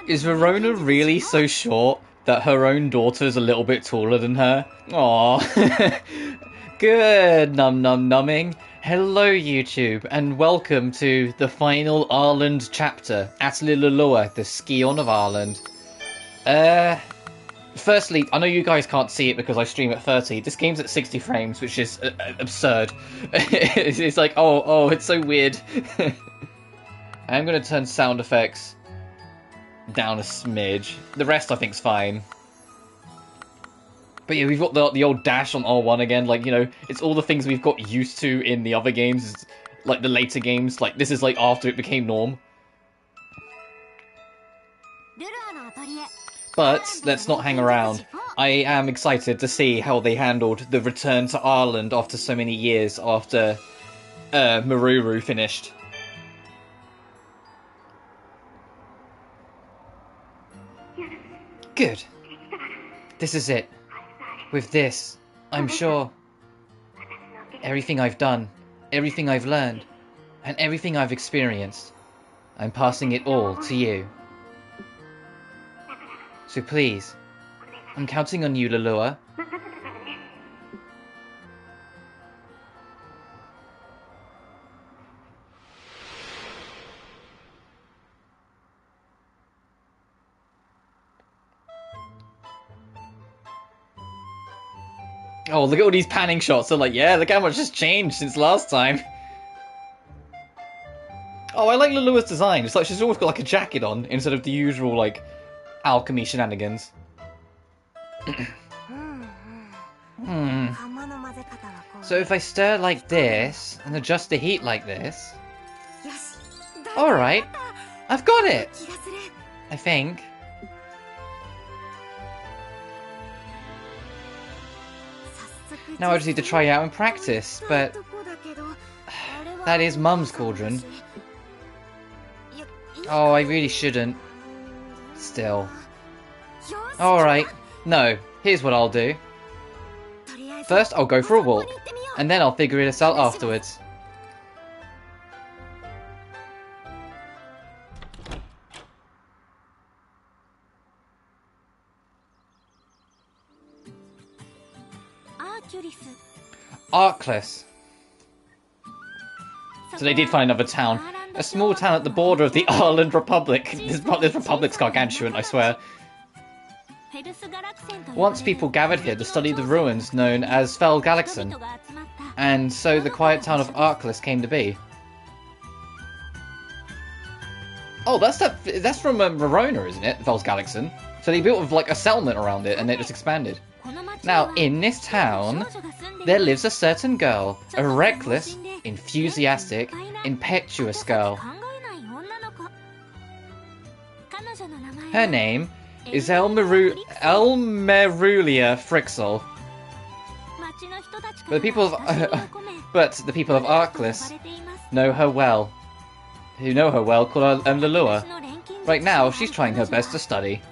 Is Rorona really so short that her own daughter's a little bit taller than her? Aww. Good num-num-numbing. Hello YouTube, and welcome to the final Ireland chapter, Atelier Lulua, the Skion of Ireland. Firstly, I know you guys can't see it because I stream at 30. This game's at 60 frames, which is absurd. It's like, oh, it's so weird. I'm going to turn sound effects down a smidge. The rest I think's fine. But yeah, we've got the old dash on R1 again. Like, you know, it's all the things we've got used to in the other games. Like, the later games. Like, this is like after it became norm. But let's not hang around. I am excited to see how they handled the return to Ireland after so many years after Maruru finished. Good. This is it. With this, I'm sure everything I've done, everything I've learned, and everything I've experienced, I'm passing it all to you. So please, I'm counting on you, Lulua. Oh, look at all these panning shots. They're like, yeah, look how much has changed since last time. Oh, I like Lulua's design. It's like she's always got like a jacket on instead of the usual like alchemy shenanigans. So if I stir like this and adjust the heat like this, alright, I've got it, I think. Now I just need to try it out and practice, but that is Mum's cauldron. Oh, I really shouldn't. Still. Alright, no, here's what I'll do. First, I'll go for a walk, and then I'll figure it out afterwards. Arkless. So they did find another town. A small town at the border of the Ireland Republic. This republic's gargantuan, I swear. Once people gathered here to study the ruins known as Fel Galaxon, and so the quiet town of Arkless came to be. Oh, that's from Rorona, isn't it? Fel Galaxon. So they built like a settlement around it, and it just expanded. Now, in this town, there lives a certain girl, a reckless, enthusiastic, impetuous girl. Her name is Elmerulia Frixel. But the people of Arkless know her well. Who know her well, call her Lulua. Right now, she's trying her best to study.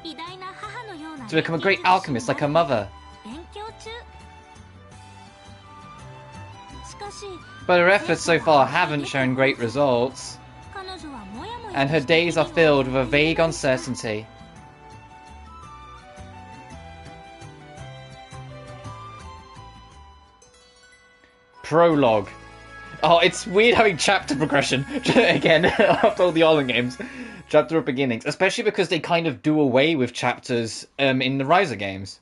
To become a great alchemist like her mother. But her efforts so far haven't shown great results. And her days are filled with a vague uncertainty. Prologue. Oh, it's weird having chapter progression again after all the Island games. Chapter of beginnings, especially because they kind of do away with chapters in the Riser games.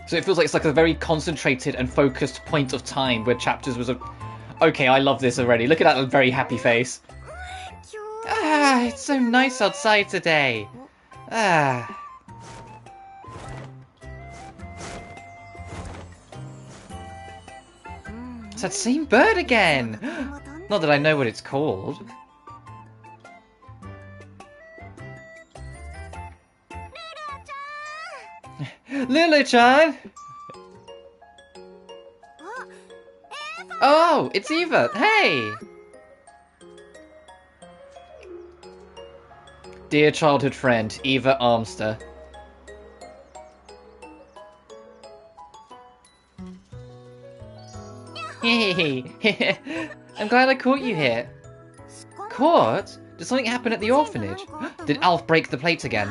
So it feels like it's like a very concentrated and focused point of time where chapters was a... Okay, I love this already. Look at that very happy face. Ah, it's so nice outside today. Ah. It's that same bird again! Not that I know what it's called. Lulu-chan! Oh, it's Eva! Hey! Dear childhood friend, Eva Armster. Hey! I'm glad I caught you here. Caught? Did something happen at the orphanage? Did Alf break the plate again?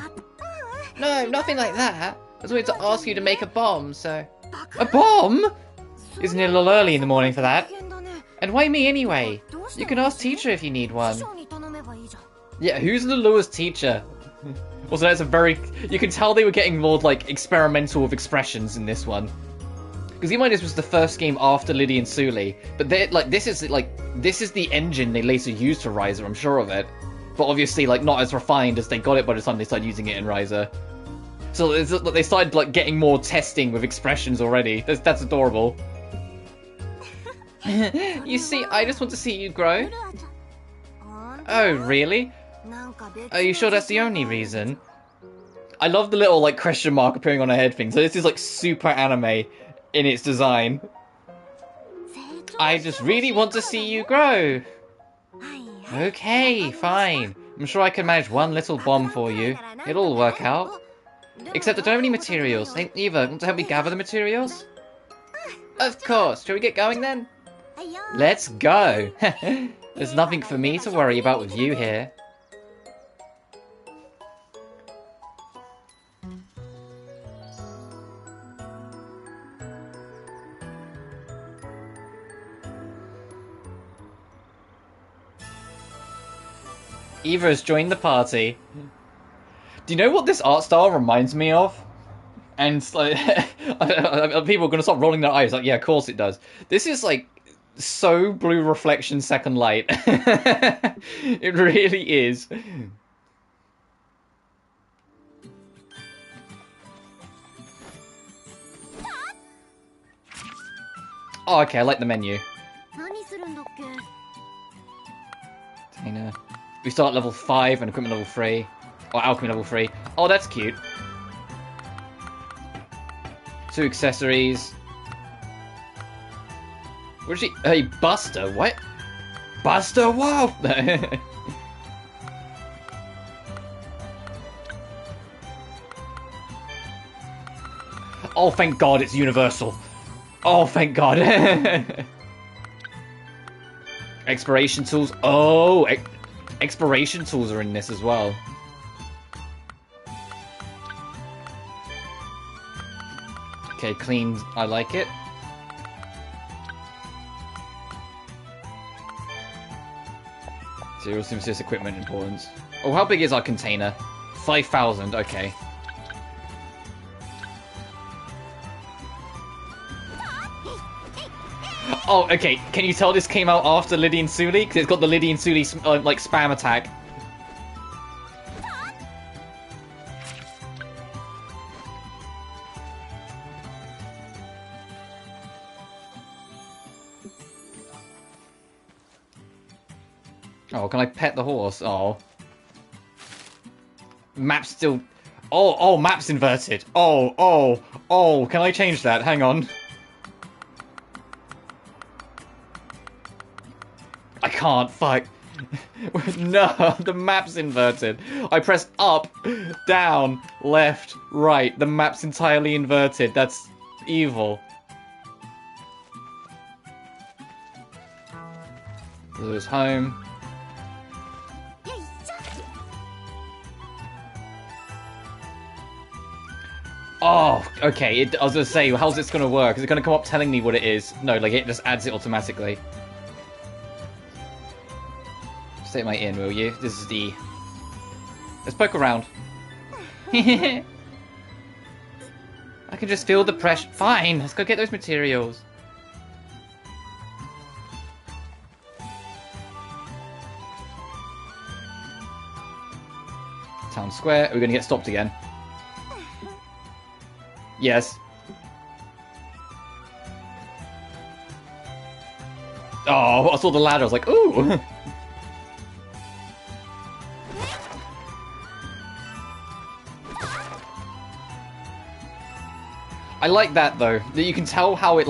No, nothing like that. I just wanted to ask you to make a bomb, so... A bomb? Isn't it a little early in the morning for that? And why me anyway? You can ask teacher if you need one. Yeah, who's Lulua's teacher? Also, that's a very... You can tell they were getting more, like, experimental with expressions in this one. Because you mind this was the first game after Liddy and Suli, but they like this is the engine they later used for Riser, I'm sure of it. But obviously, like, not as refined as they got it by the time they started using it in Riser. So it's, they started like getting more testing with expressions already. That's adorable. You see, I just want to see you grow. Oh, really? Are you sure that's the only reason? I love the little like question mark appearing on her head thing. So this is like super anime in its design. I just really want to see you grow. Okay, fine. I'm sure I can manage one little bomb for you. It'll all work out. Except I don't have any materials. Hey, Eva, want to help me gather the materials? Of course. Shall we get going then? Let's go. There's nothing for me to worry about with you here. Eva has joined the party. Do you know what this art style reminds me of? And like, people are going to stop rolling their eyes. Like, yeah, of course it does. This is like so Blue Reflection Second Light. It really is. Oh, okay, I like the menu. Dana. We start at level 5 and equipment level 3. Or alchemy level 3. Oh, that's cute. 2 accessories. Where's she? Hey, Buster, what? Buster, whoa! Oh, thank God it's universal. Oh, thank God. Exploration tools. Oh, exploration tools are in this as well. Okay, clean. I like it. Zero synthesis equipment importance. Oh, how big is our container? 5,000. Okay. Oh, okay. Can you tell this came out after Liddy and Suli? Because it's got the Liddy and Suli like spam attack. Oh, can I pet the horse? Oh. Map still... Oh, map's inverted. Oh, can I change that? Hang on. I can't, fuck. No, the map's inverted. I pressed up, down, left, right. The map's entirely inverted. That's evil. Lose home. Oh, okay. I was gonna say, how's this gonna work? Is it gonna come up telling me what it is? No, like it just adds it automatically. Just take my in, will you? This is the... Let's poke around. I can just feel the pressure. Fine, let's go get those materials. Town square. Are we gonna get stopped again? Yes. Oh, I saw the ladder. I was like, ooh. I like that though. That you can tell how it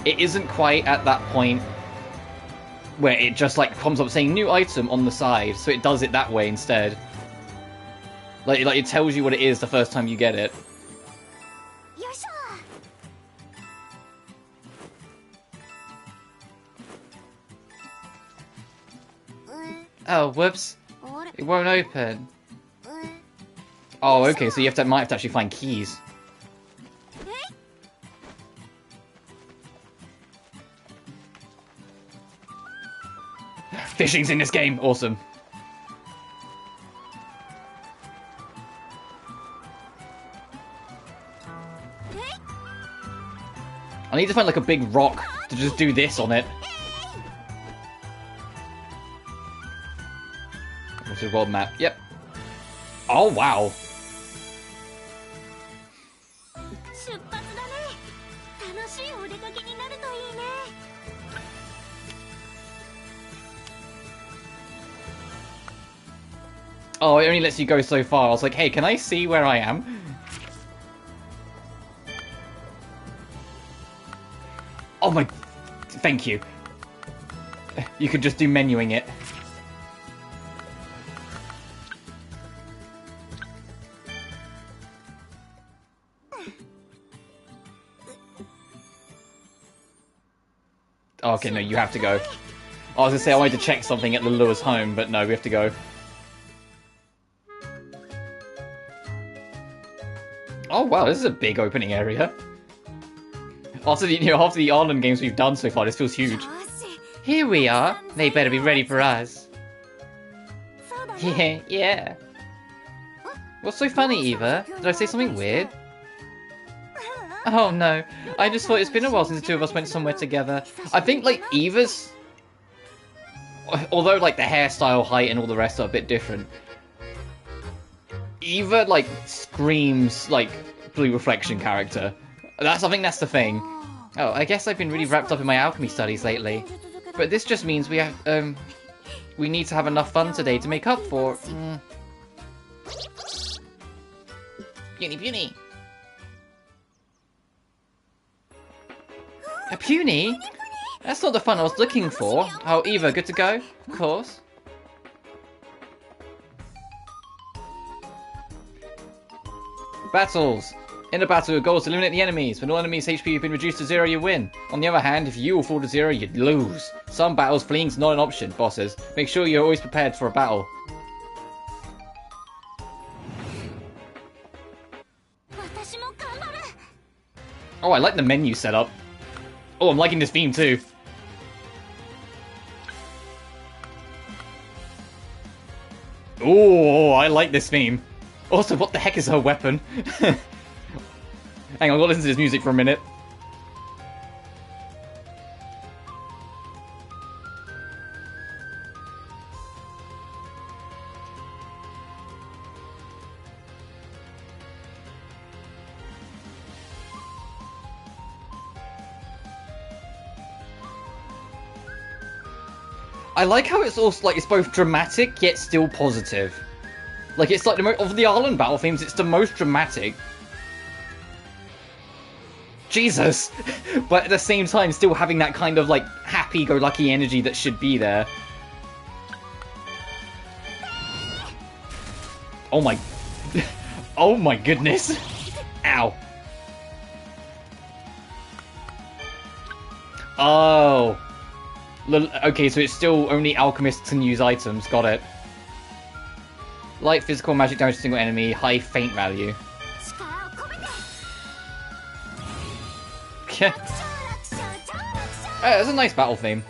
it isn't quite at that point where it just comes up saying new item on the side, so it does it that way instead. Like it tells you what it is the first time you get it. Oh, whoops. It won't open. Oh, okay, so might have to actually find keys. Fishing's in this game! Awesome. I need to find a big rock to just do this on it. What's the world map? Yep. Oh, wow. Oh, it only lets you go so far. I was like, hey, can I see where I am? Oh my... Thank you. You could just do menuing it. Oh, okay, no, you have to go. I was gonna say I wanted to check something at the Lua's home, but no, we have to go. Oh wow, this is a big opening area. After the Ireland games we've done so far, this feels huge. Here we are. They better be ready for us. Yeah. What's so funny, Eva? Did I say something weird? Oh no, I just thought it's been a while since the two of us went somewhere together. I think, Eva's... Although, the hairstyle, height, and all the rest are a bit different. Eva, screams, Blue Reflection character. I think that's the thing. Oh, I guess I've been really wrapped up in my alchemy studies lately. But this just means we have, we need to have enough fun today to make up for... Puny. A puny? That's not the fun I was looking for. Oh, Eva, good to go? Of course. Battles. In a battle, your goal is to eliminate the enemies. When all enemies' HP have been reduced to 0, you win. On the other hand, if you all fall to 0, you lose. Some battles, fleeing's not an option, bosses. Make sure you're always prepared for a battle. Oh, I like the menu setup. Oh, I'm liking this theme too. Oh, I like this theme. Also, what the heck is her weapon? Hang on, I'll listen to this music for a minute. I like how it's also it's both dramatic yet still positive. Like, it's like of the island battle themes, it's the most dramatic. Jesus! But at the same time, still having that kind of, like, happy-go-lucky energy that should be there. Oh my... oh my goodness! Ow. Oh. Okay, so it's still only alchemists can use items. Got it. Light physical magic damage to single enemy. High feint value. Yeah. That's a nice battle theme.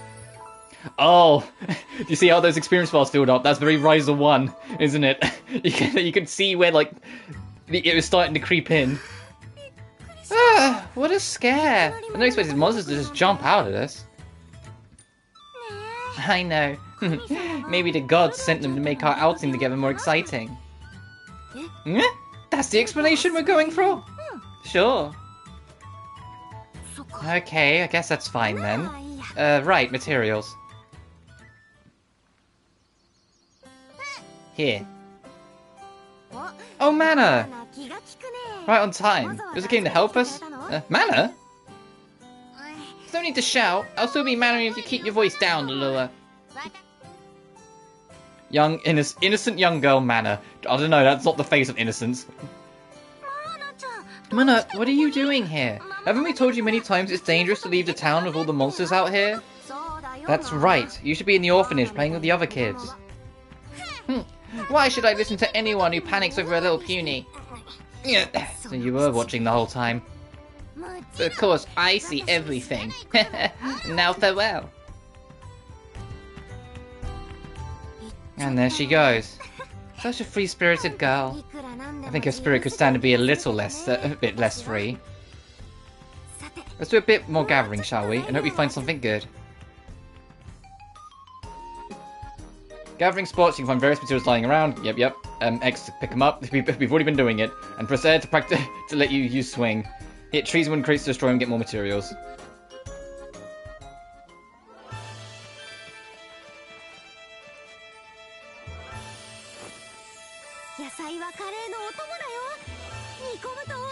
Oh, do you see how those experience bars filled up? That's very Riser 1, isn't it? You can see where, like, it was starting to creep in. Ah, what a scare. I never expected monsters to just jump out of this. I know. Maybe the gods sent them to make our outing together more exciting. That's the explanation we're going for? Sure. Okay, I guess that's fine then. Right, materials. Here. Oh, mana! Right on time. Yours came to help us? Mana? There's no need to shout. I'll still be mannering if you keep your voice down, Lulua. Young, innocent young girl Mana. I don't know, that's not the face of innocence. Mana, what are you doing here? Haven't we told you many times it's dangerous to leave the town with all the monsters out here? That's right. You should be in the orphanage playing with the other kids. Why should I listen to anyone who panics over a little puny? So you were watching the whole time. Of course, I see everything. Now farewell. And there she goes. Such a free-spirited girl. I think her spirit could stand to be a bit less free. Let's do a bit more gathering, shall we? And hope we find something good. Gathering spots, you can find various materials lying around. Yep. X to pick them up. We've already been doing it. And press air to practice to let you use swing. Hit trees when crates to destroy them, get more materials.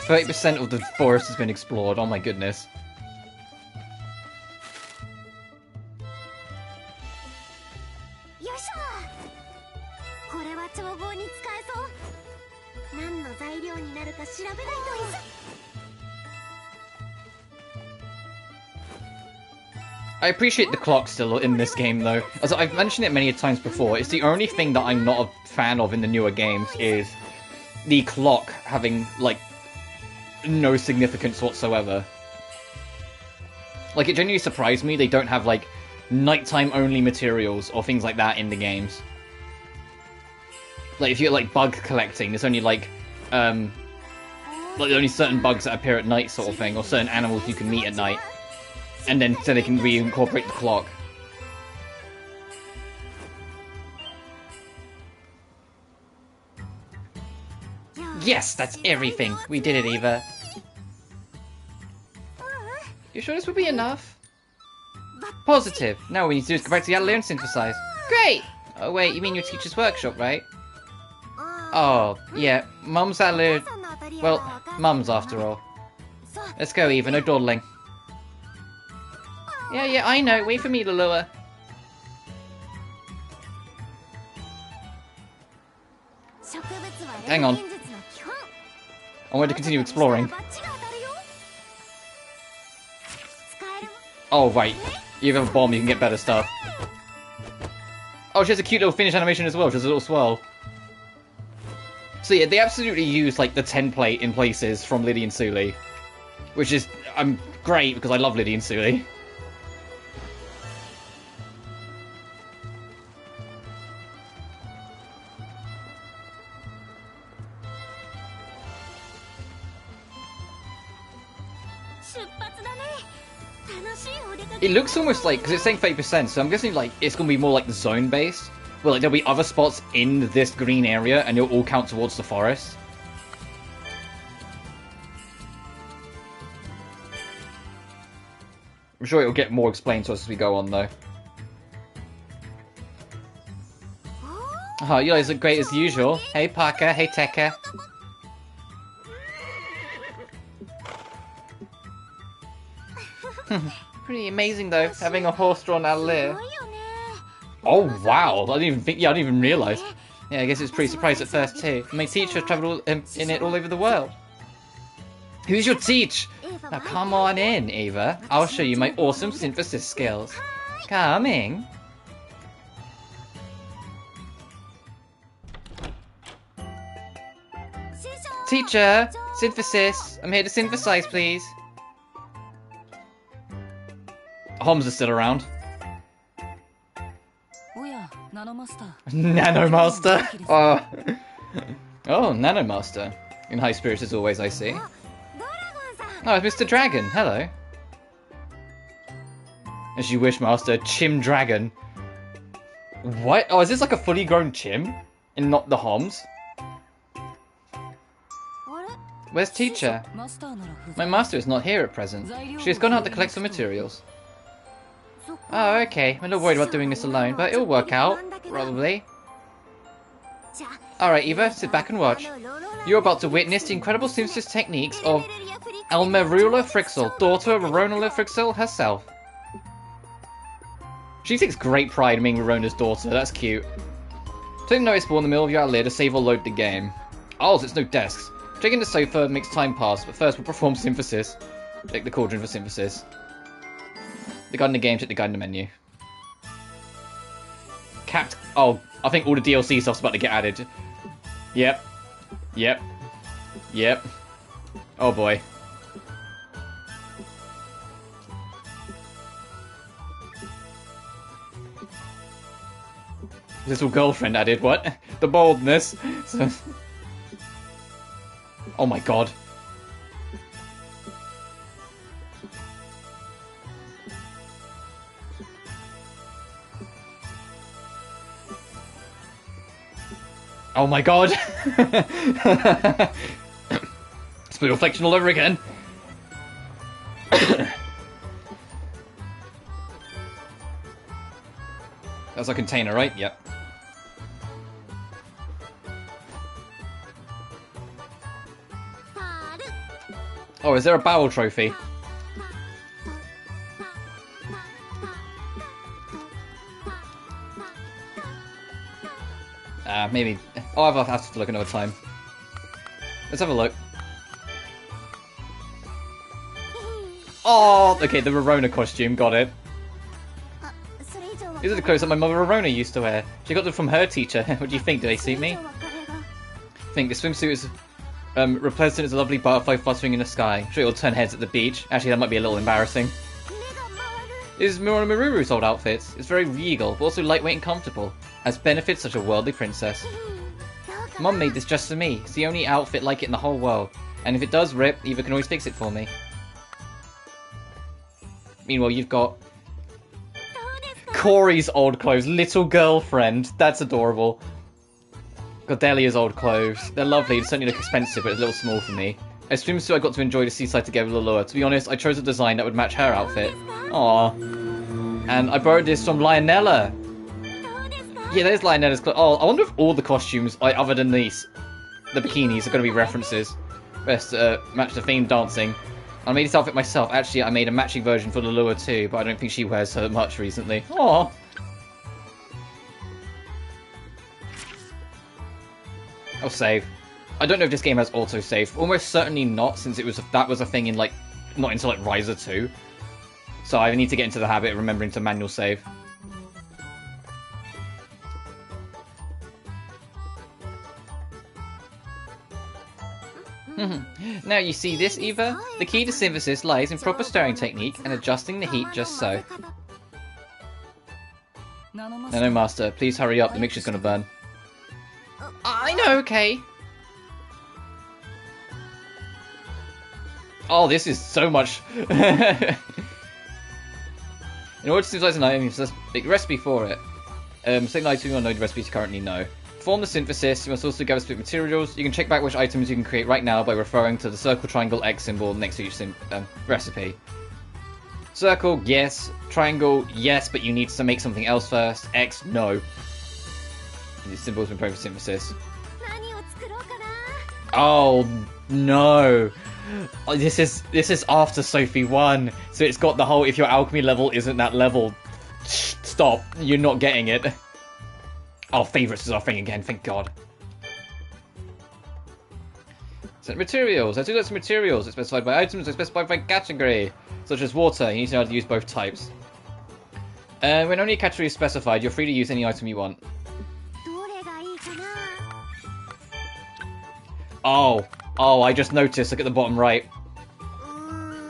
%30 of the forest has been explored. Oh my goodness. I appreciate the clock still in this game though. As I've mentioned it many times before, it's the only thing that I'm not a fan of in the newer games is the clock having, like, no significance whatsoever. Like, it genuinely surprised me they don't have, like, nighttime only materials or things like that in the games. Like, if you get, like, bug collecting, there's only, like only certain bugs that appear at night sort of thing, or certain animals you can meet at night. And then so they can reincorporate the clock. Yes, that's everything. We did it, Eva. You sure this will be enough? Positive. Now what we need to do is go back to the Atelier and synthesize. Great! Oh wait, you mean your teacher's workshop, right? Oh, yeah. Mum's Atelier... Well, Mum's after all. Let's go, Eva. No dawdling. Yeah, I know. Wait for me, Lulua. Hang on. I want to continue exploring. Oh, right. You have a bomb, you can get better stuff. Oh, she has a cute little finish animation as well. She has a little swirl. So yeah, they absolutely use, like, the template in places from Liddy and Suli. Which is great, because I love Liddy and Suli. It looks almost like, because it's saying 30%, so I'm guessing like it's going to be more like zone-based. Where like there'll be other spots in this green area and you'll all count towards the forest. I'm sure it'll get more explained to us as we go on though. Oh, you guys look great as usual. Hey, Parker. Hey, Tekka. Pretty amazing, though, having a horse-drawn Atelier. Oh, wow. I didn't even realise. Yeah, I guess it was pretty surprised at first, too. My teacher travelled in it all over the world. Who's your teach? Now, come on in, Eva. I'll show you my awesome synthesis skills. Coming. Teacher! Synthesis! I'm here to synthesize, please. Homs are still around. Nanomaster? Oh, Nanomaster. In high spirits as always, I see. Oh, it's Mr. Dragon. Hello. As you wish, Master. Chim Dragon. What? Oh, is this like a fully grown Chim? And not the Homs? Where's teacher? My master is not here at present. She has gone out to collect some materials. Oh, okay. I'm not worried about doing this alone, but it'll work out. Probably. Alright, Eva, sit back and watch. You're about to witness the incredible synthesis techniques of Amamoto Frixel, daughter of Rorona Frixel herself. She takes great pride in being Rorona's daughter. That's cute. Take noticeable in the middle of your Atelier to save or load the game. Oh, so it's no desks. Checking the sofa makes time pass, but first we'll perform synthesis. Check the cauldron for synthesis. The guide in the game, check the guide in the menu. Capped. Oh, I think all the DLC stuff's about to get added. Yep. Yep. Yep. Oh boy. Little girlfriend added, what? The boldness. So... Oh my god. Oh my god! Split reflection all over again. That's a container, right? Yep. Oh, is there a barrel trophy? Maybe. Oh, I'll have to look another time. Let's have a look. Oh, okay, the Rorona costume, got it. These are the clothes that my mother Rorona used to wear. She got them from her teacher. What do you think? Do they suit me? I think the swimsuit is replenisant as a lovely butterfly fluttering in the sky. Sure, it'll turn heads at the beach. Actually, that might be a little embarrassing. This is Miruru's old outfit. It's very regal, but also lightweight and comfortable. Has benefits such a worldly princess. Mum made this just for me. It's the only outfit like it in the whole world. And if it does rip, Eva can always fix it for me. Meanwhile, you've got Corey's old clothes. Little girlfriend. That's adorable. Got Delia's old clothes. They're lovely. They certainly look expensive, but it's a little small for me. A swimsuit I got to enjoy the seaside together with Lulua. To be honest, I chose a design that would match her outfit. Aww. And I borrowed this from Lionella. Yeah, there's Lionella's clothes. Oh, I wonder if all the costumes, other than these, the bikinis, are going to be references. Best match the theme dancing. I made this outfit myself. Actually, I made a matching version for Lulua too, but I don't think she wears her much recently. Aww. I'll save. I don't know if this game has autosave. Almost certainly not, since that was a thing in, like, not until, like, Riser 2. So I need to get into the habit of remembering to manual save. Now you see this, Eva? The key to synthesis lies in proper stirring technique and adjusting the heat just so. No, Master, please hurry up, the mixture's gonna burn. I know, okay. Oh, this is so much. In order to synthesize an item, you must make a recipe for it. Select an item you want to know the recipes you currently know. Form the synthesis, you must also gather split materials. You can check back which items you can create right now by referring to the circle, triangle, X symbol next to each recipe. Circle, yes. Triangle, yes, but you need to make something else first. X, no. These symbols have been for synthesis. Oh no! Oh, this is after Sophie 1, so it's got the whole if your alchemy level isn't that level, stop, you're not getting it. Oh, favourites is our thing again, thank God. So materials. There's two types of materials. It's specified by items, it's specified by category. Such as water, you need to know how to use both types. When only a category is specified, you're free to use any item you want. Oh, I just noticed, look at the bottom right.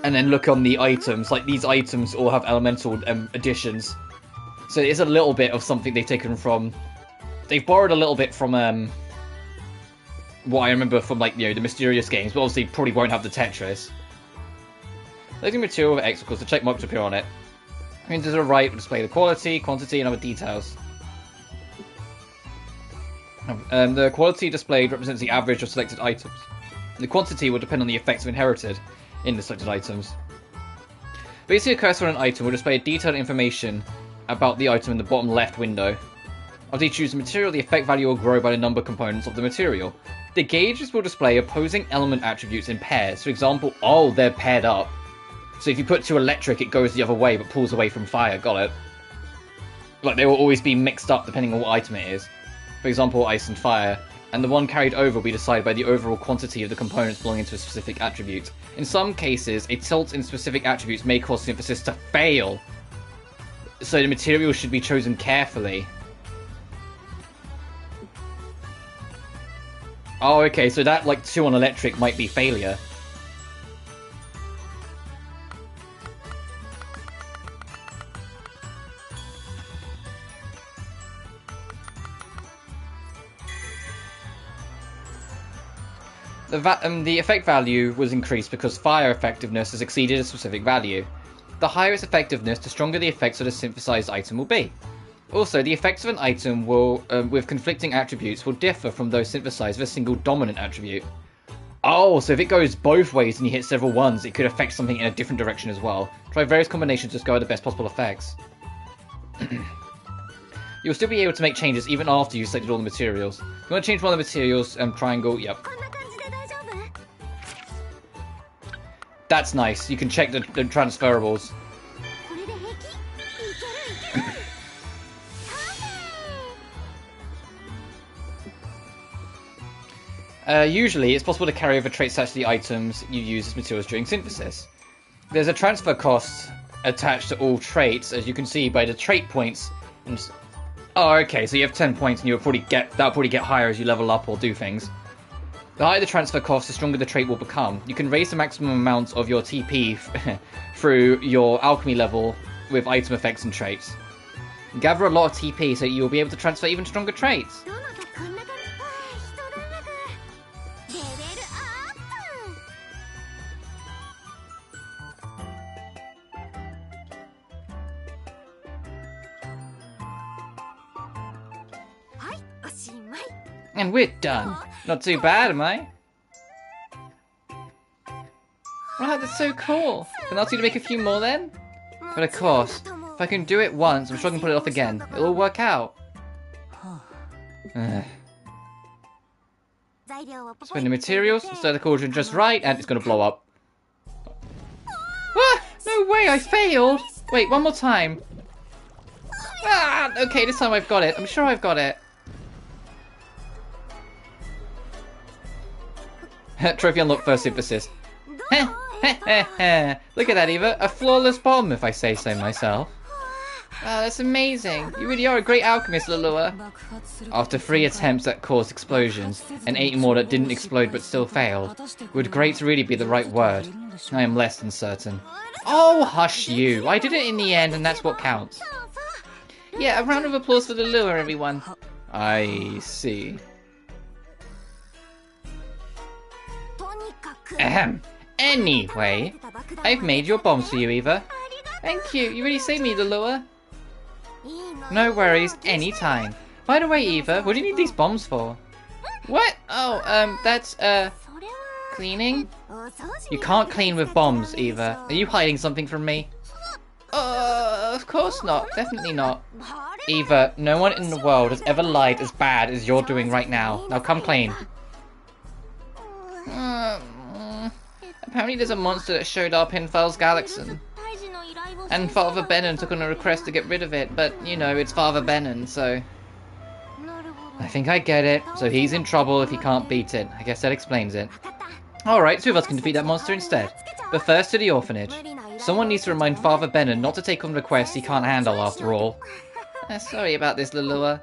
And then look on the items, like these items all have elemental additions. So it's a little bit of something they've taken from... They've borrowed a little bit from, what I remember from, like, you know, the Mysterious games, but obviously probably won't have the Tetris. Selecting material with X because the check mark to appear on it. And to the right will display the quality, quantity, and other details. The quality displayed represents the average of selected items. The quantity will depend on the effects inherited in the selected items. Basically, a cursor on an item will display detailed information about the item in the bottom left window. After you choose the material, the effect value will grow by the number of components of the material. The gauges will display opposing element attributes in pairs. For example, oh, they're paired up. So if you put to electric, it goes the other way, but pulls away from fire. Got it. Like, they will always be mixed up depending on what item it is. For example, ice and fire. And the one carried over will be decided by the overall quantity of the components belonging to a specific attribute. In some cases, a tilt in specific attributes may cause synthesis to fail. So the material should be chosen carefully. Oh, okay, so that, like, 2 on electric might be failure. The effect value was increased because fire effectiveness has exceeded a specific value. The higher its effectiveness, the stronger the effects of the synthesized item will be. Also, the effects of an item will, with conflicting attributes will differ from those synthesized with a single dominant attribute. Oh, so if it goes both ways and you hit several ones, it could affect something in a different direction as well. Try various combinations to discover the best possible effects. You'll still be able to make changes even after you've selected all the materials. If you want to change one of the materials, triangle, yep. That's nice, you can check the transferables. Usually, it's possible to carry over traits attached to the items you use as materials during synthesis. There's a transfer cost attached to all traits, as you can see by the trait points. Oh, okay, so you have 10 points, and that'll probably get higher as you level up or do things. The higher the transfer cost, the stronger the trait will become. You can raise the maximum amount of your TP through your alchemy level with item effects and traits. Gather a lot of TP so you'll be able to transfer even stronger traits. And we're done. Not too bad, am I? Wow, that's so cool. Can I ask you to make a few more then? But of course, if I can do it once, I'm sure I can pull it off again. It'll all work out. Spend the materials, stir the cauldron just right, and it's gonna blow up. Ah! No way, I failed! Wait, one more time. Ah! Okay, this time I've got it. I'm sure I've got it. Trophy unlocked first synthesis. Look at that, Eva. A flawless bomb, if I say so myself. Wow, that's amazing. You really are a great alchemist, Lulua. After 3 attempts that caused explosions, and 8 more that didn't explode but still failed, would great really be the right word? I am less than certain. Oh, hush you. I did it in the end, and that's what counts. Yeah, a round of applause for Lulua, everyone. I see. Ahem. Anyway, I've made your bombs for you, Eva. Thank you. You really saved me, Lulua. No worries, anytime. By the way, Eva, what do you need these bombs for? What? Oh, that's, cleaning? You can't clean with bombs, Eva. Are you hiding something from me? Of course not. Definitely not. Eva, no one in the world has ever lied as bad as you're doing right now. Now come clean. Apparently there's a monster that showed up in Fal's Galaxy. And Father Benon took on a request to get rid of it, but, you know, it's Father Benon, so... I think I get it. So he's in trouble if he can't beat it. I guess that explains it. Alright, two of us can defeat that monster instead. But first to the orphanage. Someone needs to remind Father Benon not to take on requests he can't handle after all. Sorry about this, Lulua.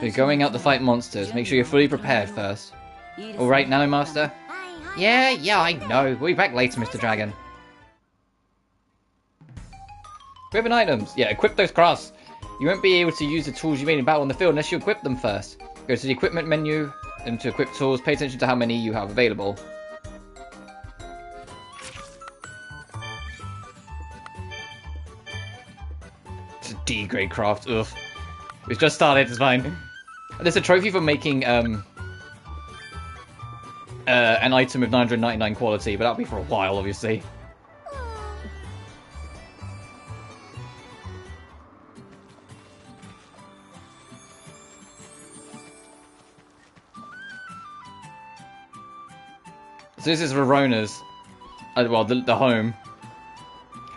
We're going out to fight monsters. Make sure you're fully prepared first. Alright, Nano Master? Yeah, I know. We'll be back later, Mr. Dragon. Equipment items. Yeah, equip those crafts. You won't be able to use the tools you made in battle on the field unless you equip them first. Go to the equipment menu and to equip tools. Pay attention to how many you have available. It's a D grade craft. Ugh. We've just started. It's fine. There's a trophy for making an item of 999 quality, but that'll be for a while, obviously. So this is Rorona's, well, the home.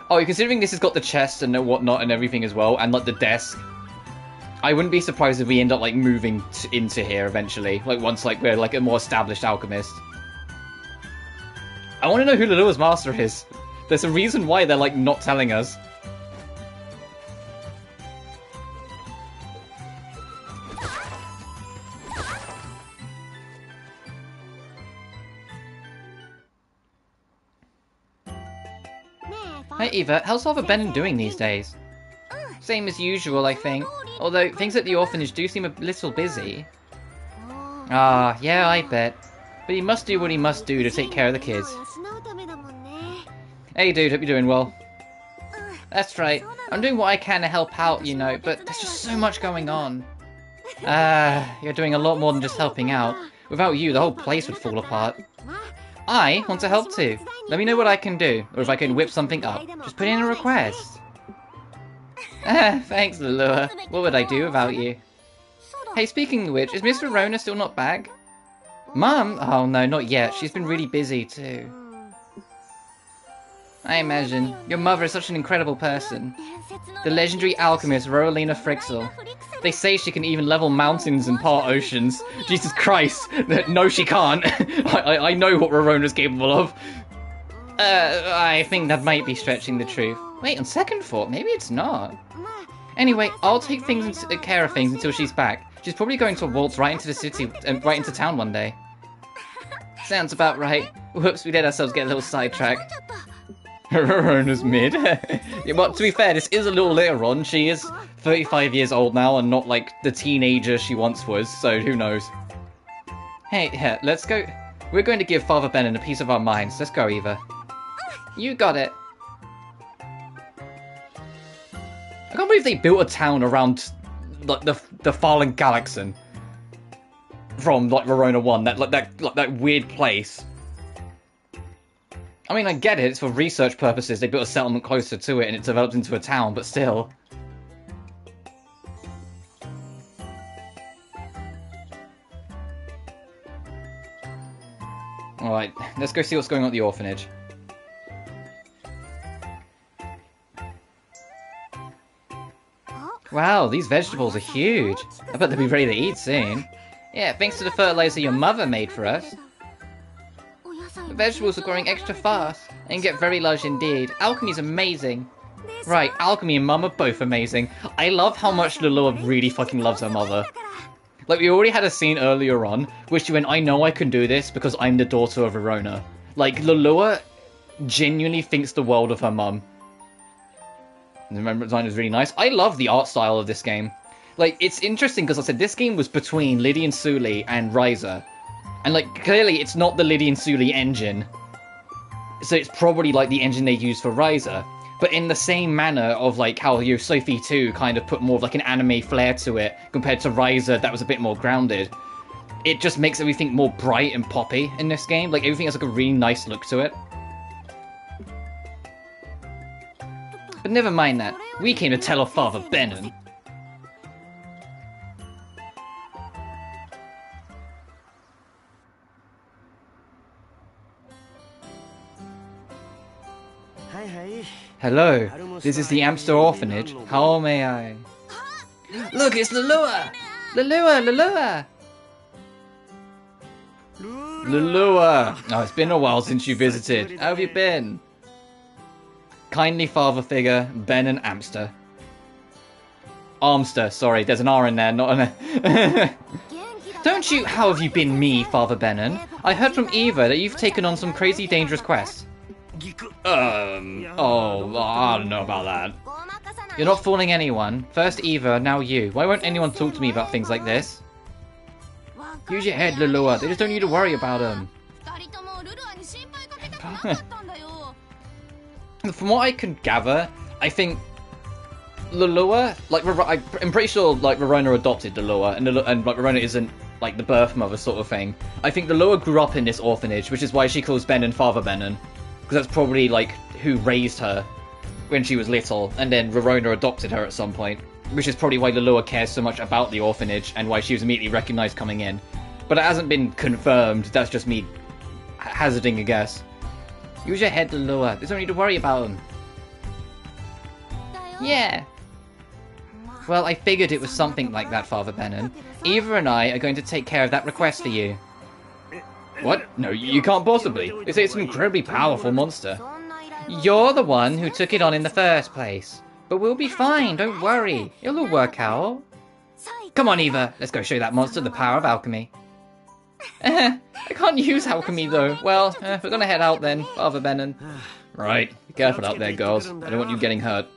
Oh, considering this has got the chest and whatnot and everything as well, and like the desk, I wouldn't be surprised if we end up like moving into here eventually. Like once like we're like a more established alchemist. I want to know who Lulua's master is. There's a reason why they're like not telling us. Hi Eva, how's Father Benon doing these days? Same as usual, I think. Although, things at the orphanage do seem a little busy. Ah, yeah, I bet. But he must do what he must do to take care of the kids. Hey dude, hope you're doing well. That's right. I'm doing what I can to help out, you know, but there's just so much going on. You're doing a lot more than just helping out. Without you, the whole place would fall apart. I want to help too. Let me know what I can do, or if I can whip something up. Just put in a request. Thanks, Lulua. What would I do without you? Hey, speaking of which, is Miss Rorona still not back? Mum? Oh no, not yet. She's been really busy too. I imagine. Your mother is such an incredible person. The legendary alchemist Rowelina Frixel. They say she can even level mountains and part oceans. Jesus Christ! No, she can't. I know what Rorona's capable of. I think that might be stretching the truth. Wait, on second thought, maybe it's not. Anyway, I'll take care of things until she's back. She's probably going to waltz right into the city, right into town one day. Sounds about right. Whoops, we let ourselves get a little sidetracked. Rorona's mid. Yeah, well, to be fair, this is a little later on. She is 35 years old now and not like the teenager she once was, so who knows. Hey, here, let's go. We're going to give Father Benon a piece of our minds. Let's go, Eva. You got it. I can't believe they built a town around like the fallen Galaxy from like Rorona 1. That weird place. I mean, I get it. It's for research purposes. They built a settlement closer to it, and it developed into a town. But still. All right, let's go see what's going on at the orphanage. Wow, these vegetables are huge. I bet they'll be ready to eat soon. Yeah, thanks to the fertilizer your mother made for us. The vegetables are growing extra fast and get very large indeed. Alchemy's amazing. Right, alchemy and mum are both amazing. I love how much Lulua really fucking loves her mother. Like, we already had a scene earlier on, where she went, I know I can do this because I'm the daughter of Rorona. Like, Lulua genuinely thinks the world of her mum. The environment design is really nice. I love the art style of this game. Like, it's interesting because I said this game was between Lydian Suli and Ryza. And, like, clearly it's not the Lydian Suli engine. So it's probably, like, the engine they used for Ryza. But in the same manner of, like, how, you know, Sophie 2 kind of put more of, like, an anime flair to it compared to Ryza that was a bit more grounded. It just makes everything more bright and poppy in this game. Like, everything has, like, a really nice look to it. But never mind that. We came to tell off Father Benon. Hello, this is the Amster Orphanage. How may I? Look, it's Lulua! Lulua, Lulua! Lulua! Oh, it's been a while since you visited. How have you been? Kindly father figure, Ben and Amster. Armster, sorry, there's an R in there, not an... Don't you, how have you been me, Father Benon? I heard from Eva that you've taken on some crazy dangerous quests. Oh, I don't know about that. You're not fooling anyone. First Eva, now you. Why won't anyone talk to me about things like this? Use your head, Lulua. They just don't need to worry about them. From what I can gather, I think Lulua, like, I'm pretty sure, like, Rorona adopted Lulua, and like, Rorona isn't, like, the birth mother sort of thing. I think Lulua grew up in this orphanage, which is why she calls Benon Father Benon. Because that's probably, like, who raised her when she was little, and then Rorona adopted her at some point. Which is probably why Lulua cares so much about the orphanage, and why she was immediately recognised coming in. But it hasn't been confirmed, that's just me hazarding a guess. Use your head, Lulua. There's no need to worry about them. Yeah. Well, I figured it was something like that, Father Benon. Eva and I are going to take care of that request for you. What? No, you can't possibly. They say it's an incredibly powerful monster. You're the one who took it on in the first place. But we'll be fine, don't worry. It'll all work out. Come on, Eva. Let's go show that monster the power of alchemy. I can't use alchemy, though. Well, we're gonna head out then, Father Benon. Right. Be careful out there, girls. I don't want you getting hurt.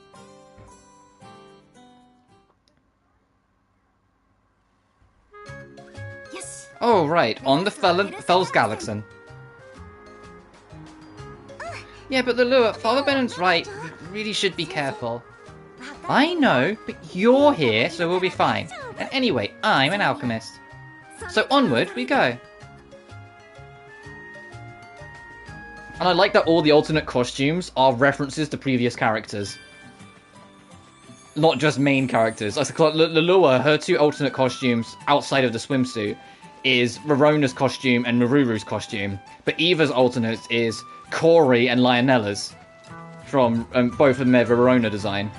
Oh, right. On the Fell's Galaxon. Yeah, but Lulua, Father Benon's right. We really should be careful. I know, but you're here, so we'll be fine. And anyway, I'm an alchemist. So onward we go. And I like that all the alternate costumes are references to previous characters. Not just main characters. I suppose Lulua, her two alternate costumes outside of the swimsuit is Rorona's costume and Maruru's costume. But Eva's alternate is Corey and Lionella's. From both of them their Rorona design.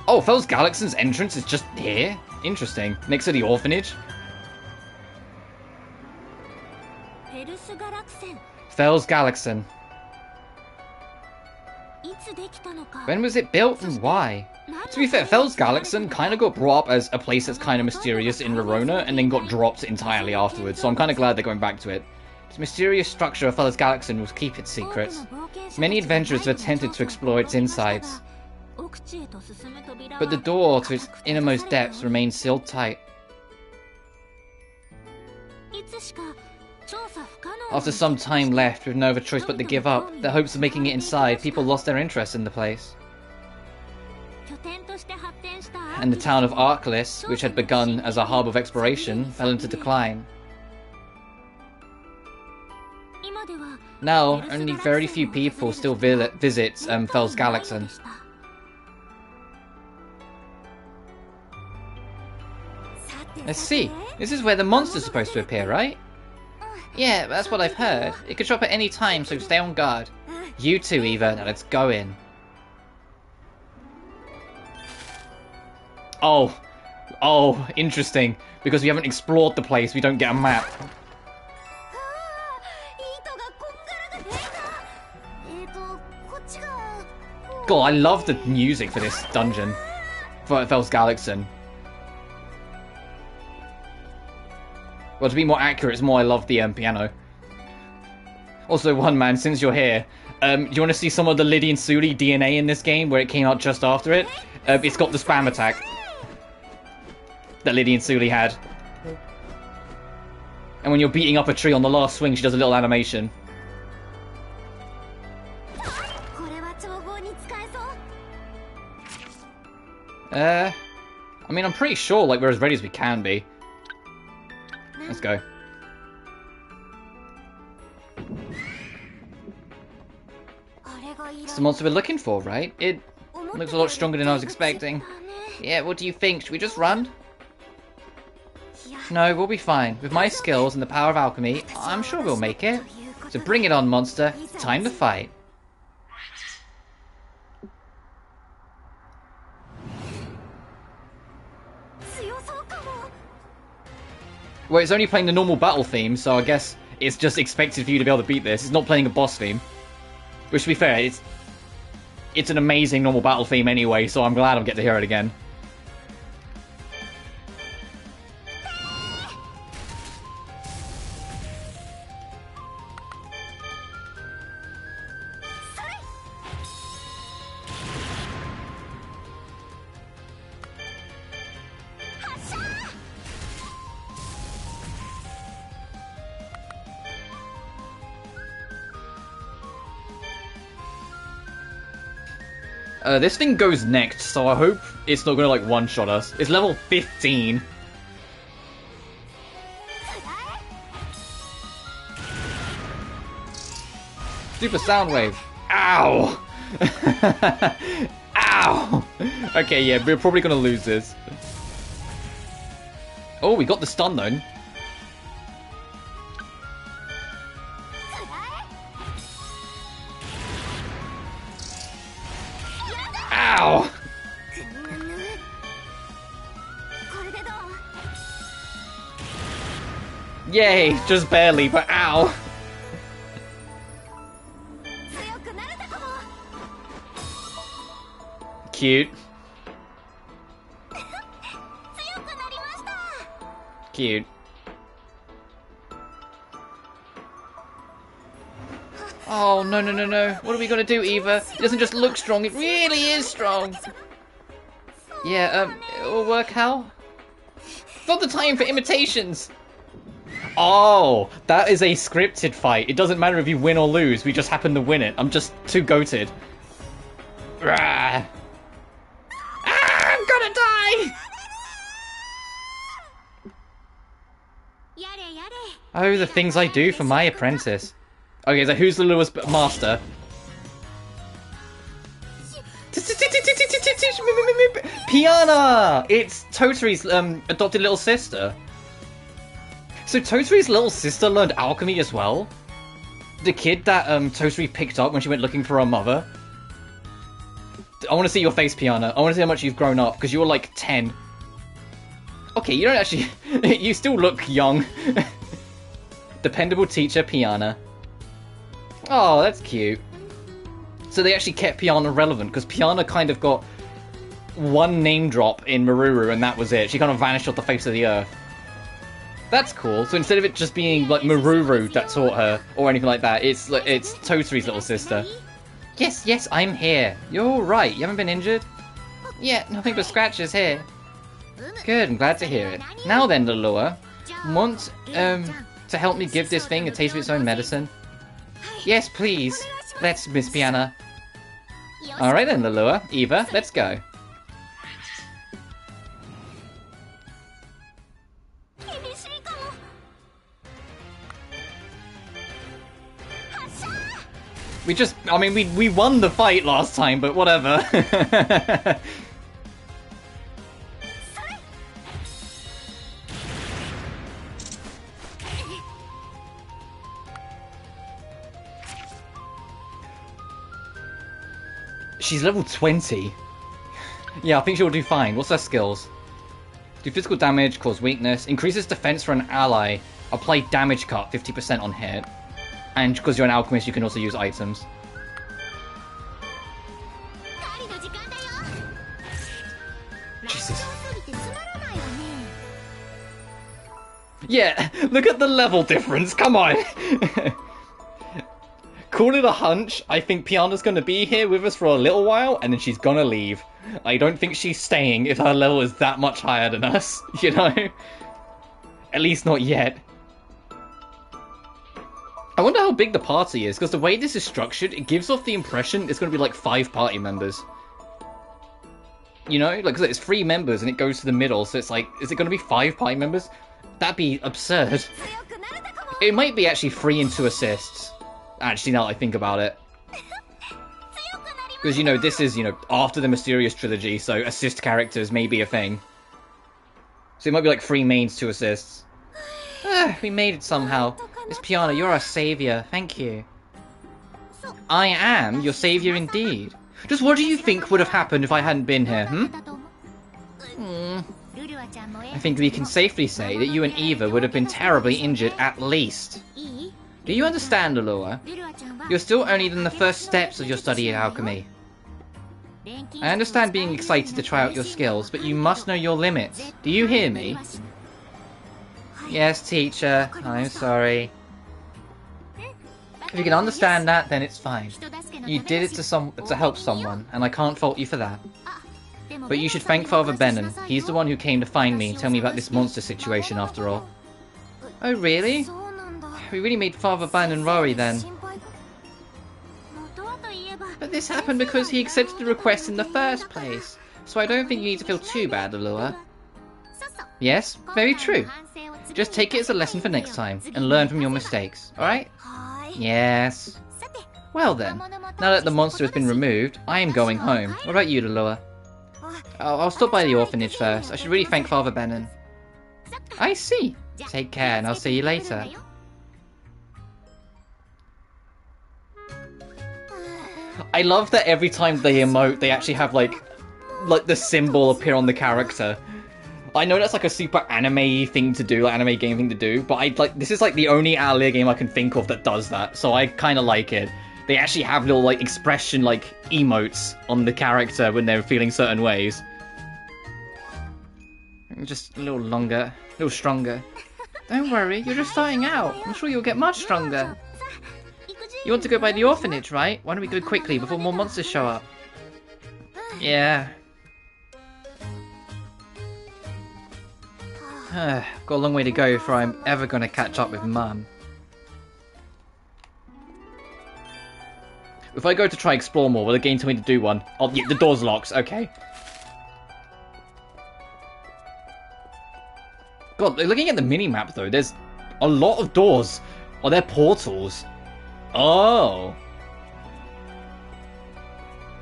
Oh, Fell's Galaxon's entrance is just here? Interesting. Next to the orphanage? Fell's Galaxon. When was it built and why? To be fair, Fell's Galaxon kind of got brought up as a place that's kind of mysterious in Rorona and then got dropped entirely afterwards, so I'm kind of glad they're going back to it. This mysterious structure of Fell's Galaxon will keep its secrets. Many adventurers have attempted to explore its insides, but the door to its innermost depths remains sealed tight. After some time left, with no other choice but to give up, their hopes of making it inside, people lost their interest in the place. And the town of Arclis, which had begun as a hub of exploration, fell into decline. Now, only very few people still visit Fell's Galaxon. Let's see. This is where the monster's supposed to appear, right? Yeah, that's what I've heard. It could drop at any time, so stay on guard. You too, Eva. Now let's go in. Oh, interesting. Because we haven't explored the place, we don't get a map. God, I love the music for this dungeon. For Fell's Galaxon. Well, to be more accurate, it's more I love the piano. Also, one man, since you're here, do you want to see some of the Lydian Suli DNA in this game, where it came out just after it? It's got the spam attack that Lydian Suli had. And when you're beating up a tree on the last swing, she does a little animation. I mean, I'm pretty sure, like, we're as ready as we can be. Let's go. It's the monster we're looking for, right? It looks a lot stronger than I was expecting. Yeah, what do you think? Should we just run? No, we'll be fine. With my skills and the power of alchemy, I'm sure we'll make it. So bring it on, monster. Time to fight. Well, it's only playing the normal battle theme, so I guess it's just expected for you to be able to beat this. It's not playing a boss theme. Which, to be fair, it's an amazing normal battle theme anyway, so I'm glad I'll get to hear it again. This thing goes next, so I hope it's not gonna, like, one-shot us. It's level 15. Super sound wave. Ow! Ow! Okay, yeah, we're probably gonna lose this. Oh, we got the stun, though. Ow! Yay, just barely, but ow! Cute. Cute. Oh, no, no, no, no. What are we gonna do, Eva? It doesn't just look strong, it really is strong. Yeah, it'll work how? Not the time for imitations! Oh, that is a scripted fight. It doesn't matter if you win or lose, we just happen to win it. I'm just too goated. Rah. Ah, I'm gonna die! Oh, the things I do for my apprentice. Okay, so who's the Lua's master? Piana! It's Totori's adopted little sister. So Totori's little sister learned alchemy as well? The kid that Totori picked up when she went looking for her mother? I want to see your face, Piana. I want to see how much you've grown up, because you were like 10. Okay, you don't actually... you still look young. Dependable teacher, Piana. Oh, that's cute. So they actually kept Piana relevant, because Piana kind of got one name drop in Maruru, and that was it. She kind of vanished off the face of the earth. That's cool. So instead of it just being like Maruru that taught her, or anything like that, it's Totori's little sister. Yes, yes, I'm here. You're all right. You haven't been injured? Yeah, nothing but scratches here. Good, I'm glad to hear it. Now then, Lulua, want to help me give this thing a taste of its own medicine? Yes, please. Let's, Miss Piana. Alright then, Lulua. Eva, let's go. I mean, we won the fight last time, but whatever. She's level 20. Yeah, I think she'll do fine. What's her skills? Do physical damage, cause weakness, increases defense for an ally, apply damage cut 50% on hit. And because you're an alchemist, you can also use items. Jesus. Yeah, look at the level difference, come on! Call it a hunch, I think Piana's gonna be here with us for a little while, and then she's gonna leave. I don't think she's staying if her level is that much higher than us, you know? At least not yet. I wonder how big the party is, because the way this is structured, it gives off the impression it's going to be like 5 party members. You know? Like, it's 3 members and it goes to the middle, so it's like, is it going to be 5 party members? That'd be absurd. It might be actually 3 and 2 assists. Actually, now that I think about it. Because, you know, this is, you know, after the Mysterious Trilogy, so assist characters may be a thing. So it might be like 3 mains, 2 assists. We made it somehow. Miss Piana, you're our savior. Thank you. I am your savior indeed. Just what do you think would have happened if I hadn't been here, I think we can safely say that you and Eva would have been terribly injured at least. Do you understand, Lulua? You're still only in the first steps of your study of alchemy. I understand being excited to try out your skills, but you must know your limits. Do you hear me? Yes, teacher. I'm sorry. If you can understand that, then it's fine. You did it to help someone, and I can't fault you for that. But you should thank Father Benon. He's the one who came to find me and tell me about this monster situation after all. Oh, really? We really made Father Benon worry then. But this happened because he accepted the request in the first place, so I don't think you need to feel too bad, Lulua. Yes, very true. Just take it as a lesson for next time, and learn from your mistakes, alright? Yes. Well then, now that the monster has been removed, I am going home. What about you, Lulua? I'll stop by the orphanage first. I should really thank Father Benon. I see. Take care, and I'll see you later. I love that every time they emote, they actually have like the symbol appear on the character. I know that's like a super anime thing to do, like anime game thing to do, but this is like the only Atelier game I can think of that does that, so I kind of like it. They actually have little like expression like emotes on the character when they're feeling certain ways. Just a little longer, a little stronger. Don't worry, you're just starting out. I'm sure you'll get much stronger. You want to go by the orphanage, right? Why don't we go quickly before more monsters show up? Yeah. Got a long way to go before I'm ever gonna catch up with Mum. If I go to try explore more, will the game tell me to do one? Oh, yeah, the door's locked. Okay. God, looking at the mini-map though, there's a lot of doors. Oh, they're portals. Oh.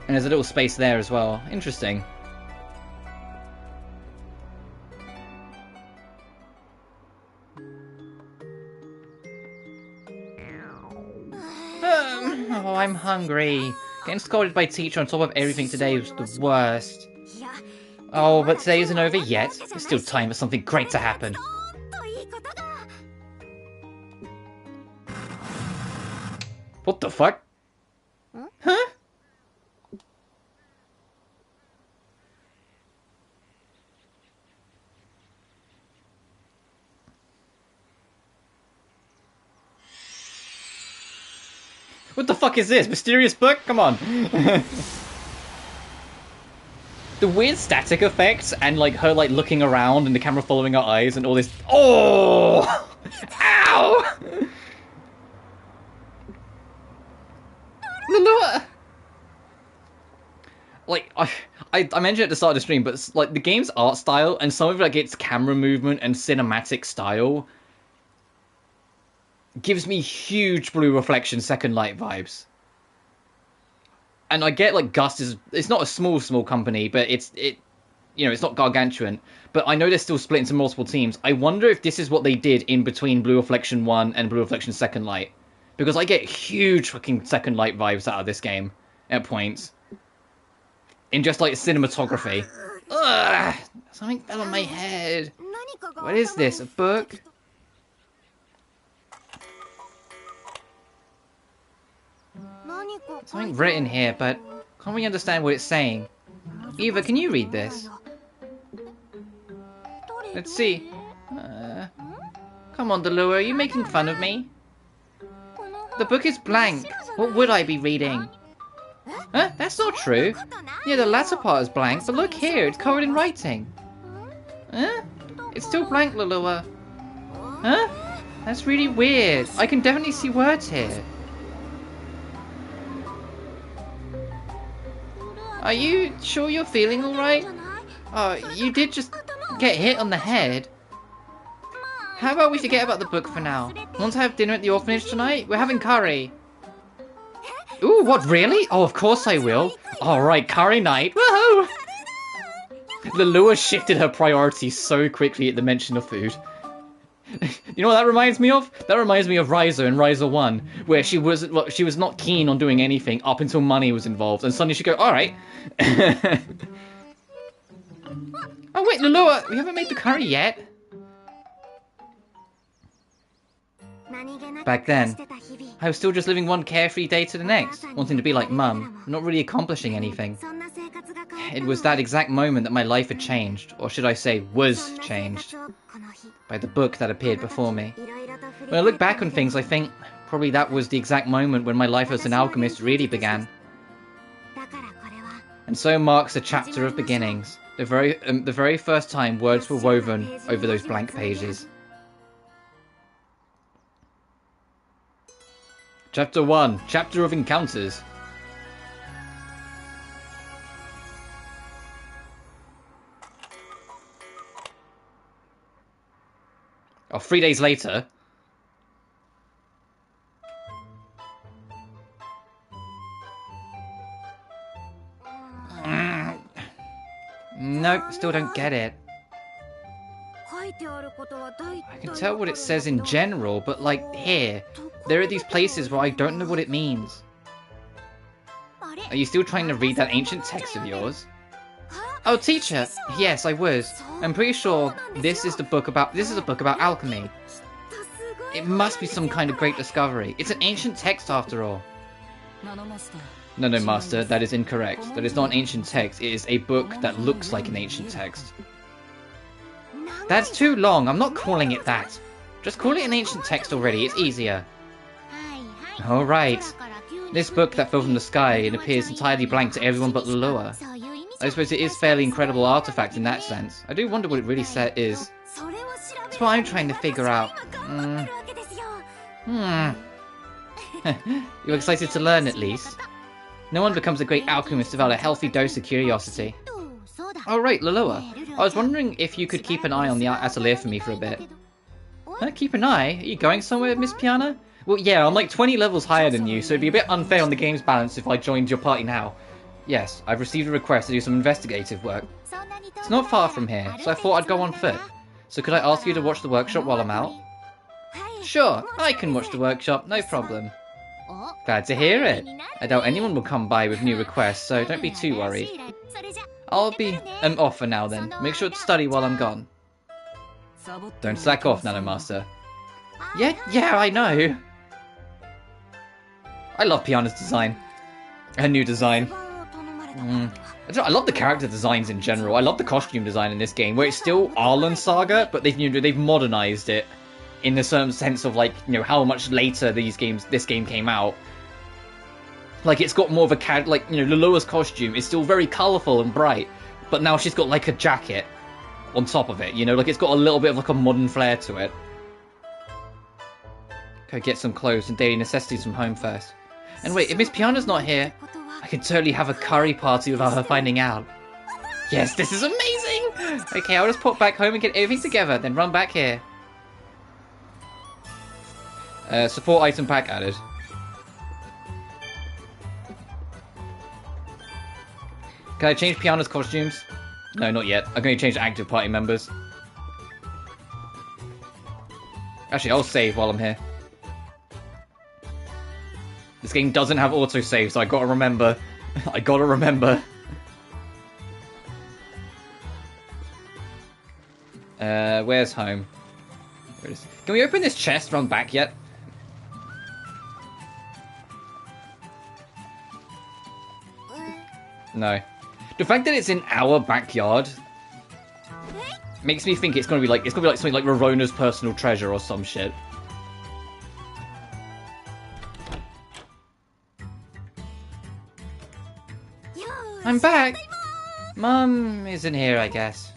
And there's a little space there as well. Interesting. Oh, I'm hungry. Getting scolded by teacher on top of everything today was the worst. Oh, but today isn't over yet. There's still time for something great to happen. What the fuck? Huh? What the fuck is this? Mysterious book? Come on. The weird static effects and like her like looking around and the camera following her eyes and all this. Oh! Ow! Lulua! Like, I mentioned at the start of the stream, but like the game's art style and some of like its camera movement and cinematic style gives me huge Blue Reflection Second Light vibes. And I get like Gust it's not a small company, but it's not gargantuan. But I know they're still split into multiple teams. I wonder if this is what they did in between Blue Reflection 1 and Blue Reflection Second Light. Because I get huge fucking Second Light vibes out of this game at points. In just like cinematography. Ugh! Something fell on my head. What is this? A book? Something written here, but can't we understand what it's saying? Eva, can you read this? Let's see. Come on, Lulua, are you making fun of me? The book is blank. What would I be reading? Huh? That's not true. Yeah, the latter part is blank, but look here, it's covered in writing. Huh? It's still blank, Lulua. Huh? That's really weird. I can definitely see words here. Are you sure you're feeling alright? Oh, you did just get hit on the head. How about we forget about the book for now? Want to have dinner at the orphanage tonight? We're having curry. Ooh, what, really? Oh, of course I will. Alright, curry night. Woohoo! Lulua shifted her priorities so quickly at the mention of food. You know what that reminds me of? That reminds me of Riser in Riser 1, where she was not keen on doing anything up until money was involved, and suddenly she go, alright. Oh wait, Lulua, we haven't made the curry yet. Back then, I was still just living one carefree day to the next, wanting to be like Mum, not really accomplishing anything. It was that exact moment that my life had changed, or should I say, was changed, by the book that appeared before me. When I look back on things, I think probably that was the exact moment when my life as an alchemist really began. And so marks a chapter of beginnings, the very first time words were woven over those blank pages. Chapter 1, Chapter of Encounters. Oh, 3 days later. Nope, still don't get it. I can tell what it says in general, but like here, there are these places where I don't know what it means. Are you still trying to read that ancient text of yours? Oh, teacher! Yes, I was. I'm pretty sure this is a book about alchemy. It must be some kind of great discovery. It's an ancient text after all. No, Master, that is incorrect. That is not an ancient text. It is a book that looks like an ancient text. That's too long. I'm not calling it that. Just call it an ancient text already. It's easier. Alright. This book that fell from the sky and appears entirely blank to everyone but Lulua. I suppose it is a fairly incredible artifact in that sense. I do wonder what it really is. That's what I'm trying to figure out. You're excited to learn, at least? No one becomes a great alchemist without a healthy dose of curiosity. Oh right, Lulua. I was wondering if you could keep an eye on the Atelier for me for a bit. Keep an eye? Are you going somewhere, Miss Piana? Well, yeah, I'm like 20 levels higher than you, so it'd be a bit unfair on the game's balance if I joined your party now. Yes, I've received a request to do some investigative work. It's not far from here, so I thought I'd go on foot. So could I ask you to watch the workshop while I'm out? Sure, I can watch the workshop, no problem. Glad to hear it. I doubt anyone will come by with new requests, so don't be too worried. I'll be off for now then. Make sure to study while I'm gone. Don't slack off, Nanomaster. Yeah, I know. I love Piana's design. Her new design. I love the character designs in general. I love the costume design in this game, where it's still Arlen Saga, but they've modernized it in a certain sense of like, you know, how much later this game came out. Like, it's got more of a like, you know, Lulua's costume is still very colourful and bright, but now she's got like a jacket on top of it, you know, like it's got a little bit of like a modern flair to it. Go get some clothes and daily necessities from home first. And wait, if Miss Piana's not here, I could totally have a curry party without her finding out. Yes, this is amazing! Okay, I'll just pop back home and get everything together, then run back here. Support item pack added. Can I change Piana's costumes? No, not yet. I'm going to change active party members. Actually, I'll save while I'm here. This game doesn't have autosave, so I gotta remember. I gotta remember. Where's home? Where is... Can we open this chest, run back yet? No. The fact that it's in our backyard makes me think it's gonna be like something like Rorona's personal treasure or some shit. I'm back! Mum isn't here, I guess.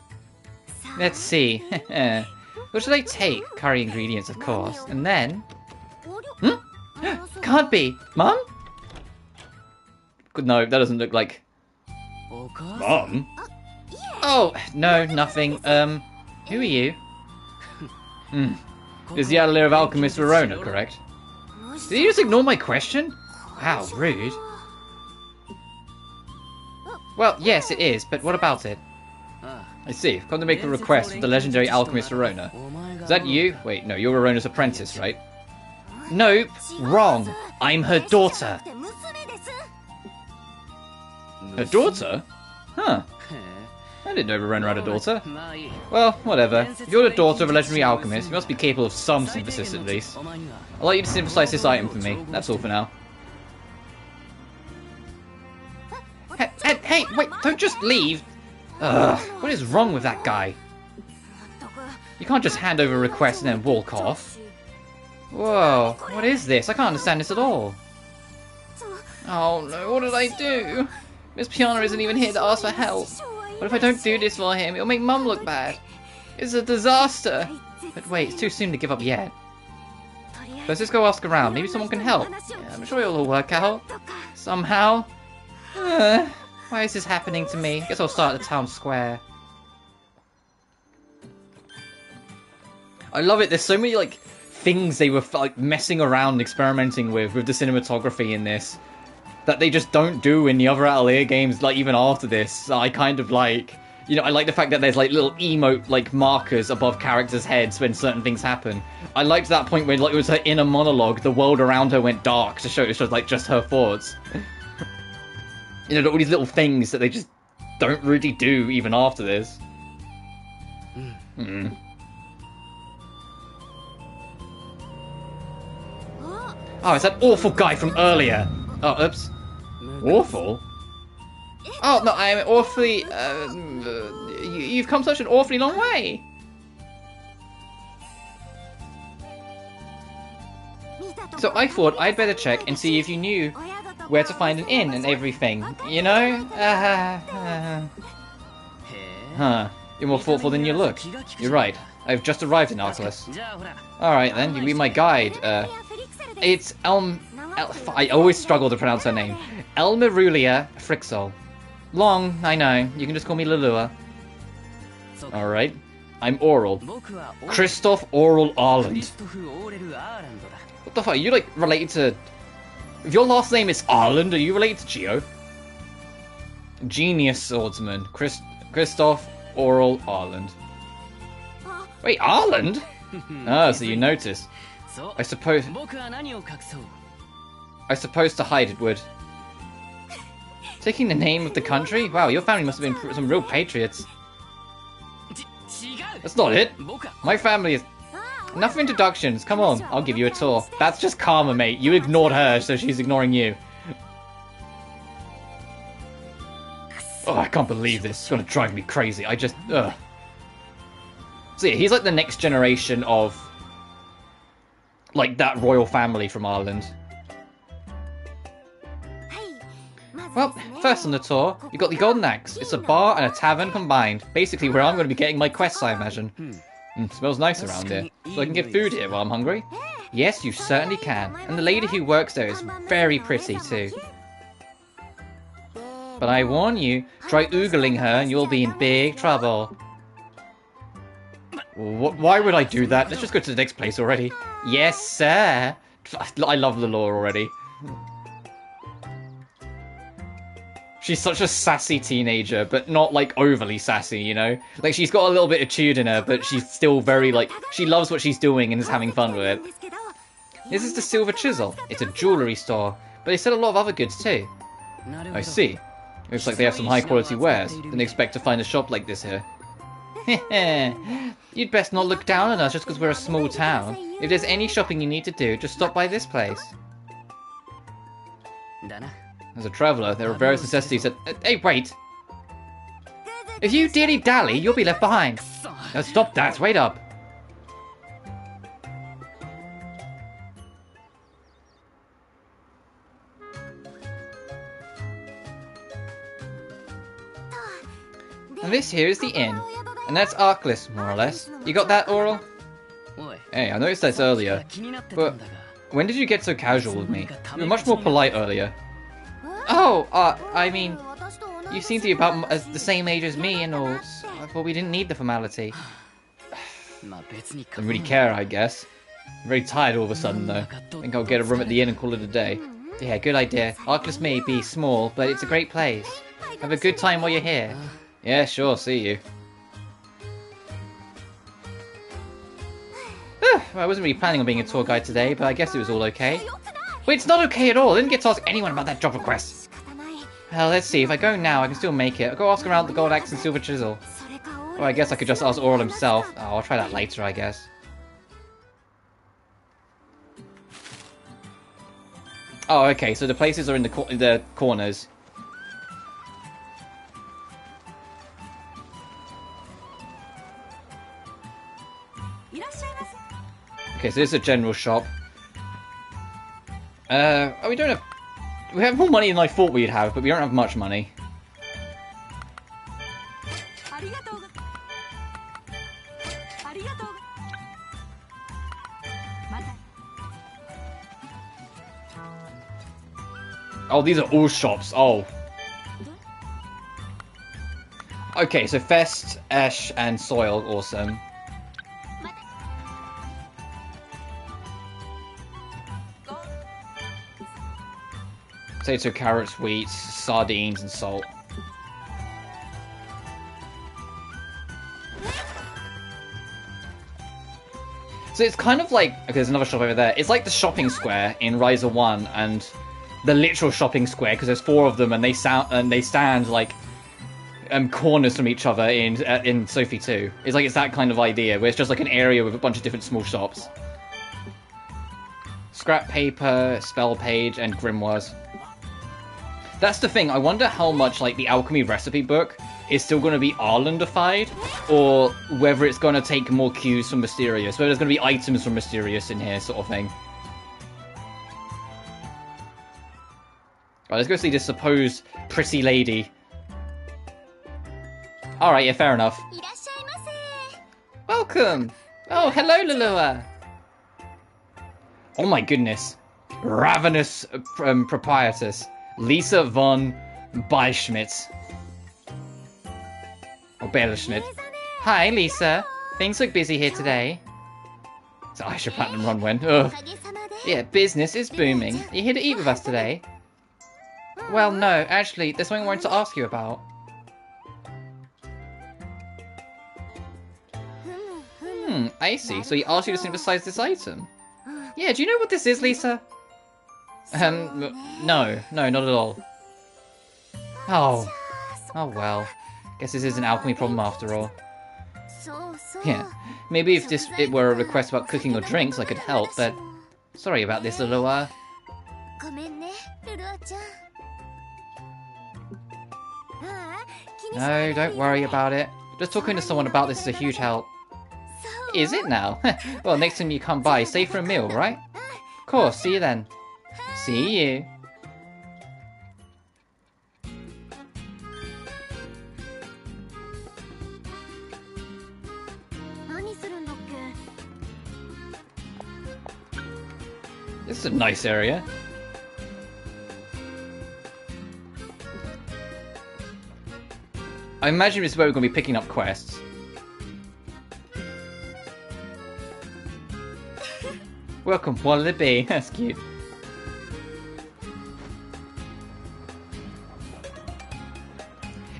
Let's see. What should I take? Curry ingredients, of course. And then... Can't be! Mum? No, that doesn't look like... Mum? Oh, no, nothing. Who are you? Is the Atelier of Alchemist Rorona, correct? Did you just ignore my question? Wow, rude. Well, yes, it is, but what about it? I see. I've come to make a request of the legendary alchemist Rorona. Is that you? Wait, no, you're Rorona's apprentice, right? Nope, wrong. I'm her daughter. Her daughter? Huh. I didn't know Rorona had a daughter. Well, whatever. If you're the daughter of a legendary alchemist, you must be capable of some synthesis at least. I'd like you to synthesize this item for me. That's all for now. Hey, wait, don't just leave. Ugh, what is wrong with that guy? You can't just hand over a request and then walk off. Whoa, what is this? I can't understand this at all. Oh no, what did I do? Miss Piana isn't even here to ask for help. What if I don't do this for him? It'll make Mum look bad. It's a disaster. But wait, it's too soon to give up yet. Let's just go ask around. Maybe someone can help. Yeah, I'm sure it'll all work out. Somehow. Why is this happening to me? Guess I'll start at the town square. I love it. There's so many like things they were like messing around, experimenting with the cinematography in this that they just don't do in the other Atelier games. Like even after this, I kind of like, you know, I like the fact that there's like little emote like markers above characters' heads when certain things happen. I liked that point when like it was her inner monologue. The world around her went dark to show it was like just her thoughts. You know, all these little things that they just don't really do even after this. Oh, it's that awful guy from earlier. Oh, oops. Awful? Oh, no, I'm awfully... you've come such an awfully long way. So I thought I'd better check and see if you knew where to find an inn and everything, you know? Huh. You're more thoughtful than you look. You're right. I've just arrived in Arcalus. Alright then, you be my guide. It's I always struggle to pronounce her name. Elmirulia Frixol. Long, I know. You can just call me Lulua. Alright. I'm Oral. Christoph Oral Arland. What the fuck? Are you like related to... If your last name is Arland, are you related to Geo? Genius swordsman. Christoph Oral Arland. Wait, Arland? Ah, so you noticed. I suppose to hide it would. Taking the name of the country? Wow, your family must have been some real patriots. That's not it. My family is... Enough introductions. Come on, I'll give you a tour. That's just karma, mate. You ignored her, so she's ignoring you. Oh, I can't believe this. It's gonna drive me crazy. I just... Ugh. So yeah, he's like the next generation of... like that royal family from Ireland. Well, first on the tour, you got the Golden Axe. It's a bar and a tavern combined. Basically where I'm going to be getting my quests, I imagine. Smells nice around here. So I can get food here while I'm hungry? Yes, you certainly can. And the lady who works there is very pretty too. But I warn you, try oogling her and you'll be in big trouble. Why would I do that? Let's just go to the next place already. Yes, sir. I love the lore already. She's such a sassy teenager, but not, like, overly sassy, you know? Like, she's got a little bit of chewed in her, but she's still very, like... She loves what she's doing and is having fun with it. This is the Silver Chisel. It's a jewellery store, but they sell a lot of other goods, too. I see. Looks like they have some high-quality wares. Didn't expect to find a shop like this here. You'd best not look down on us just because we're a small town. If there's any shopping you need to do, just stop by this place. As a traveller, there are various necessities that... Hey, wait! If you dilly-dally, you'll be left behind. Now stop that, wait up! And this here is the inn. And that's Arcalus, more or less. You got that, Oral? Hey, I noticed this earlier. But when did you get so casual with me? You were much more polite earlier. Oh, I mean, you seem to be about the same age as me and all, so I thought we didn't need the formality. Don't really care, I guess. I'm very tired all of a sudden, though. I think I'll get a room at the inn and call it a day. Yeah, good idea. Arkless may be small, but it's a great place. Have a good time while you're here. Yeah, sure, see you. Well, I wasn't really planning on being a tour guide today, but I guess it was all okay. Wait, it's not okay at all. I didn't get to ask anyone about that job request. Well, let's see. If I go now, I can still make it. I'll go ask around the gold axe and silver chisel. Or I guess I could just ask Oral himself. Oh, I'll try that later, I guess. Oh, okay. So the places are in the corners. Okay, so this is a general shop. Oh, we don't have... We have more money than I thought we'd have, but we don't have much money. Oh, these are all shops. Oh. Okay, so Fest, Ash, and Soil. Awesome. Potato, carrots, wheat, sardines, and salt. So it's kind of like... Okay, there's another shop over there. It's like the shopping square in Riser 1 and the literal shopping square, because there's 4 of them and they stand like corners from each other in Sophie 2. It's that kind of idea, where it's just like an area with a bunch of different small shops. Scrap paper, spell page, and grimoires. That's the thing, I wonder how much, like, the alchemy recipe book is still going to be Arlandified, or whether it's going to take more cues from Mysterious, whether there's going to be items from Mysterious in here, sort of thing. Right, let's go see this supposed pretty lady. Alright, yeah, fair enough. Welcome! Oh, hello, Lulua! Oh my goodness. Ravenous proprietress. Lisa von Beischmidt. Or Belschmidt. Hi, Lisa. Things look busy here today. So I should Platinum Run when. Ugh. Yeah, business is booming. Are you here to eat with us today? Well, no. Actually, there's something I wanted to ask you about. I see. So he asked you to synthesize this item. Yeah, do you know what this is, Lisa? No, not at all. Oh well. Guess this is an alchemy problem after all. Yeah, maybe if it were a request about cooking or drinks, I could help, but... Sorry about this, Lulua. No, don't worry about it. Just talking to someone about this is a huge help. Is it now? Well, next time you come by, stay for a meal, right? Of course, see you then. See you. This is a nice area. I imagine this is where we're going to be picking up quests. Welcome, what'll it be? That's cute.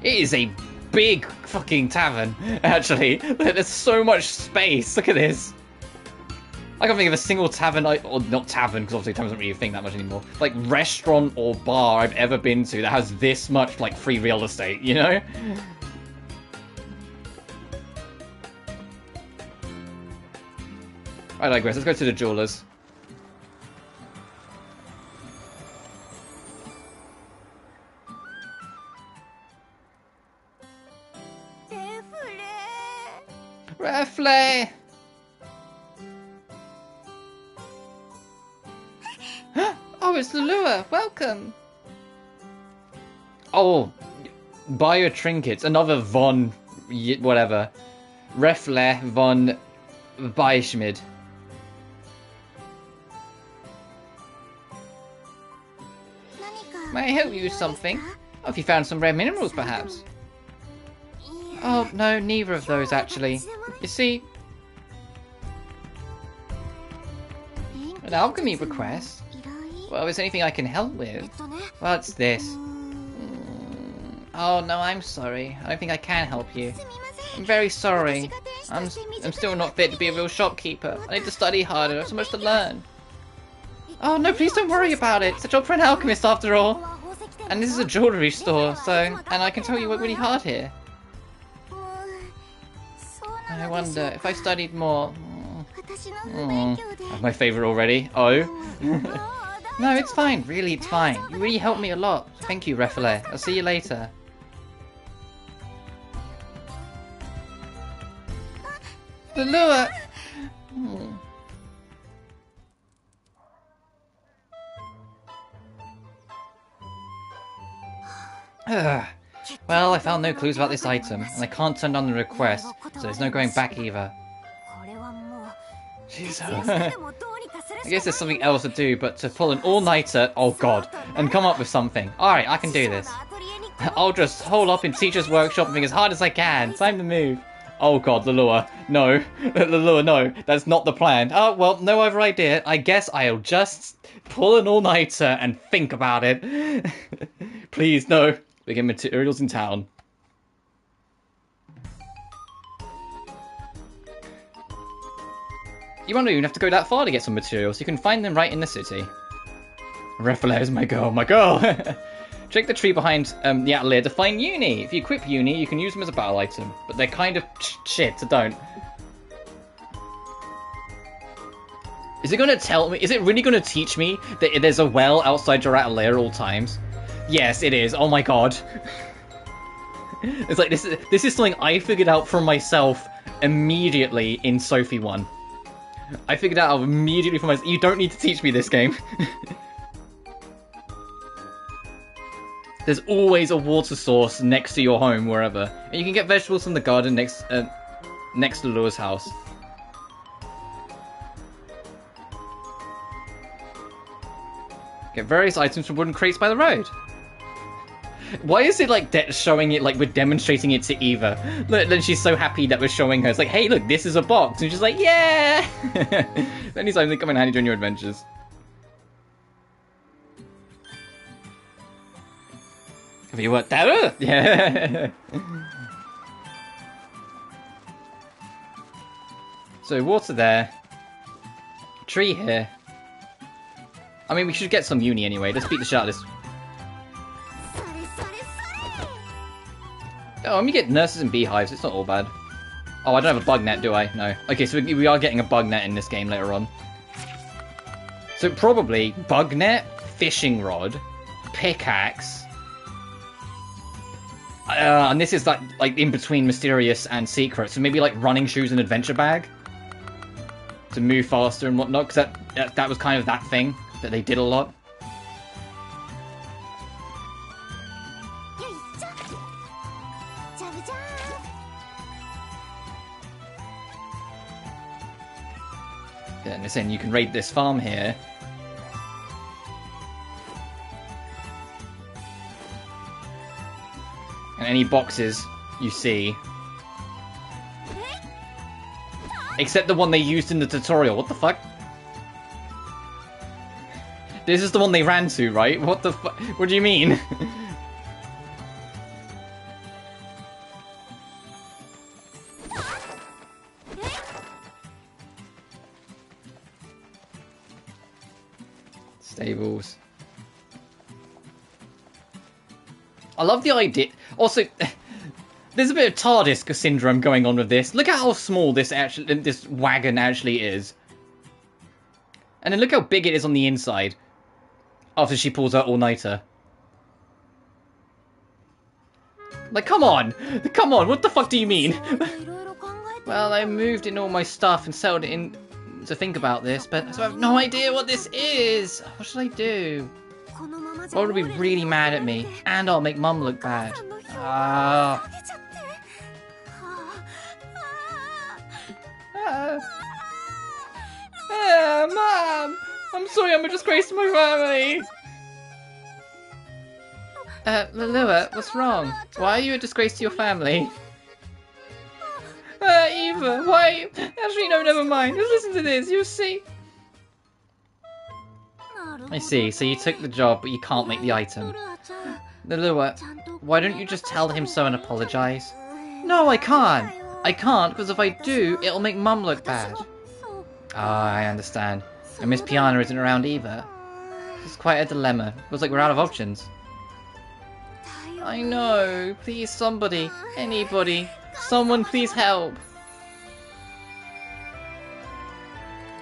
It is a big fucking tavern, actually. There's so much space. Look at this. I can't think of a single tavern, or not tavern, because obviously taverns don't really think that much anymore, like restaurant or bar I've ever been to that has this much like free real estate, you know? I digress, let's go to the jewelers. Refle! Oh, it's Lulua! Welcome! Oh, buy your trinkets. Another von... whatever. Refle von Beischmidt. May I help you with something? Oh, if you found some rare minerals, perhaps? Oh, no, neither of those, actually. You see... An alchemy request? Well, is there anything I can help with? Well, it's this. Oh, no, I'm sorry. I don't think I can help you. I'm very sorry. I'm still not fit to be a real shopkeeper. I need to study harder. There's so much to learn. Oh, no, please don't worry about it. It's a job for an alchemist, after all. And this is a jewellery store, and I can tell you work really hard here. I wonder if I studied more. That's my favourite already. Oh. No, it's fine. Really, it's fine. You really helped me a lot. Thank you, Refale. I'll see you later. Lulua! Well, I found no clues about this item, and I can't turn down the request, so there's no going back either. Jeez. I guess there's something else to do, but to pull an all-nighter, oh god, and come up with something. Alright, I can do this. I'll just hole up in teacher's workshop and think as hard as I can. Time to move. Oh god, Lulua. No. Lulua, no. That's not the plan. Oh, well, no other idea. I guess I'll just pull an all-nighter and think about it. Please, no. We get materials in town. You won't even have to go that far to get some materials. You can find them right in the city. Refale is my girl, my girl! Check the tree behind the Atelier to find Uni. If you equip Uni, you can use them as a battle item. But they're kind of shit, so don't. Is it going to tell me? Is it really going to teach me that there's a well outside your Atelier at all times? Yes, it is. Oh my god. It's like, this is something I figured out for myself immediately in Sophie 1. I figured out immediately for myself. You don't need to teach me this game. There's always a water source next to your home, wherever. And you can get vegetables from the garden next to Lulua's house. Get various items from wooden crates by the road. Why is it like showing it like we're demonstrating it to Eva? Look, then she's so happy that we're showing her. It's like, hey, look, this is a box. And she's like, yeah! Anytime they come in handy during your adventures. Have you worked out? Yeah. So, water there. Tree here. I mean, we should get some Uni anyway. Let's beat the shit out of this. Oh, let me get nurses and beehives. It's not all bad. Oh, I don't have a bug net, do I? No. Okay, so we are getting a bug net in this game later on. So probably bug net, fishing rod, pickaxe. And this is like in between mysterious and secret. So maybe like running shoes and adventure bag to move faster and whatnot. Because that was kind of that thing that they did a lot. And it's saying you can raid this farm here. And any boxes you see. Except the one they used in the tutorial. What the fuck? This is the one they ran to, right? What the fuck? What do you mean? Stables. I love the idea. Also, there's a bit of TARDIS syndrome going on with this. Look at how small this wagon actually is. And then look how big it is on the inside. After she pulls out all-nighter. Like, come on! Come on, what the fuck do you mean? Well, I moved in all my stuff and settled it in to think about this, but so I have no idea what this is. What should I do? Mom will be really mad at me, and I'll make Mum look bad. Mom! I'm sorry, I'm a disgrace to my family! Lulua, what's wrong? Why are you a disgrace to your family? Eva, why? Actually, no, never mind. Just listen to this, you'll see. I see, so you took the job, but you can't make the item. Lulua, why don't you just tell him so and apologize? No, I can't! I can't, because if I do, it'll make Mum look bad. Ah, I understand. And Miss Piana isn't around either. It's quite a dilemma. Feels like we're out of options. I know. Please, somebody. Anybody. Someone please help.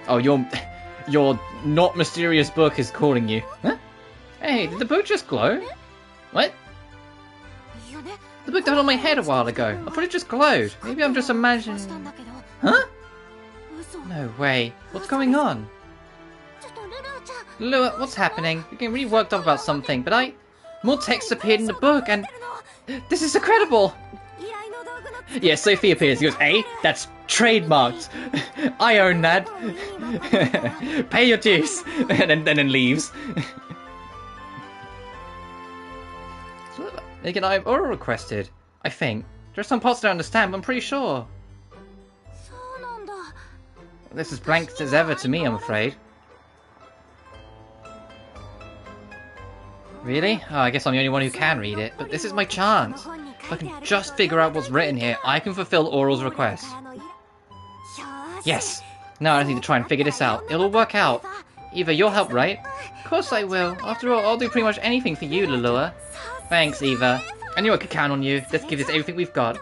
Oh, your not mysterious book is calling you. Huh? Hey, did the book just glow? What? The book died on my head a while ago. I thought it just glowed. Maybe I'm just imagining... Huh? No way. What's going on? Lulua, what's happening? You're getting really worked up about something, but more text appeared in the book, and... This is incredible! Yeah, Sophie appears. He goes, hey, that's trademarked. I own that. Pay your dues. and then leaves. Again, I've already requested, I think. There's some parts I don't understand, but I'm pretty sure. This is blank as ever to me, I'm afraid. Really? Oh, I guess I'm the only one who can read it, but this is my chance. If I can just figure out what's written here, I can fulfill Oral's request. Yes! Now I just need to try and figure this out. It'll all work out. Eva, you'll help, right? Of course I will. After all, I'll do pretty much anything for you, Lulua. Thanks, Eva. I knew I could count on you. Let's give this everything we've got.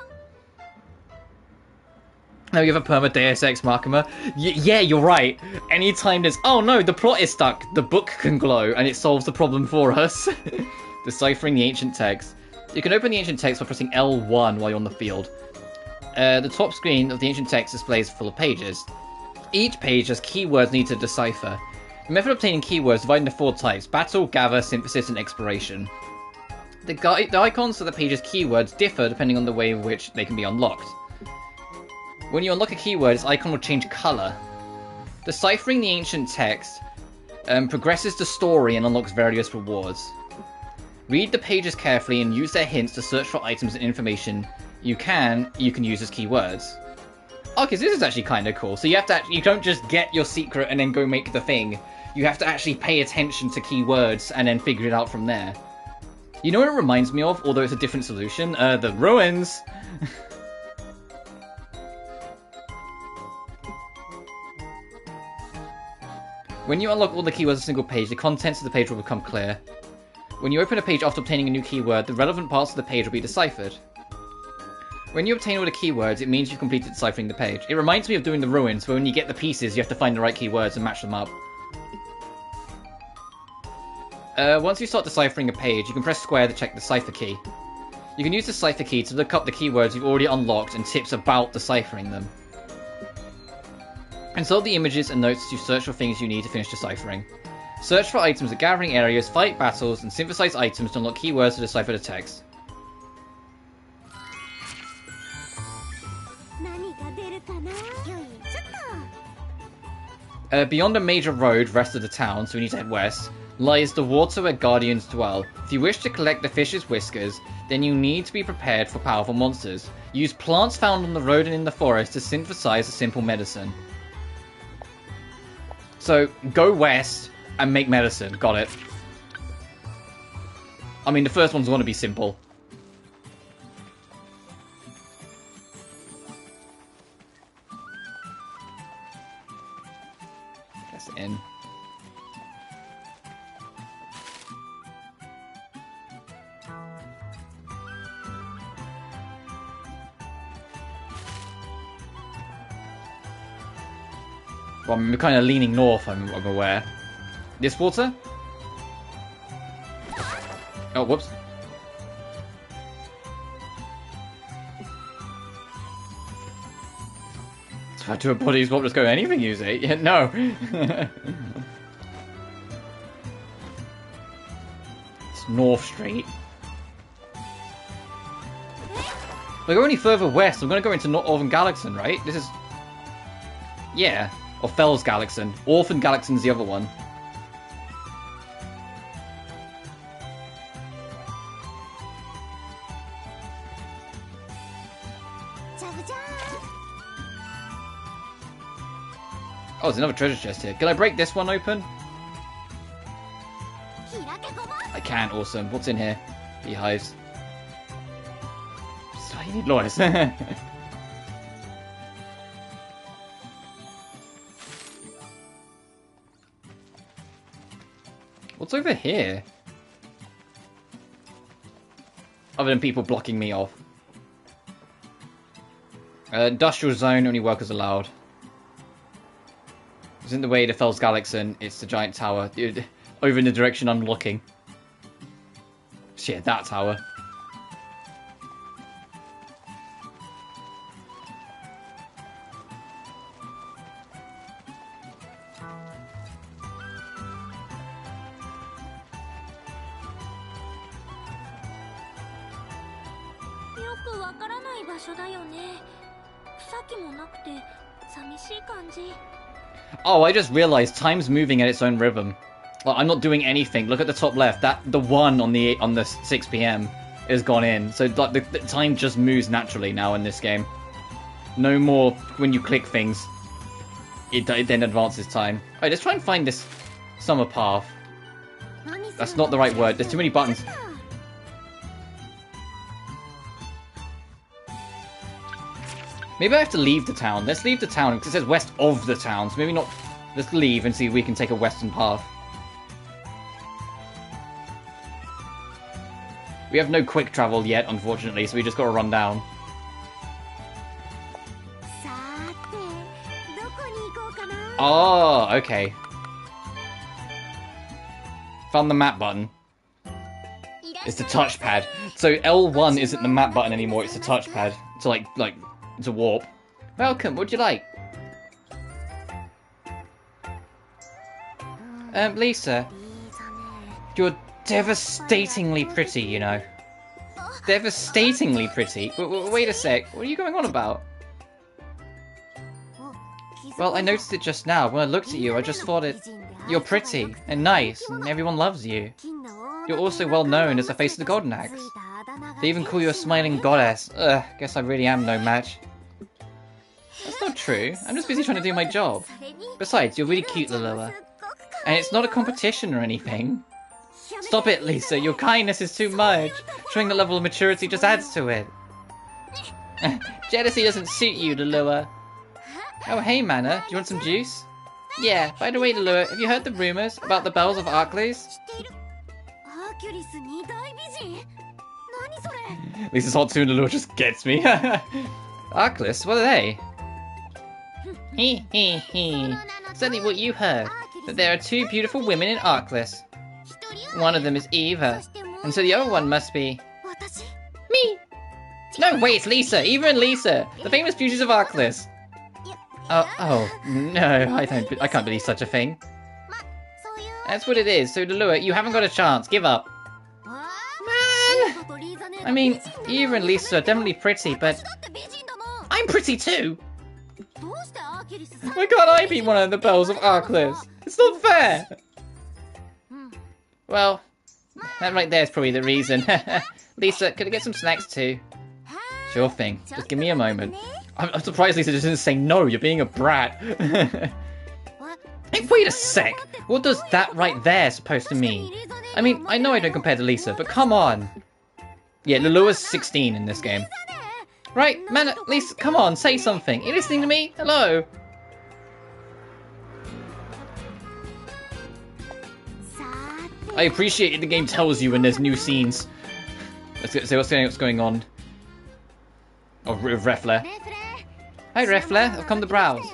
Now you have a perma Deus Ex Machina. Yeah, you're right. Anytime there's... Oh no, the plot is stuck. The book can glow, and it solves the problem for us. Deciphering the ancient text. You can open the ancient text by pressing L1 while you're on the field. The top screen of the ancient text displays full of pages. Each page has keywords needed to decipher. The method of obtaining keywords is divided into 4 types: battle, gather, synthesis, and exploration. The icons of the page's keywords differ depending on the way in which they can be unlocked. When you unlock a keyword, its icon will change colour. Deciphering the ancient text progresses the story and unlocks various rewards. Read the pages carefully and use their hints to search for items and information you can use as keywords. Okay, so this is actually kind of cool. So you have to you don't just get your secret and then go make the thing. You have to actually pay attention to keywords and then figure it out from there. You know what it reminds me of, although it's a different solution? The ruins! When you unlock all the keywords on a single page, the contents of the page will become clear. When you open a page after obtaining a new keyword, the relevant parts of the page will be deciphered. When you obtain all the keywords, it means you've completed deciphering the page. It reminds me of doing the ruins, where when you get the pieces, you have to find the right keywords and match them up. Once you start deciphering a page, you can press square to check the cipher key. You can use the cipher key to look up the keywords you've already unlocked and tips about deciphering them. Consult the images and notes to search for things you need to finish deciphering. Search for items at gathering areas, fight battles, and synthesize items to unlock keywords to decipher the text. Beyond a major road west of the town, so we need to head west, lies the water where guardians dwell. If you wish to collect the fish's whiskers, then you need to be prepared for powerful monsters. Use plants found on the road and in the forest to synthesize a simple medicine. So, go west and make medicine. Got it. I mean, the first one's going to be simple. Press it in. Well, I'm kind of leaning north, I'm aware. This water? Oh, whoops. If I do a body swap, just go anything use it? Yeah, no. It's North Street. We're going any further west. I'm going to go into Northern Galaxon, right? This is... Yeah. Or Fells Galaxon. Orphan Galaxon's the other one. Oh, there's another treasure chest here. Can I break this one open? I can, awesome. What's in here? Beehives. I need lawyers. What's over here? Other than people blocking me off. Industrial zone, only workers allowed. It's in the way to Fels Galaxon. It's the giant tower. Dude, over in the direction I'm looking. Shit, that tower. Oh, I just realized time's moving at its own rhythm. Like, I'm not doing anything. Look at the top left. The 1 on the 6 p.m. is gone in. So like the time just moves naturally now in this game. No more when you click things. It then advances time. Alright, let's try and find this summer path. That's not the right word. There's too many buttons. Maybe I have to leave the town. Let's leave the town, because it says west of the town, so maybe not... Let's leave and see if we can take a western path. We have no quick travel yet, unfortunately, so we just gotta run down. Oh, okay. Found the map button. It's the touchpad. So L1 isn't the map button anymore, it's the touchpad. So like... It's a warp. Welcome, what'd you like? Lisa. You're devastatingly pretty, you know. Devastatingly pretty? Wait a sec, what are you going on about? Well, I noticed it just now. When I looked at you, I just thought you're pretty and nice, and everyone loves you. You're also well known as the face of the Golden Axe. They even call you a smiling goddess. Ugh, guess I really am no match. That's not true. I'm just busy trying to do my job. Besides, you're really cute, Lulua. And it's not a competition or anything. Stop it, Lisa. Your kindness is too much. Showing the level of maturity just adds to it. Jealousy doesn't suit you, Lulua. Oh, hey, Mana. Do you want some juice? Yeah, by the way, Lulua, have you heard the rumors about the bells of Arclis? Lisa's hot tune, Lulua just gets me. Arclis? What are they? Hee hee hee. Certainly what you heard. That there are 2 beautiful women in Arclis. One of them is Eva. And so the other one must be... me! No, wait, it's Lisa! Eva and Lisa! The famous beauties of Arclis! Oh, no, I can't believe such a thing. That's what it is, so Lulua, you haven't got a chance. Give up. Man! I mean, Eva and Lisa are definitely pretty, but... I'm pretty too! Why can't I be one of the bells of Arclis? It's not fair! Well, that right there is probably the reason. Lisa, could I get some snacks too? Sure thing. Just give me a moment. I'm surprised Lisa just didn't say no, you're being a brat. Hey, wait a sec! What does that right there supposed to mean? I mean, I know I don't compare to Lisa, but come on! Yeah, Lulua's 16 in this game. Right, man, Lisa, come on, say something. Are you listening to me? Hello? I appreciate it, the game tells you when there's new scenes. Let's see what's going on. Oh, with Refle. Hi, Refle, I've come to browse.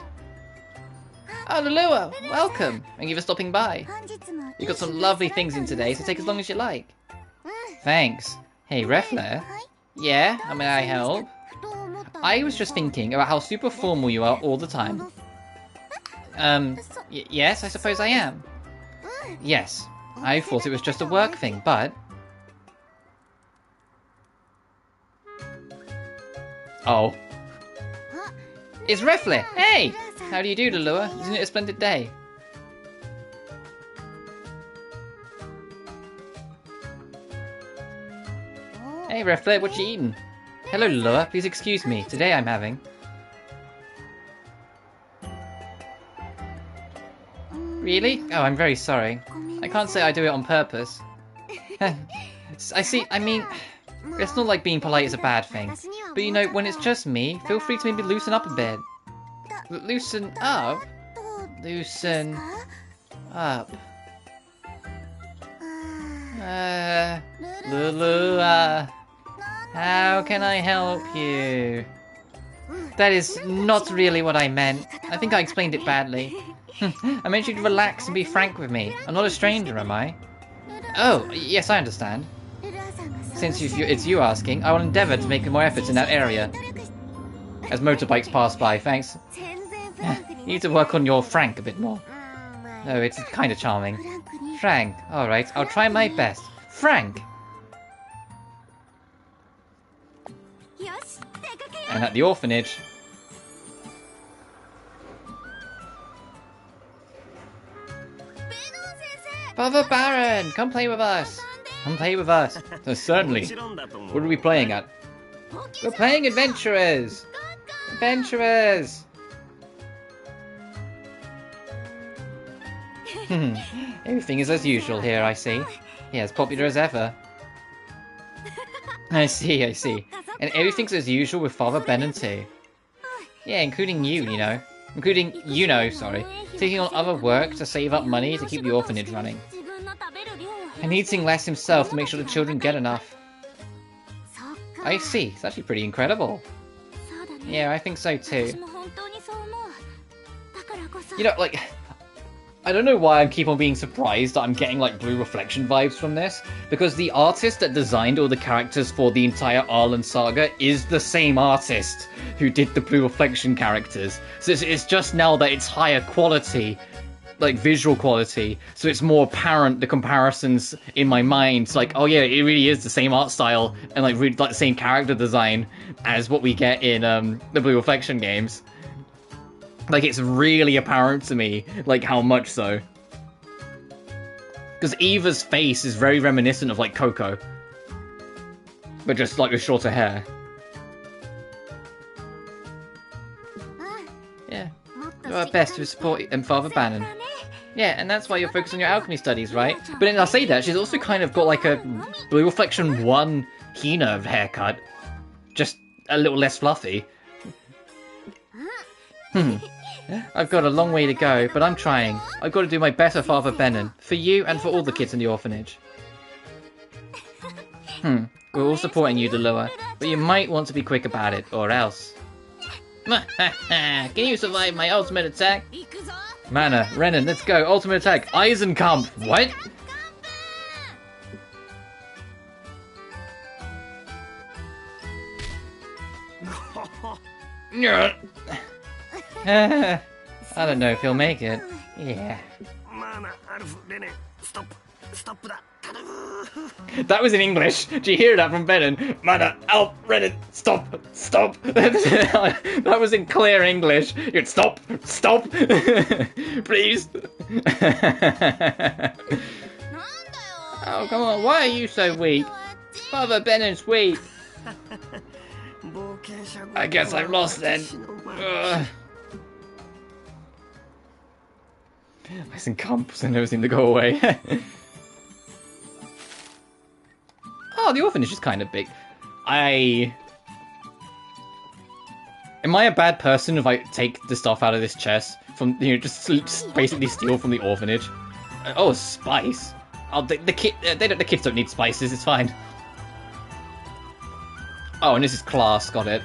Oh, Lulua, welcome. Thank you for stopping by. You got some lovely things in today, so take as long as you like. Thanks. Hey, Refle? Yeah, how may I help? I was just thinking about how super formal you are all the time. Yes, I suppose I am. Yes, I thought it was just a work thing, but... Oh. It's Refle! Hey! How do you do, Lulua? Isn't it a splendid day? Hey, Refle, what you eating? Hello, Lulua. Please excuse me. Today I'm having... Really? Oh, I'm very sorry. I can't say I do it on purpose. I see, I mean, it's not like being polite is a bad thing. But you know, when it's just me, feel free to maybe loosen up a bit. Loosen up? Loosen up. Lulua, how can I help you? That is not really what I meant. I think I explained it badly. I meant you to relax and be frank with me. I'm not a stranger, am I? Oh, yes, I understand. Since it's you asking, I will endeavour to make more efforts in that area. As motorbikes pass by, thanks. You need to work on your frank a bit more. No, it's kind of charming. Frank, alright, I'll try my best. Frank! And at the orphanage... Father Baron, come play with us! Come play with us! Certainly. What are we playing at? We're playing Adventurers! Adventurers! Everything is as usual here, I see. Yeah, as popular as ever. I see. And everything's as usual with Father Benon too. Yeah, including you, sorry. Taking on other work to save up money to keep the orphanage running. And eating less himself to make sure the children get enough. I see, it's actually pretty incredible. Yeah, I think so too. You know, like... I don't know why I keep on being surprised that I'm getting like Blue Reflection vibes from this, because the artist that designed all the characters for the entire Arlen saga is the same artist who did the Blue Reflection characters. So it's just now that it's higher quality, like visual quality, so it's more apparent the comparisons in my mind. It's like, oh yeah, it really is the same art style and like really like the same character design as what we get in the Blue Reflection games. Like, it's really apparent to me, like, how much so. Because Eva's face is very reminiscent of, like, Coco. But just, like, with shorter hair. Yeah. Do our best to support Father Bannon. Yeah, and that's why you're focused on your alchemy studies, right? But then I'll say that, she's also kind of got, like, a Blue Reflection 1 Hina haircut. Just a little less fluffy. I've got a long way to go, but I'm trying. I've got to do my best for Father Benon, for you and for all the kids in the orphanage. We're all supporting you, Lulua, but you might want to be quick about it, or else. Can you survive my ultimate attack? Mana, Renan, let's go, ultimate attack, Eisenkampf, what? I don't know if he'll make it. Yeah. That was in English. Did you hear that from Benon? Mana, Alf, Renan, stop. That was in clear English. You'd stop. Please. Oh, come on. Why are you so weak? Father Benon's weak. I guess I've lost then. Eisenkampf never seem to go away. Oh, the orphanage is kind of big. Am I a bad person if I take the stuff out of this chest from, you know, just basically steal from the orphanage? Oh, spice. Oh, the kids don't need spices. It's fine. Oh, and this is class. Got it.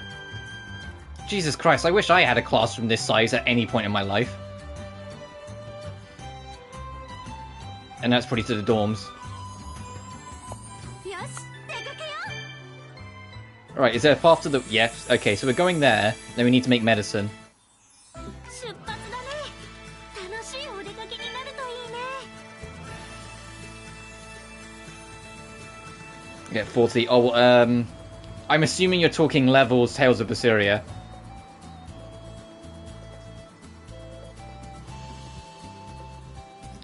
Jesus Christ! I wish I had a classroom this size at any point in my life. And that's probably to the dorms. Alright, is there a path to the... Yes, okay, so we're going there, then we need to make medicine. Get 40. Oh, I'm assuming you're talking levels Tales of Berseria.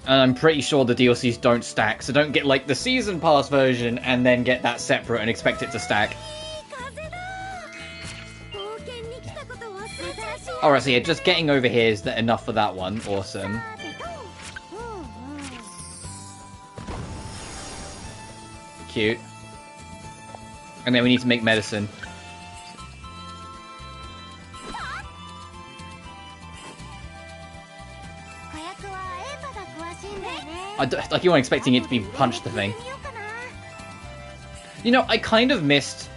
And I'm pretty sure the DLCs don't stack, so don't get, like, the Season Pass version and then get that separate and expect it to stack. Alright, so yeah, just getting over here is enough for that one. Awesome. Cute. And then we need to make medicine. Like, you weren't expecting it to be punched the thing. You know, I kind of missed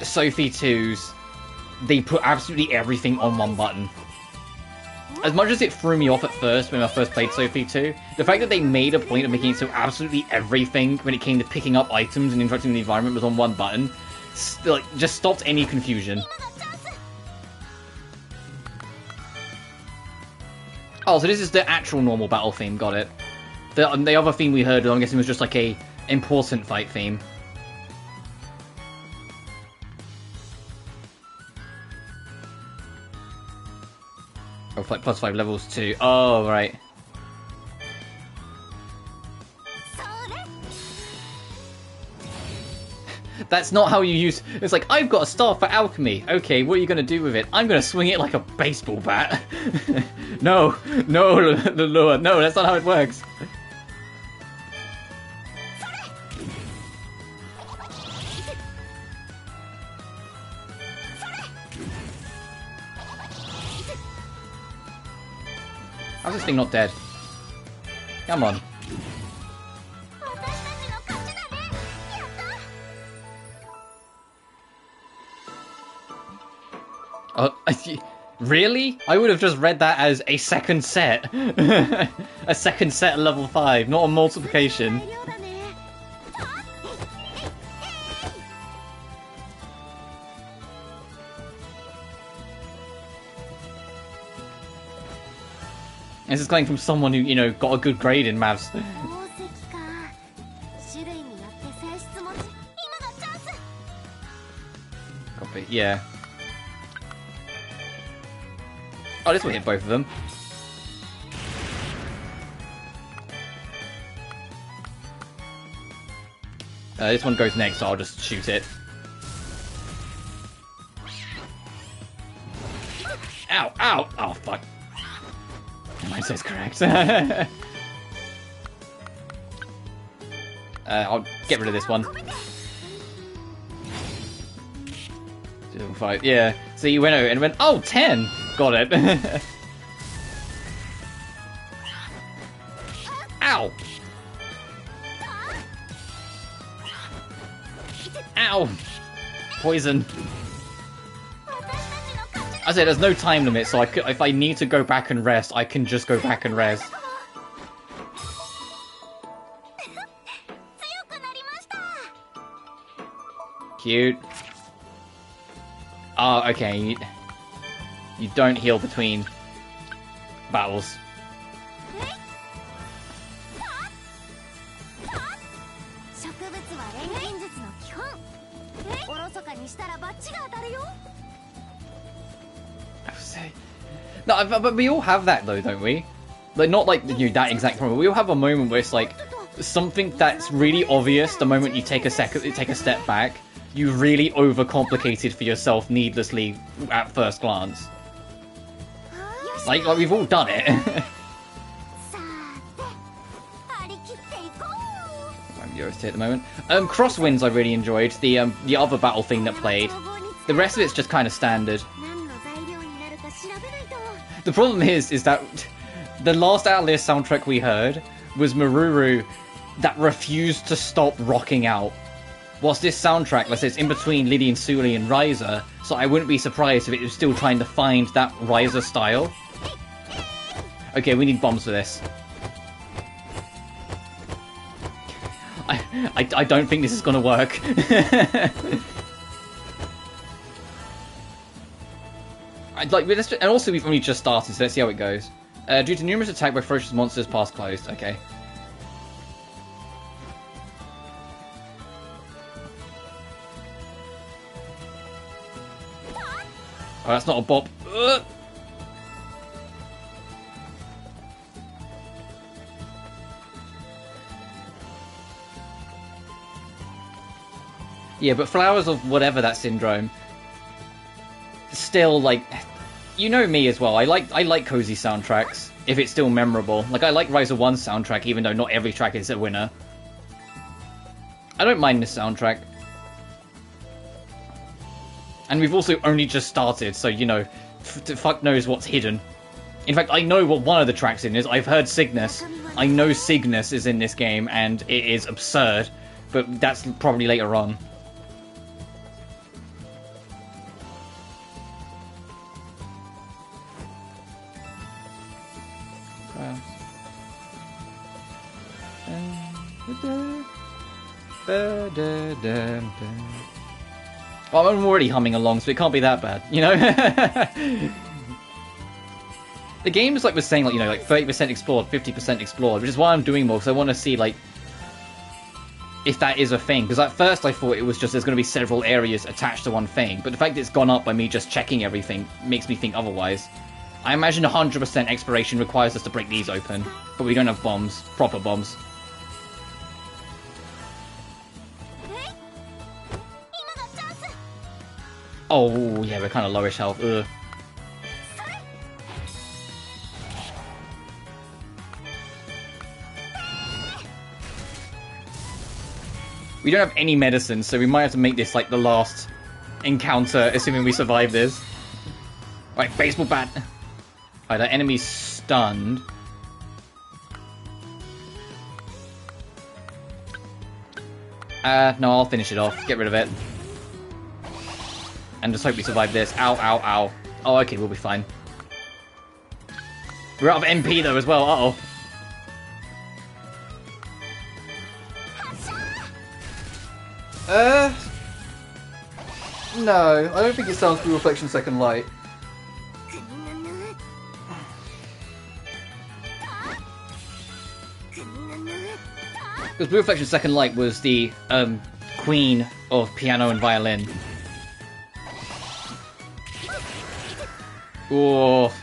Sophie 2's. They put absolutely everything on one button. As much as it threw me off at first when I first played Sophie 2, the fact that they made a point of making it so absolutely everything when it came to picking up items and interacting with the environment was on one button, like, just stopped any confusion. Oh, so this is the actual normal battle theme, got it. The other theme we heard, I'm guessing, was just like a important fight theme. Oh, like +5 levels too. Oh, right. That's not how you use... It's like, I've got a star for alchemy. Okay, what are you going to do with it? I'm going to swing it like a baseball bat. No, Lulua, no, that's not how it works. How's this thing not dead? Come on. Really? I would have just read that as a second set. A second set at level 5, not a multiplication. This is coming from someone who, you know, got a good grade in maths. Copy, yeah. Oh, this will hit both of them. This one goes next, so I'll just shoot it. Ow, ow! Oh, fuck. Mine says correct. I'll get rid of this one. 5, yeah. So you went over and went, oh, 10! Got it. Ow! Ow! Poison. I said there's no time limit, so if I need to go back and rest, I can just go back and rest. Cute. Oh, okay. You don't heal between battles. No, but we all have that though, don't we? Like, not like, you know, that exact moment. We all have a moment where it's like something that's really obvious. The moment you take a step back, you really overcomplicated for yourself needlessly at first glance. Like we've all done it. I'm yours at the moment. Crosswinds I really enjoyed. The other battle thing that played. The rest of it's just kind of standard. The problem is that the last Atelier soundtrack we heard was Maruru that refused to stop rocking out. Whilst this soundtrack, let's say, it's in between Lily and Suli and Riser, so I wouldn't be surprised if it was still trying to find that Riser style. Okay, we need bombs for this. I don't think this is gonna work. And also we've only just started, so let's see how it goes. Due to numerous attacks by ferocious monsters, pass closed. Okay. Oh, that's not a bop. Ugh. Yeah, but Flowers of whatever that syndrome, still, like, you know me as well. I like cozy soundtracks if it's still memorable. Like, I like Rise of 1's soundtrack, even though not every track is a winner. I don't mind this soundtrack. And we've also only just started, so, you know, fuck knows what's hidden. In fact, I know what one of the tracks in is. I've heard Cygnus. I know Cygnus is in this game, and it is absurd. But that's probably later on. Well, I'm already humming along, so it can't be that bad, you know? The game is like was saying, like, you know, like 30% explored, 50% explored, which is why I'm doing more, because I want to see, like, if that is a thing. Because at first I thought it was just there's going to be several areas attached to one thing, but the fact that it's gone up by me just checking everything makes me think otherwise. I imagine 100% exploration requires us to break these open, but we don't have bombs, proper bombs. Oh, yeah, we're kind of lowish health. Ugh. We don't have any medicine, so we might have to make this, like, the last encounter, assuming we survive this. Right, baseball bat. Right, that enemy's stunned. No, I'll finish it off. Get rid of it. And just hope we survive this. Ow, ow, ow. Oh, okay, we'll be fine. We're out of MP, though, as well. Uh-oh. No, I don't think it sounds Blue Reflection Second Light. Because Blue Reflection Second Light was the, queen of piano and violin. Oh.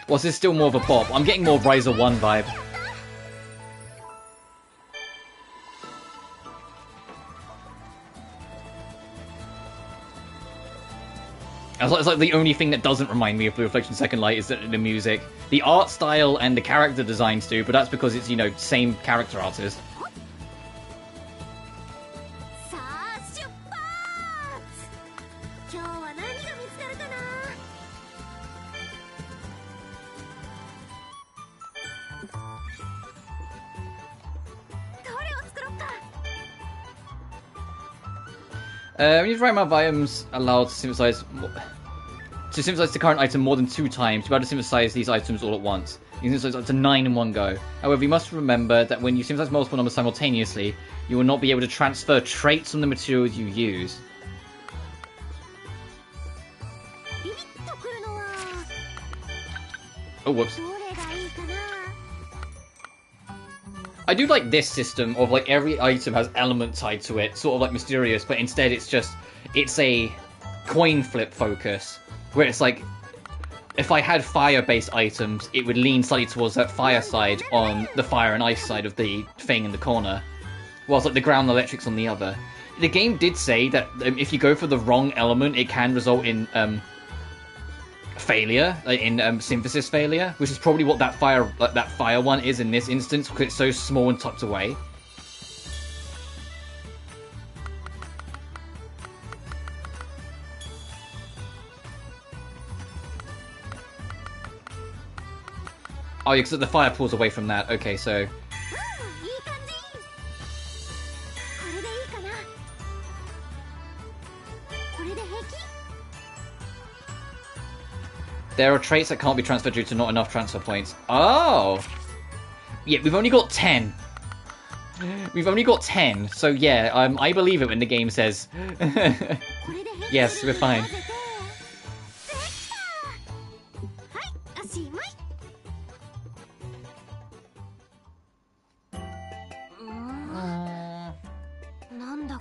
Was this still more of a pop? I'm getting more Riser 1 vibe. It's like the only thing that doesn't remind me of Blue Reflection Second Light is the music. The art style and the character designs do, but that's because it's, you know, same character artist. We need the right amount of items allowed to synthesize the current item more than 2 times. To be able to synthesize these items all at once. You can synthesize up to 9 in one go. However, you must remember that when you synthesize multiple numbers simultaneously, you will not be able to transfer traits from the materials you use. Oh, whoops. I do like this system of, like, every item has element tied to it, sort of like Mysterious, but instead it's a coin flip focus, where it's like, if I had fire-based items, it would lean slightly towards that fire side on the fire and ice side of the thing in the corner, whilst, like, the ground and electric's on the other. The game did say that if you go for the wrong element, it can result in, failure, in synthesis failure, which is probably what that fire one is in this instance, because it's so small and tucked away. Oh, yeah, because the fire pulls away from that. Okay, so there are traits that can't be transferred due to not enough transfer points. Oh! Yeah, we've only got 10. We've only got 10, so yeah, I believe it when the game says... Yes, we're fine.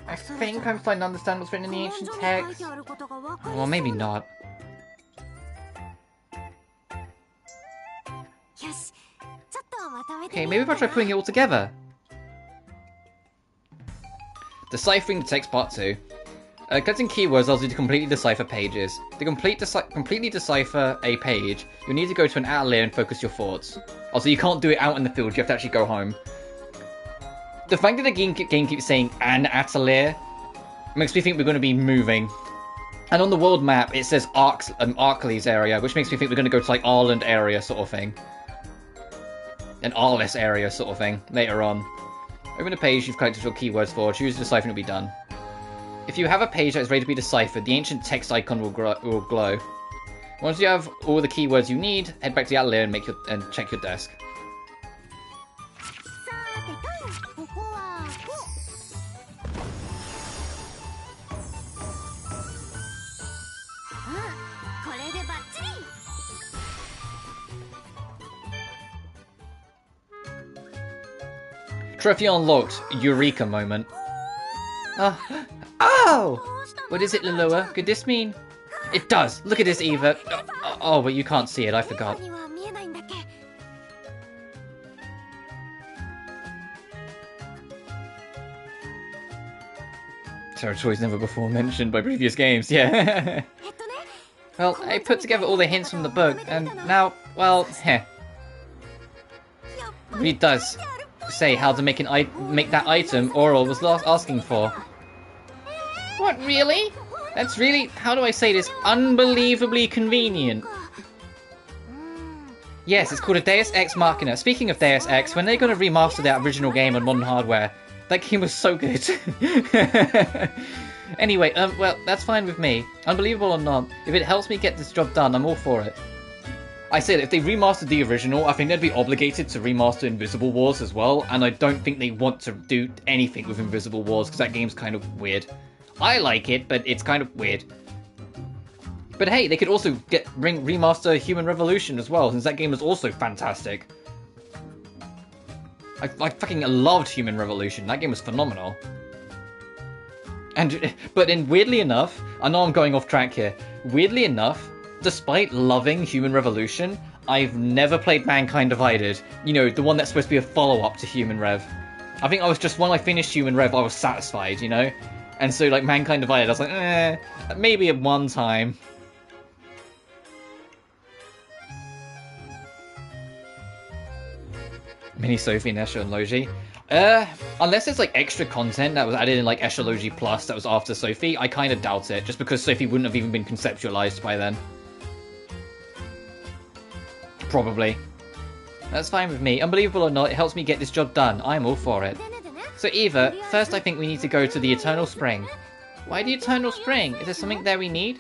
I think I'm starting to understand what's written in the ancient text. Well, maybe not. Okay, maybe if I try putting it all together. Deciphering the text part 2. Collecting keywords allows you to completely decipher pages. To completely decipher a page, you'll need to go to an atelier and focus your thoughts. Also, you can't do it out in the field, you have to actually go home. The fact that the game keeps saying an atelier makes me think we're going to be moving. And on the world map, it says Arkley's area, which makes me think we're going to go to like Ireland area sort of thing. An Arles area sort of thing later on. Open a page you've collected your keywords for. Choose to decipher and it'll be done. If you have a page that is ready to be deciphered, the ancient text icon will glow. Once you have all the keywords you need, head back to the atelier and check your desk. Trophy unlocked. Eureka moment. Oh! What is it, Lulua? Could this mean? It does! Look at this, Eva! Oh, but you can't see it, I forgot. Territories never before mentioned by previous games, yeah. Well, I put together all the hints from the book, and now, well, heh. It really does say how to make that item Oral was asking for. What, really? That's really, how do I say this, unbelievably convenient. Yes, it's called a Deus Ex Machina. Speaking of Deus Ex, when they're going to remaster that original game on modern hardware, that game was so good. Anyway, well, that's fine with me. Unbelievable or not, if it helps me get this job done, I'm all for it. I said, if they remastered the original, I think they'd be obligated to remaster Invisible Wars as well, and I don't think they want to do anything with Invisible Wars, because that game's kind of weird. I like it, but it's kind of weird. But hey, they could also remaster Human Revolution as well, since that game is also fantastic. I fucking loved Human Revolution. That game was phenomenal. But weirdly enough, I know I'm going off track here. Weirdly enough, despite loving Human Revolution, I've never played Mankind Divided. You know, the one that's supposed to be a follow-up to Human Rev. I think I was just, when I finished Human Rev, I was satisfied, you know? And so, like, Mankind Divided, I was like, maybe at one time. Mini Sophie and Escher and Logi. Unless there's, like, extra content that was added in, like, Escher Logi Plus that was after Sophie, I kind of doubt it, just because Sophie wouldn't have even been conceptualized by then. Probably. That's fine with me. Unbelievable or not, it helps me get this job done. I'm all for it. So Eva, first I think we need to go to the Eternal Spring. Why the Eternal Spring? Is there something there we need?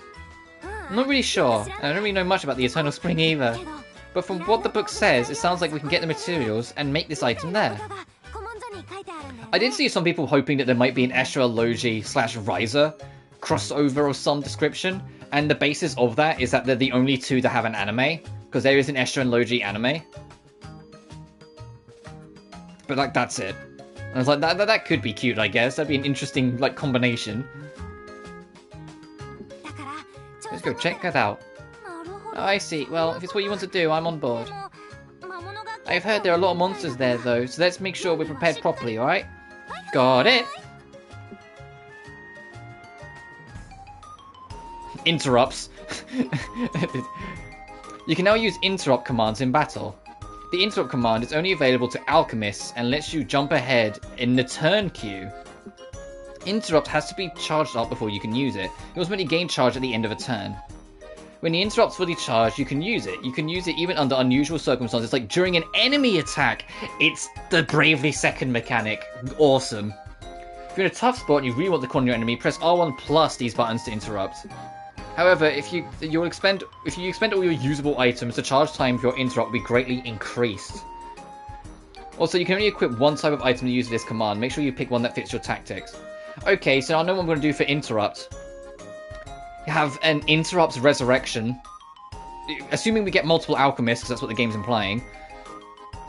I'm not really sure, and I don't really know much about the Eternal Spring either. But from what the book says, it sounds like we can get the materials and make this item there. I did see some people hoping that there might be an Escher Logi / Riser crossover of some description, and the basis of that is that they're the only two that have an anime, because there is an Escher and Logi anime. But like, that's it. And I was like, that could be cute, I guess. That'd be an interesting, like, combination. Let's go check that out. Oh, I see. Well, if it's what you want to do, I'm on board. I've heard there are a lot of monsters there, though, so let's make sure we're prepared properly, alright? Got it! Interrupts. You can now use interrupt commands in battle. The interrupt command is only available to alchemists and lets you jump ahead in the turn queue. Interrupt has to be charged up before you can use it. It ultimately gain charge at the end of a turn. When the interrupt's fully charged, you can use it. You can use it even under unusual circumstances, like during an enemy attack. It's the Bravely Second mechanic. Awesome. If you're in a tough spot and you really want to corner your enemy, press R1 plus these buttons to interrupt. However, if you expend all your usable items, the charge time for your interrupt will be greatly increased. Also, you can only equip one type of item to use this command. Make sure you pick one that fits your tactics. Okay, so I know what I'm going to do for interrupt. Have an interrupt resurrection. Assuming we get multiple alchemists, because that's what the game's implying.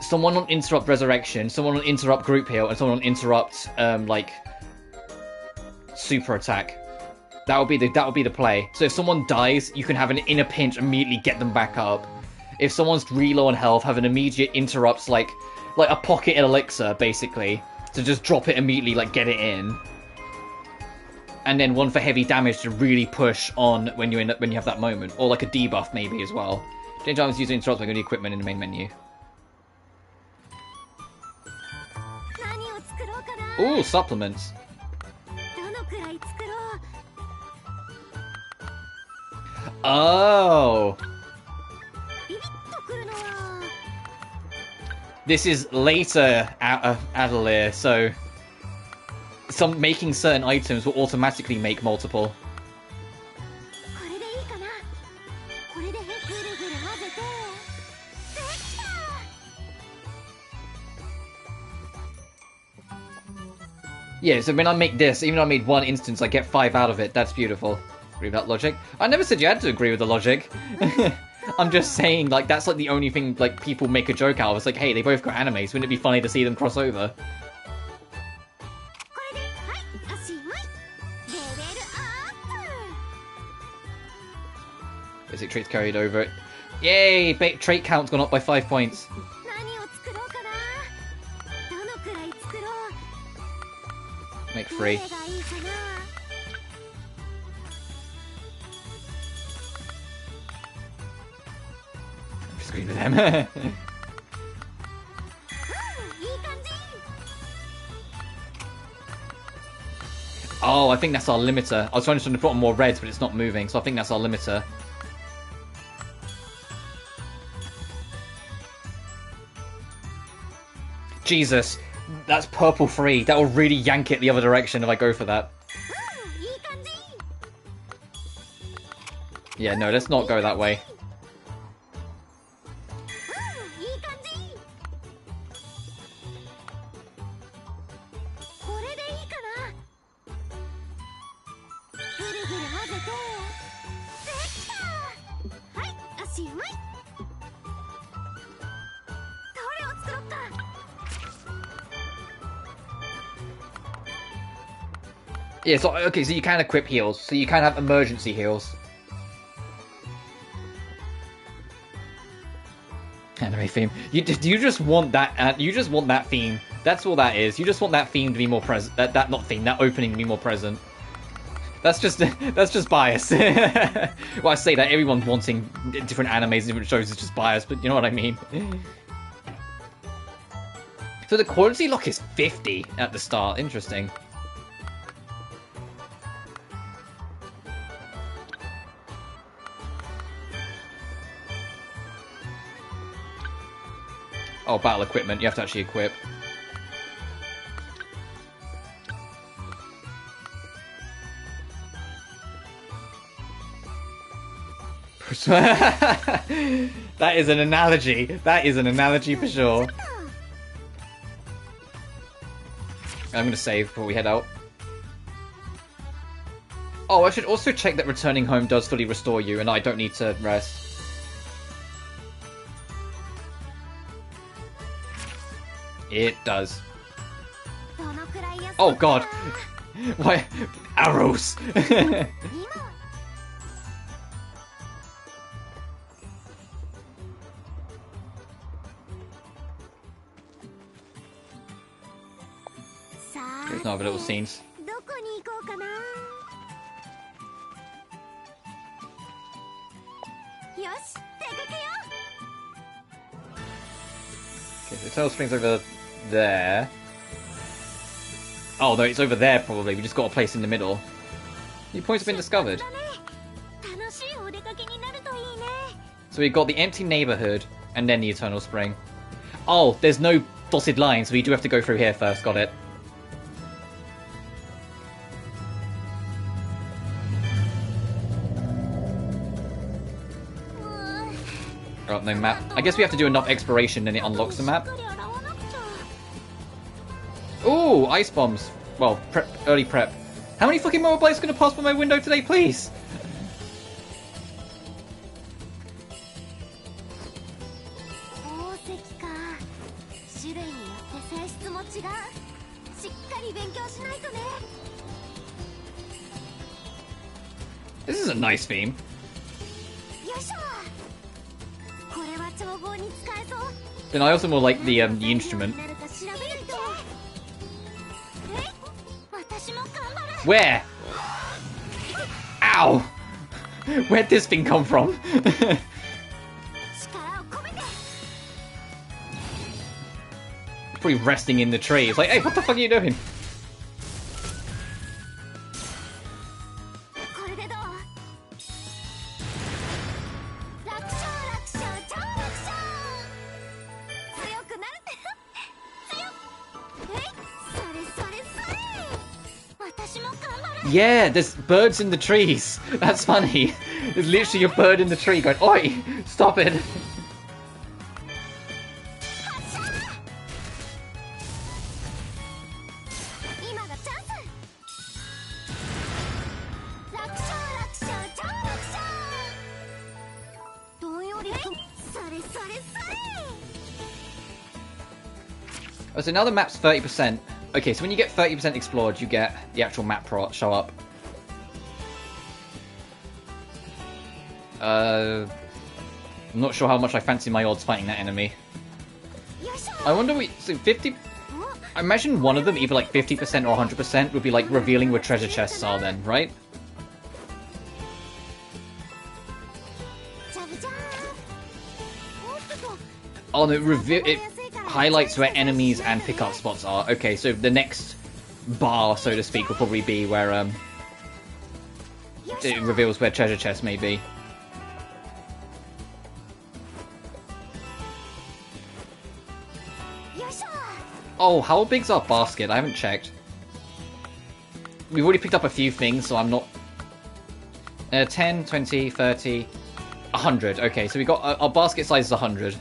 Someone on interrupt resurrection, someone on interrupt group heal, and someone on interrupt like super attack. That would be the play. So if someone dies, you can have an in a pinch immediately get them back up. If someone's really low on health, have an immediate interrupts like a pocket elixir basically to just drop it immediately, like get it in. And then one for heavy damage to really push on when you have that moment, or like a debuff maybe as well. Change items using interrupts by going to equipment in the main menu. Ooh, supplements. Oh. This is later Atelier, so making certain items will automatically make multiple. Yeah, so when I make this, even though I made one instance, I get 5 out of it. That's beautiful. Agree with that logic? I never said you had to agree with the logic. I'm just saying, like, that's like the only thing, like, people make a joke out of. It's like, hey, they both got animes. Wouldn't it be funny to see them cross over? Basic traits carried over. Yay! Trait count's gone up by 5 points. Make 3. I'm just agreeing with them. Oh, I think that's our limiter. I was trying to put on more reds, but it's not moving, so I think that's our limiter. Jesus, that's purple free. That will really yank it the other direction if I go for that. Yeah, no, let's not go that way. Yeah, so, okay, so you can equip heals. So you can have emergency heals. Anime theme. You just want that. You just want that theme. That's all that is. You just want that theme to be more present. That not theme. That opening to be more present. That's just bias. Well, I say that everyone's wanting different animes, different shows is just bias, but you know what I mean. So the quality lock is 50 at the start. Interesting. Oh, battle equipment. You have to actually equip. That is an analogy. That is an analogy for sure. I'm gonna save before we head out. Oh, I should also check that returning home does fully restore you, and I don't need to rest. It does. Oh god! Why? Arrows! There's no other little scenes. Okay, so Tail Springs over there. Oh, no, it's over there probably. We just got a place in the middle. New points have been discovered. So we got the empty neighborhood and then the Eternal Spring. Oh, there's no dotted line, so we do have to go through here first. Got it. Oh, no map. I guess we have to do enough exploration and it unlocks the map. Ooh, ice bombs. Well, prep, early prep. How many fucking mobile blades are going to pass by my window today, please? This is a nice theme. Then I also more like the instrument. Where? Ow! Where'd this thing come from? Probably resting in the tree. It's like, hey, what the fuck are you doing? Yeah, there's birds in the trees. That's funny. There's literally a bird in the tree going, oi, stop it. Oh, so now the map's 30%. Okay, so when you get 30% explored, you get the actual map show up. I'm not sure how much I fancy my odds fighting that enemy. I wonder so 50... I imagine one of them, either like 50% or 100%, would be like revealing where treasure chests are then, right? Oh, no, it highlights where enemies and pickup spots are. Okay, so the next bar, so to speak, will probably be where it reveals where treasure chests may be. Oh, how big's our basket? I haven't checked. We've already picked up a few things, so I'm not... 10, 20, 30, 100. Okay, so we got... our basket size is 100.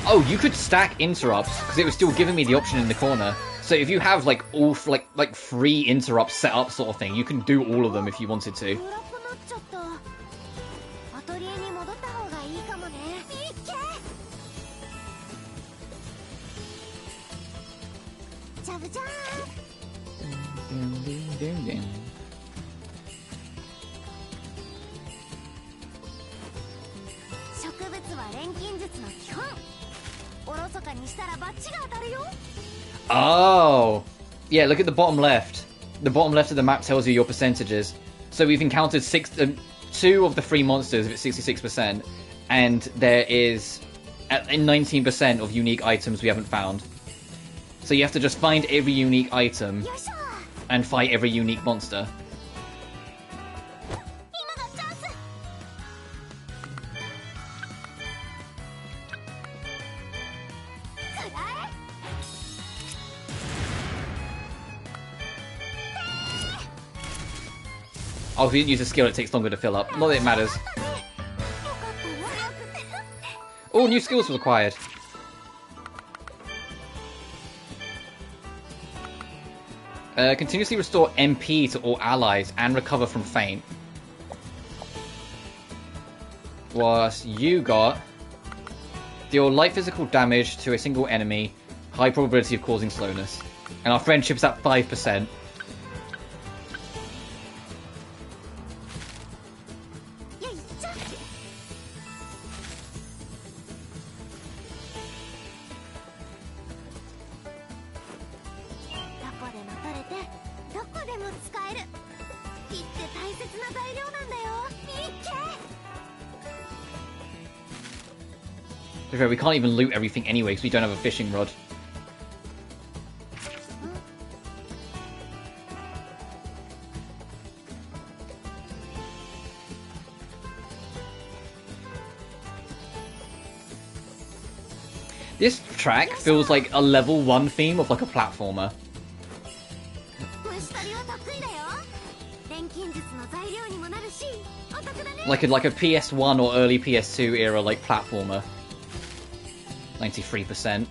Oh, you could stack interrupts, because it was still giving me the option in the corner. So if you have, like, all, like 3 interrupts set up sort of thing, you can do all of them if you wanted to. Oh! Yeah, look at the bottom left. The bottom left of the map tells you your percentages. So we've encountered 2 of the 3 monsters if it's 66%, and there is 19% of unique items we haven't found. So you have to just find every unique item and fight every unique monster. Oh, if you didn't use a skill, it takes longer to fill up. Not that it matters. Oh, new skills were acquired. Continuously restore MP to all allies and recover from faint. Whilst you got... deal light physical damage to a single enemy, high probability of causing slowness. And our friendship's at 5%. We can't even loot everything anyway because we don't have a fishing rod. This track feels like a level 1 theme of like a platformer. Like a PS1 or early PS2 era like platformer. 93%.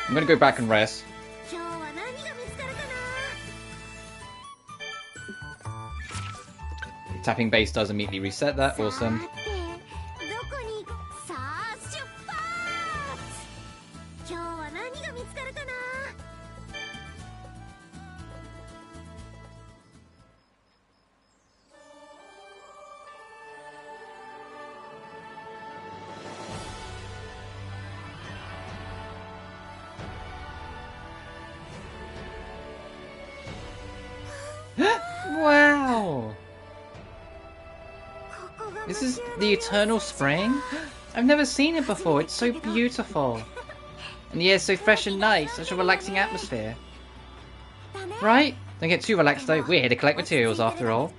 I'm gonna go back and rest. Tapping base does immediately reset that. Awesome. This is the Eternal Spring? I've never seen it before. It's so beautiful. And the air's so fresh and nice. Such a relaxing atmosphere. Right? Don't get too relaxed though. We're here to collect materials after all.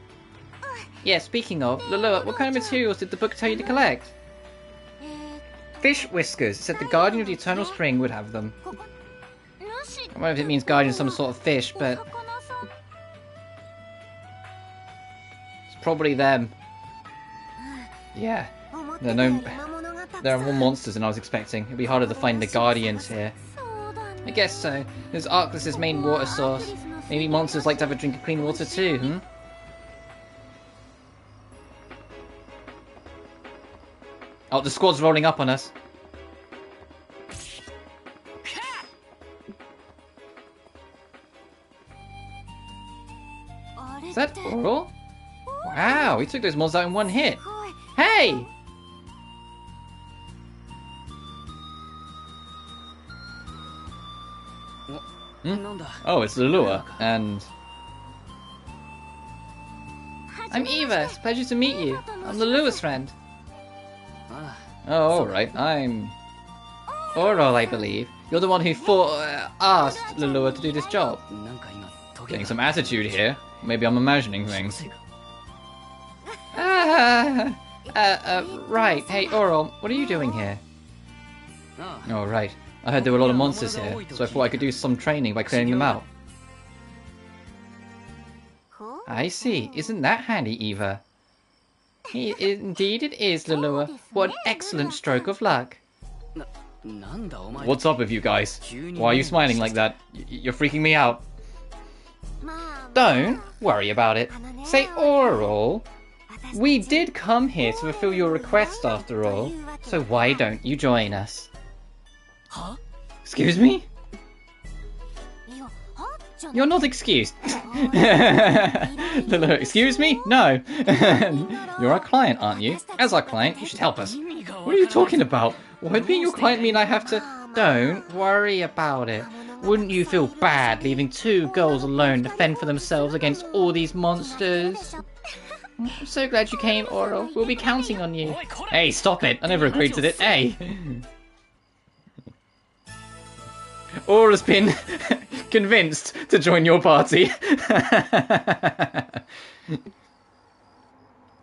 Yeah, speaking of, Lulua, what kind of materials did the book tell you to collect? Fish whiskers. It said the Guardian of the Eternal Spring would have them. I don't know if it means guardian of some sort of fish, but... it's probably them. Yeah. There are more monsters than I was expecting. It'd be harder to find the guardians here. I guess so. There's Arclus's main water source. Maybe monsters like to have a drink of clean water too, hmm? Oh, the squad's rolling up on us. Is that Oro? Wow, he took those monsters out in one hit. Hey! Hmm? Oh, it's Lulua, and... I'm Eva, it's a pleasure to meet you. I'm Lulua's friend. Oh, alright, I'm... Oro, I believe. You're the one who asked Lulua to do this job. Getting some attitude here. Maybe I'm imagining things. Right. Hey, Oro, what are you doing here? Oh, right. I heard there were a lot of monsters here, so I thought I could do some training by clearing them out. I see. Isn't that handy, Eva? Indeed it is, Lulua. What an excellent stroke of luck. What's up with you guys? Why are you smiling like that? You're freaking me out. Don't worry about it. Say, Oro, we did come here to fulfill your request after all, so why don't you join us? Huh? Excuse me? You're not excused. Excuse me? No. You're our client, aren't you? As our client, you should help us. What are you talking about? Why being your client mean I have to... Don't worry about it. Wouldn't you feel bad leaving two girls alone to fend for themselves against all these monsters? I'm so glad you came, Oro. We'll be counting on you. Hey, stop it. I never agreed to it. Hey. Oro's been convinced to join your party.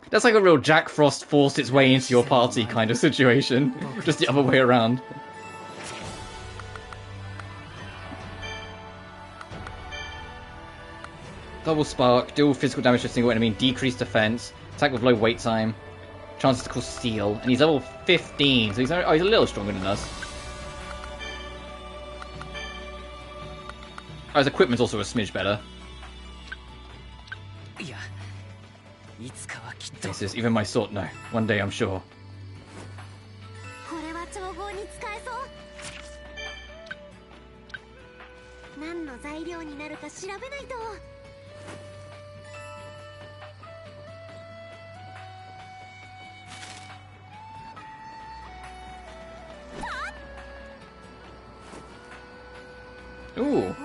That's like a real Jack Frost forced its way into your party kind of situation. Just the other way around. Double spark, deal physical damage to a single enemy, decreased defense, attack with low wait time, chances to cause steel, and he's level 15, so he's a little stronger than us. Oh, his equipment's also a smidge better. This is even my sort, no. One day, I'm sure. Ooh.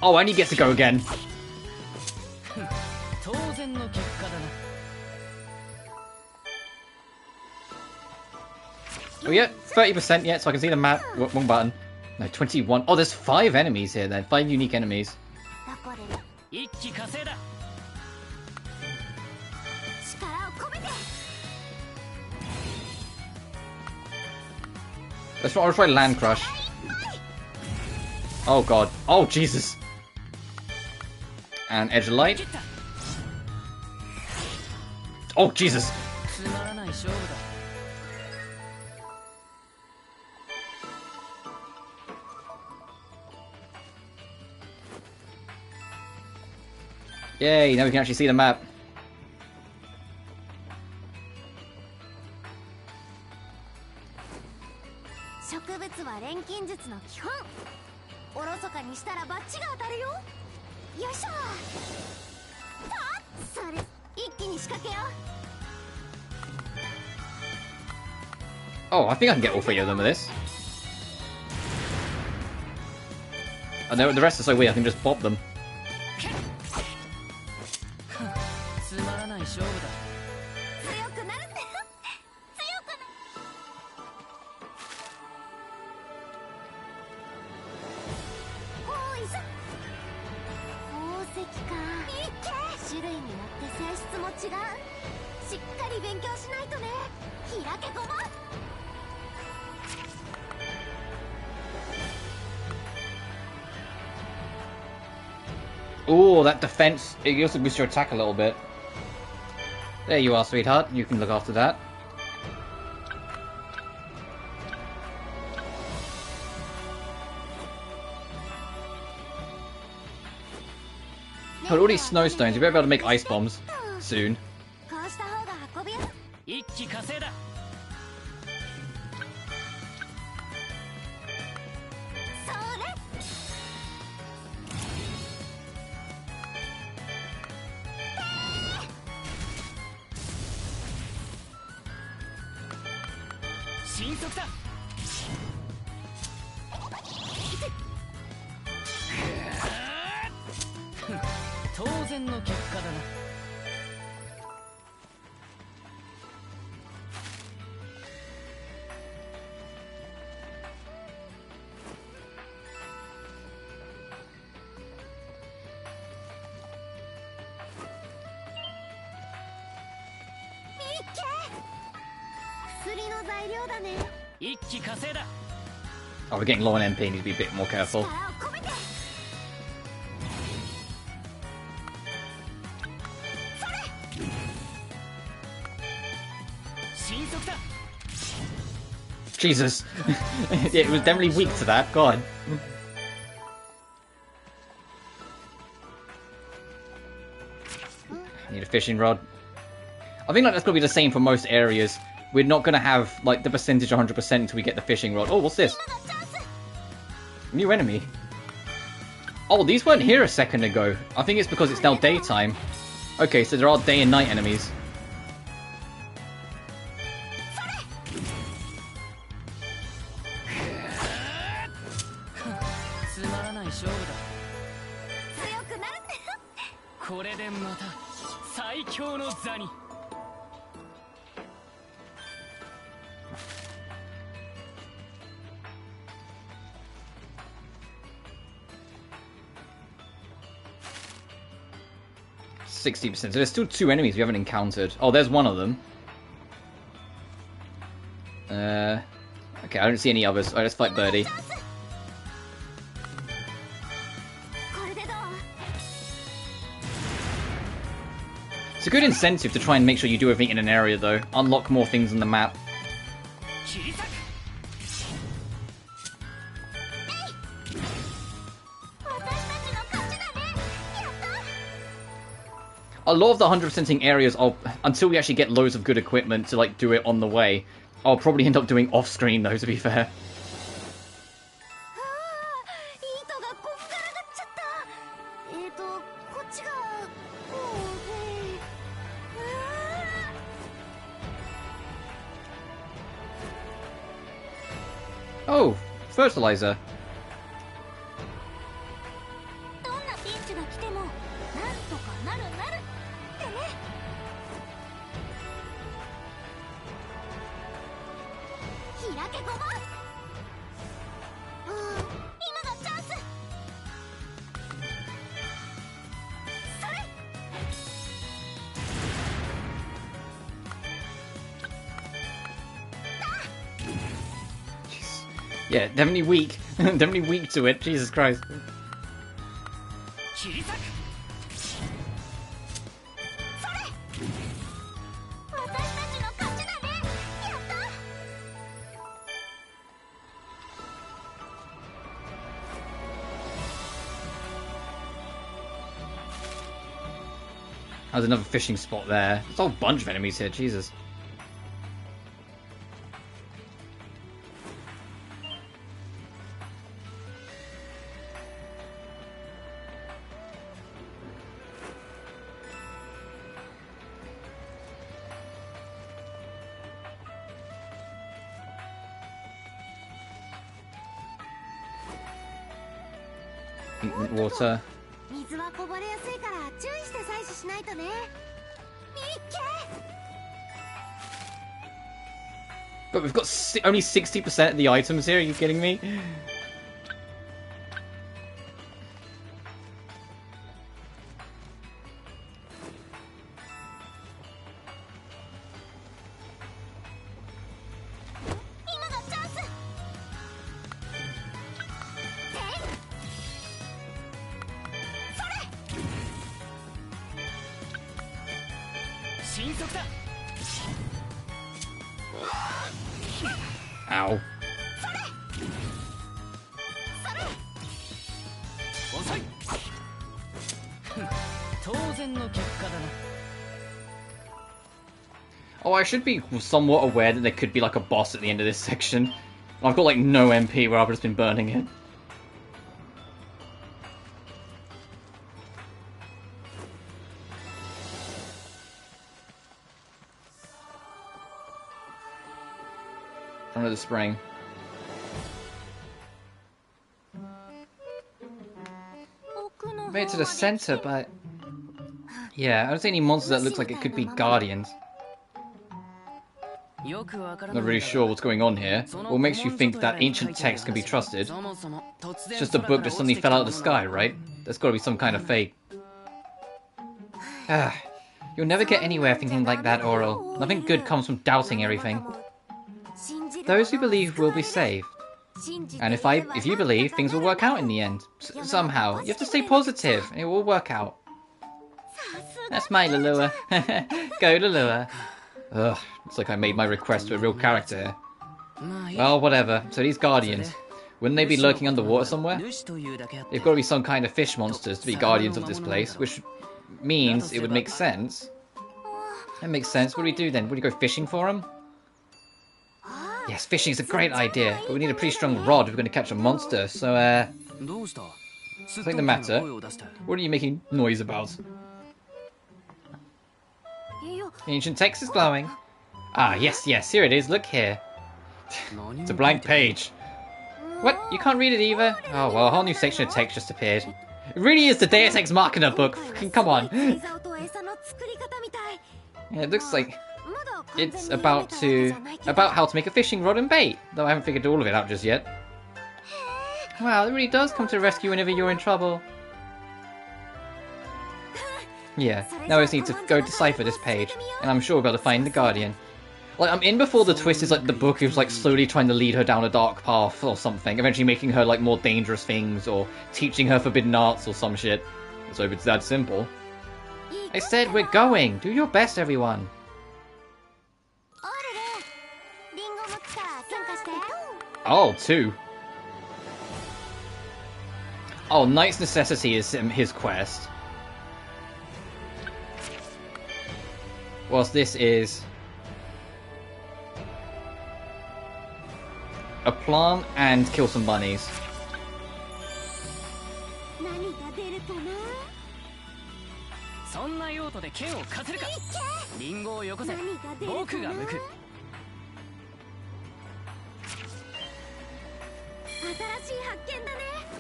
Oh, and he gets to go again. Oh yeah, 30% yet, so I can see the map. Wrong button. No, 21. Oh, there's 5 enemies here then. 5 unique enemies. Let's try Land Crush. Oh god. Oh Jesus. And Edge of Light. Oh Jesus. Yay, now we can actually see the map. 錬金術の基本。おろそかにしたらバッチが当たるよ。よいしょ。それ一気に仕掛けよう。 Oh, I think I can get all 3 of them with this. And the rest are so weird, I can just bop them. つまらない勝負だ。強くなるって。強くな。おいさ。宝石か。種類によって性質も違う。しっかり勉強しないとね。開けごま。 Ooh, that defense, it also boosts your attack a little bit. There you are, sweetheart. You can look after that. With all these snowstones, you better be able to make ice bombs soon. Oh, we're getting low on MP, need to be a bit more careful. Jesus. Yeah, it was definitely weak to that, God. Need a fishing rod. I think like that's gonna be the same for most areas. We're not gonna have like the percentage 100% until we get the fishing rod. Oh, what's this? New enemy. Oh, these weren't here a second ago. I think it's because it's now daytime. Okay, so there are day and night enemies. %60%. So there's still 2 enemies we haven't encountered. Oh, there's one of them. Okay, I don't see any others. Alright, let's fight Birdie. It's a good incentive to try and make sure you do everything in an area, though. Unlock more things on the map. A lot of the 100%ing areas, until we actually get loads of good equipment to like do it on the way, I'll probably end up doing off-screen though, to be fair. Oh, fertilizer. Yeah, definitely weak. Definitely weak to it. Jesus Christ. There's another fishing spot there. There's a whole bunch of enemies here, Jesus. Treatment water. 水はこぼれやすいから注意して採取しないとね。いっけ。 But we've got only 60% of the items here, are you kidding me? Ow. Oh, I should be somewhat aware that there could be like a boss at the end of this section. I've got like no MP where I've just been burning it. Under the spring. Made it to the center, but yeah, I don't see any monsters that look like it could be guardians. Not really sure what's going on here. What makes you think that ancient text can be trusted? It's just a book that suddenly fell out of the sky, right? There's got to be some kind of fate. You'll never get anywhere thinking like that, Oral. Nothing good comes from doubting everything. Those who believe will be saved. And if you believe, things will work out in the end. Somehow. You have to stay positive, and it will work out. That's my Lulua. Go Lulua. Ugh, looks like I made my request to a real character here. Well, whatever. So these guardians, wouldn't they be lurking underwater somewhere? They've got to be some kind of fish monsters to be guardians of this place, which means it would make sense. That makes sense. What do we do then? Would we go fishing for them? Yes, fishing is a great idea, but we need a pretty strong rod if we're going to catch a monster, so, something the matter? What are you making noise about? The ancient text is glowing. Ah, yes, here it is, look here. It's a blank page. What? You can't read it either? Oh, well, a whole new section of text just appeared. It really is the Deus Ex Machina book, come on. Yeah, it looks like it's about how to make a fishing rod and bait, though I haven't figured all of it out just yet. Wow, it really does come to the rescue whenever you're in trouble. Yeah, now I just need to go decipher this page, and I'm sure we'll be able to find the Guardian. Like, I'm in before the twist is like the book is like slowly trying to lead her down a dark path or something, eventually making her like more dangerous things, or teaching her forbidden arts or some shit. Let's hope it's that simple. I said we're going! Do your best, everyone! Oh, 2. Oh, Knight's Necessity is his quest. Whilst this is a plant and kill some bunnies.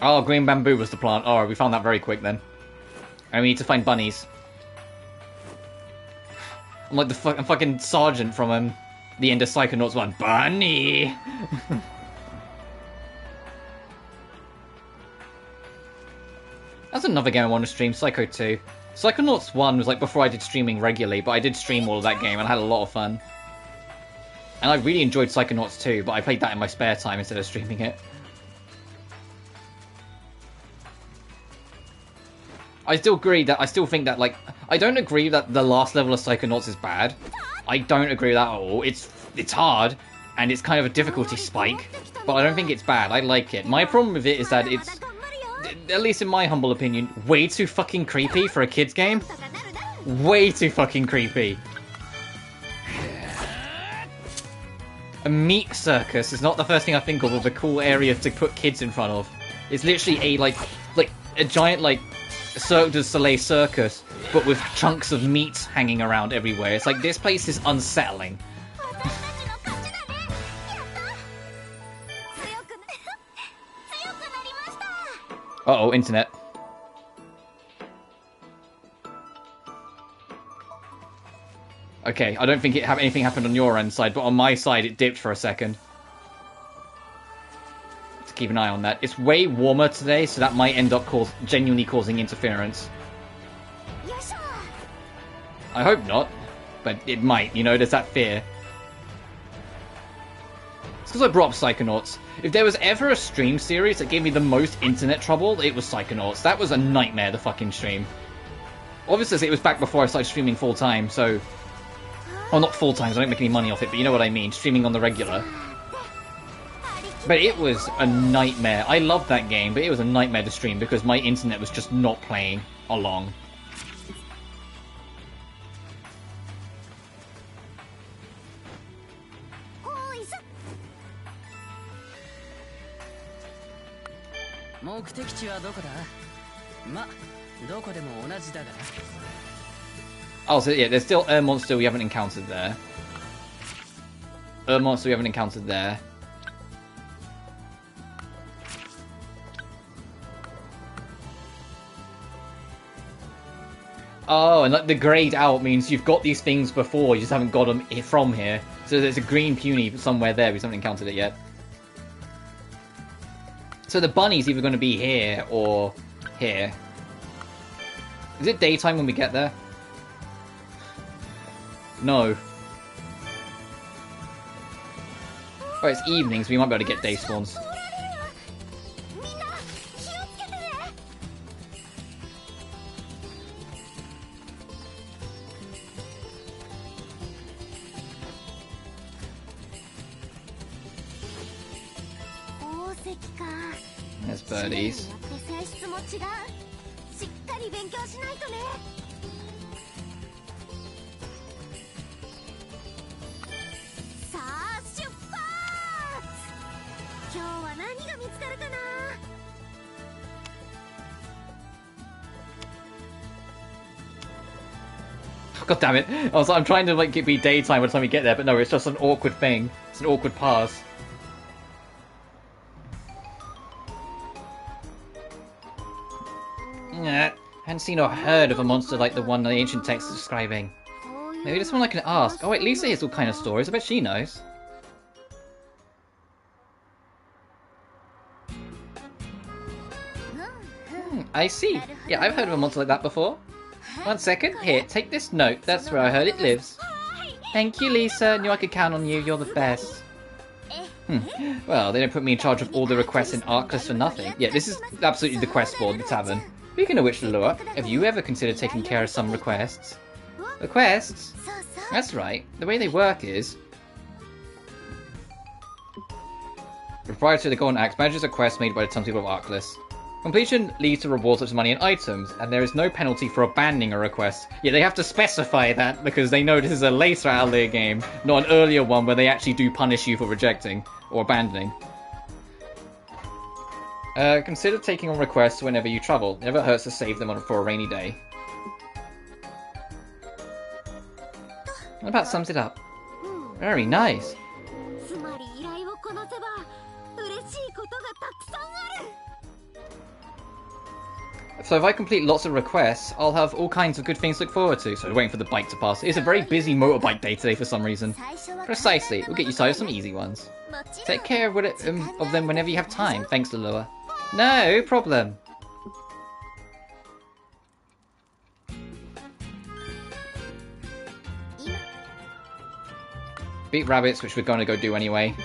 Oh, green bamboo was the plant. Oh, we found that very quick then. And we need to find bunnies. I'm like the fucking sergeant from the end of Psychonauts 1. Bunny! That's another game I want to stream, Psycho 2. Psychonauts 1 was like before I did streaming regularly, but I did stream all of that game and I had a lot of fun. And I really enjoyed Psychonauts 2, but I played that in my spare time instead of streaming it. I still think that, like, I don't agree that the last level of Psychonauts is bad. I don't agree with that at all. It's hard, and it's kind of a difficulty spike, but I don't think it's bad. I like it. My problem with it is that it's, at least in my humble opinion, way too fucking creepy for a kid's game. Way too fucking creepy. A meat circus is not the first thing I think of a cool area to put kids in front of. It's literally a, a giant, Cirque du Soleil circus, but with chunks of meat hanging around everywhere. It's like, this place is unsettling. Uh-oh, internet. Okay, I don't think anything happened on your end side, but on my side it dipped for a second. To keep an eye on that. It's way warmer today, so that might end up genuinely causing interference. I hope not, but it might, you know, there's that fear. It's because I brought up Psychonauts. If there was ever a stream series that gave me the most internet trouble, it was Psychonauts. That was a nightmare, the fucking stream. Obviously, it was back before I started streaming full-time, so... Well, not full-time, so I don't make any money off it, but you know what I mean, streaming on the regular. But it was a nightmare. I loved that game, but it was a nightmare to stream because my internet was just not playing along. Oh, so yeah, there's still a monster we haven't encountered there. A monster we haven't encountered there. Oh, and like the grayed out means you've got these things before, you just haven't got them from here. So there's a green puny somewhere there, we just haven't encountered it yet. So the bunny's either going to be here or here. Is it daytime when we get there? No. Oh, it's evenings, so we might be able to get day spawns. There's birdies. God damn it. I'm trying to like it be daytime by the time we get there, but no, it's just an awkward thing. It's an awkward pass. Yeah, hadn't seen or heard of a monster like the one the ancient text is describing. Maybe there's someone I can ask. Oh wait, Lisa hears all kind of stories. I bet she knows. I see. Yeah, I've heard of a monster like that before. 1 second. Here, take this note. That's where I heard it lives. Thank you, Lisa. Knew I could count on you. You're the best. Well, they don't put me in charge of all the requests in Arkless for nothing. Yeah, this is absolutely the quest board, the tavern. Speaking of which, Lulua, have you ever considered taking care of some requests? Requests? That's right. The way they work is... Prior to the Golden Axe, manages a quest made by the townspeople of Arkless. Completion leads to rewards such as money and items, and there is no penalty for abandoning a request. Yeah, they have to specify that because they know this is a later Atelier game, not an earlier one where they actually do punish you for rejecting or abandoning. Consider taking on requests whenever you travel. Never hurts to save them for a rainy day. That about sums it up. Very nice. So if I complete lots of requests, I'll have all kinds of good things to look forward to. So waiting for the bike to pass. It's a very busy motorbike day today for some reason. Precisely. We'll get you started with some easy ones. Take care of them whenever you have time. Thanks, Lulua. No problem. Beat rabbits, which we're going to go do anyway.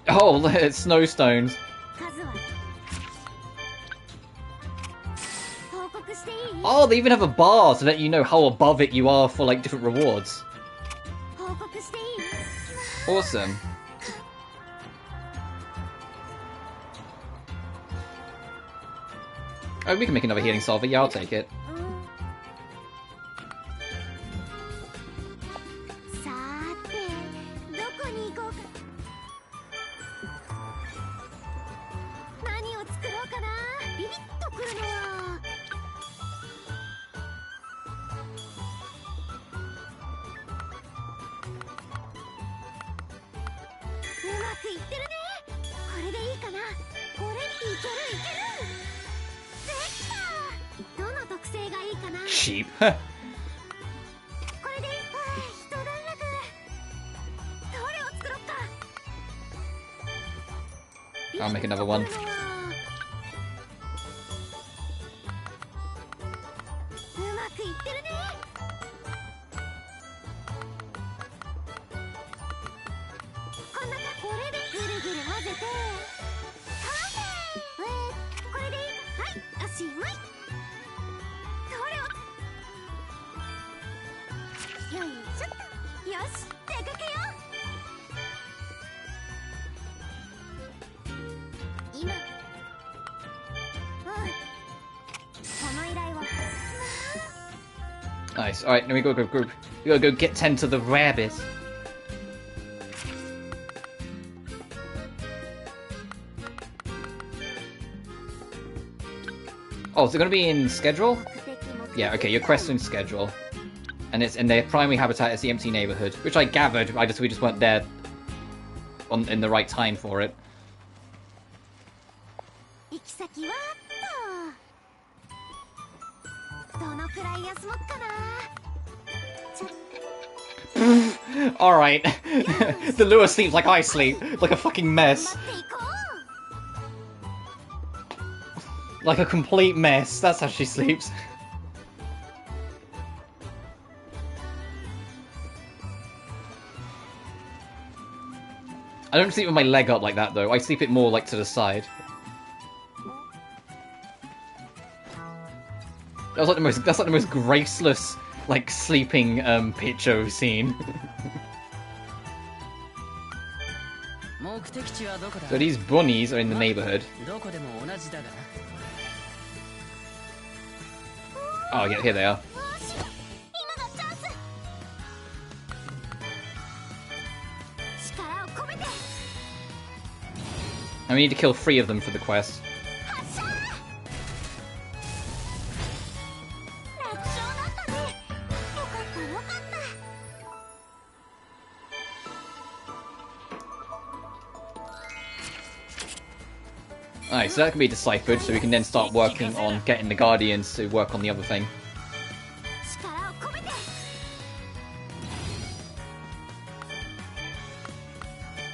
Oh, it's snowstones. Oh, they even have a bar to let you know how above it you are for like different rewards. Awesome. Oh, we can make another healing salve. Yeah, I'll take it. Cheap. これで一段落。どれを作ろっか。 I'll make another one. うまくいってるね。こんなこれでぐるぐる混ぜて完成。これでいいか。はい、おしまい。どれをよいしょっと。よし、出かけよう。今この依頼は Nice. Alright, then we gotta go group. We gotta go get 10 to the rabbits. Oh, is it gonna be in schedule? Yeah, okay, your quest in schedule. And it's in their primary habitat is the empty neighborhood, which I gathered, we just weren't there in the right time for it. 行き先はっとどのくらい休もっかな。ちょ Alright. The Lua sleeps like I sleep, like a fucking mess. 待っていこ Like a complete mess. That's how she sleeps. I don't sleep with my leg up like that though. I sleep it more like to the side. That's like the most graceless like sleeping picture we've seen. So these bunnies are in the neighborhood. Oh yeah, here they are. う。よし、今がチャンス。力を込めて And we need to kill 3 of them for the quest. 発射。楽勝だったね。よかったよかった。 Alright, so that can be deciphered, so we can then start working on getting the Guardians to work on the other thing. 力を込めて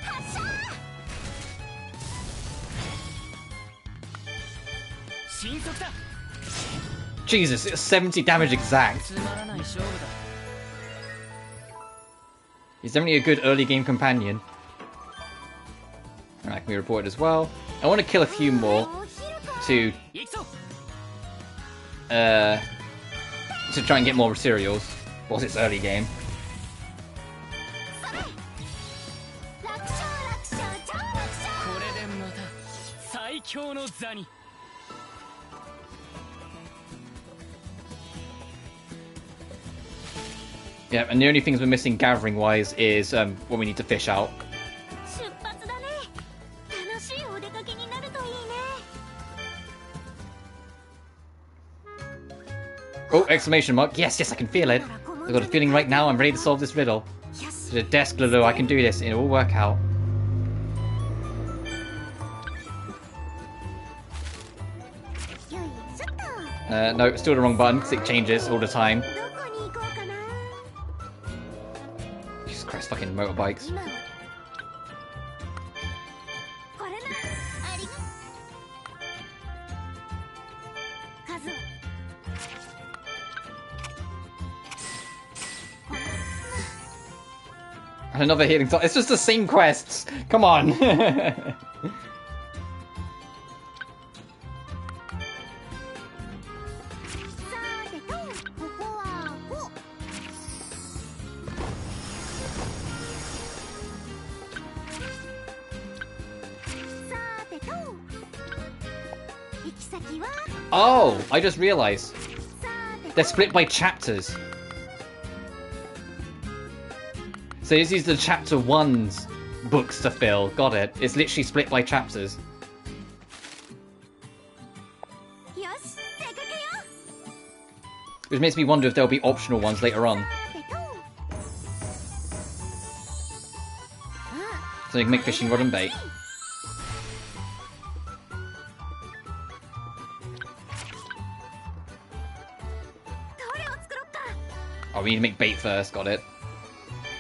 発射。 Jesus, it's 70 damage exact. He's definitely a good early game companion. Alright, can be reported as well. I want to kill a few more to try and get more materials. Whilst it's early game. 楽勝楽勝超楽勝。 Yeah, and the only things we're missing gathering wise is what we need to fish out. 出発だね。楽しいお出かけになるといいね。 Oh, exclamation mark. Yes, yes, I can feel it. I've got a feeling right now I'm ready to solve this riddle. よし。 To the desk, Lulu, I can do this. It'll all work out. よいしょっと。 No, still the wrong button because it changes all the time. どこに行こうかな。 Jesus Christ, fucking motorbikes. 今はこれな。ありが数を And another healing thought. It's just the same quests. Come on. さてと、ここはこう。さてと、行き先は Oh, I just realized. さて They're split by chapters. So this is the chapter 1's books to fill. Got it. It's literally split by chapters. よし、出かけよう。 Which makes me wonder if there'll be optional ones later on. さてと。 So you can make fishing rod and bait. Oh, we need to make bait first. Got it.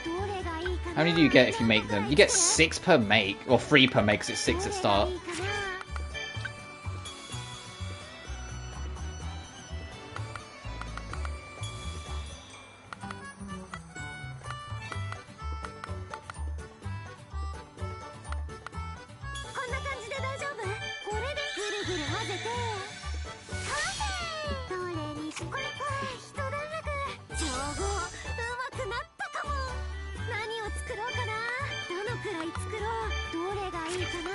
どれがいいかな How many do you get if you make them? You get 6 per make. Or 3 per make, because it's 6 at start. どれがいいかな こんな感じで大丈夫？これでぐるぐる混ぜて完成。どれにしこれ一段落。調合うまくなったかも。何を作ろうかな。どのくらい作ろう。どれがいいかな。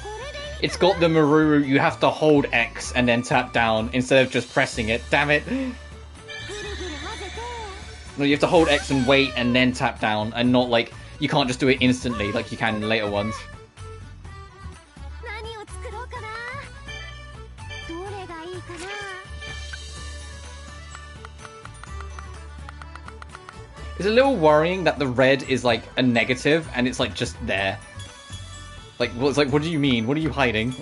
これでいい It's got the Maruru, you have to hold X and then tap down instead of just pressing it. Damn it. ぐるぐる混ぜて No, you have to hold X and wait and then tap down, and not like, you can't just do it instantly like you can in later ones. 何を作ろうかな。どれがいいかな。 It's a little worrying that the red is like a negative and it's like just there. Like, well, it's like, what do you mean? What are you hiding?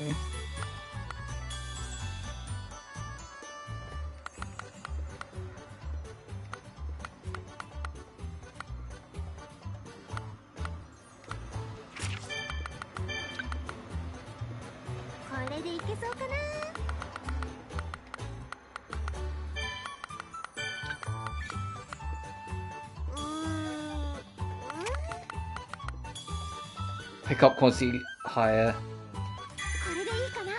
これでいけそうかな。Pick up quantity higher. これでいいかな。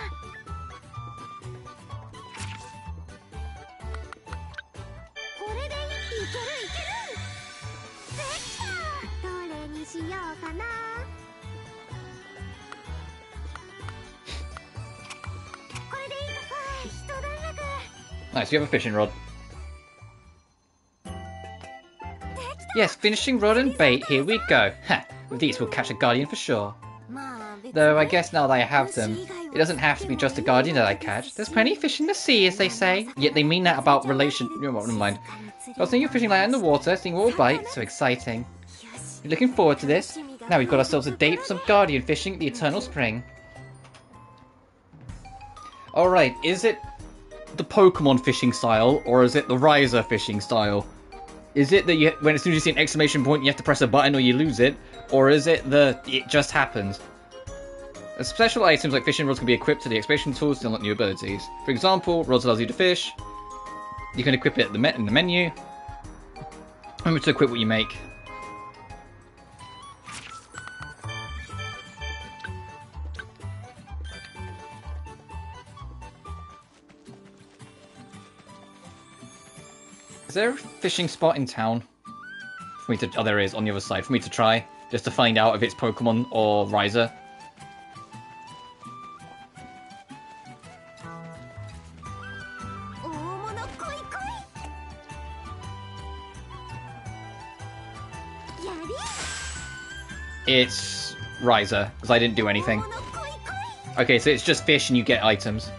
これでいけるいける。できた。どれにしようかな。これでいいか。一段落。 Nice, you have a fishing rod. Yes, finishing rod and bait, here we go. Ha! With these we'll catch a guardian for sure. まあ別に Though I guess now that I have them, it doesn't have to be just a guardian that I catch. There's plenty of fish in the sea, as they say. Yet they mean that about relation... You know what, never mind. I was seeing your fishing line in the water, seeing what will bite. So exciting. You're looking forward to this? Now we've got ourselves a date for some guardian fishing at the Eternal Spring. Alright, is it the Pokemon fishing style, or is it the Riser fishing style? Is it that you, when as soon as you see an exclamation point, you have to press a button or you lose it? Or is it the it just happens? Special items like fishing rods can be equipped to the exclamation tools to unlock new abilities. For example, rods allows you to fish. You can equip it in the menu. Remember to equip what you make. Is there a fishing spot in town? For me to... Oh, there is, on the other side. For me to try. Just to find out if it's Pokemon or Riser. It's Riser, because I didn't do anything. Okay, so it's just fish and you get items.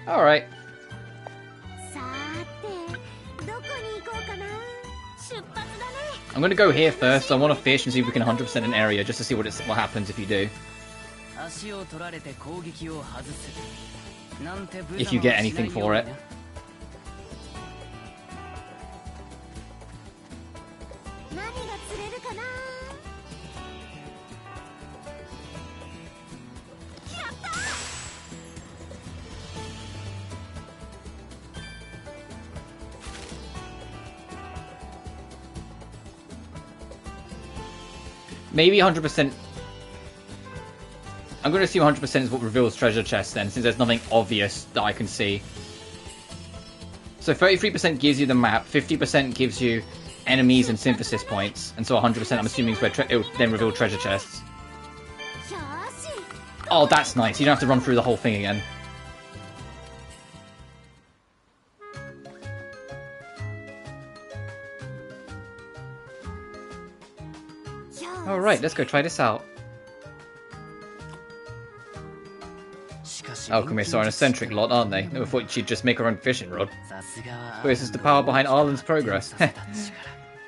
Alright. I'm gonna go here first. I want to fish and see if we can 100% an area, just to see what happens if you do. If you get anything for it. Maybe 100%. I'm going to assume 100% is what reveals treasure chests then, since there's nothing obvious that I can see. So 33% gives you the map, 50% gives you enemies and synthesis points, and so 100% I'm assuming is where it will then reveal treasure chests. Oh, that's nice. You don't have to run through the whole thing again. Alright, let's go try this out. Alchemy are an eccentric lot, aren't they? Never thought she'd just make her own fishing rod. But this is the power behind Arlen's progress.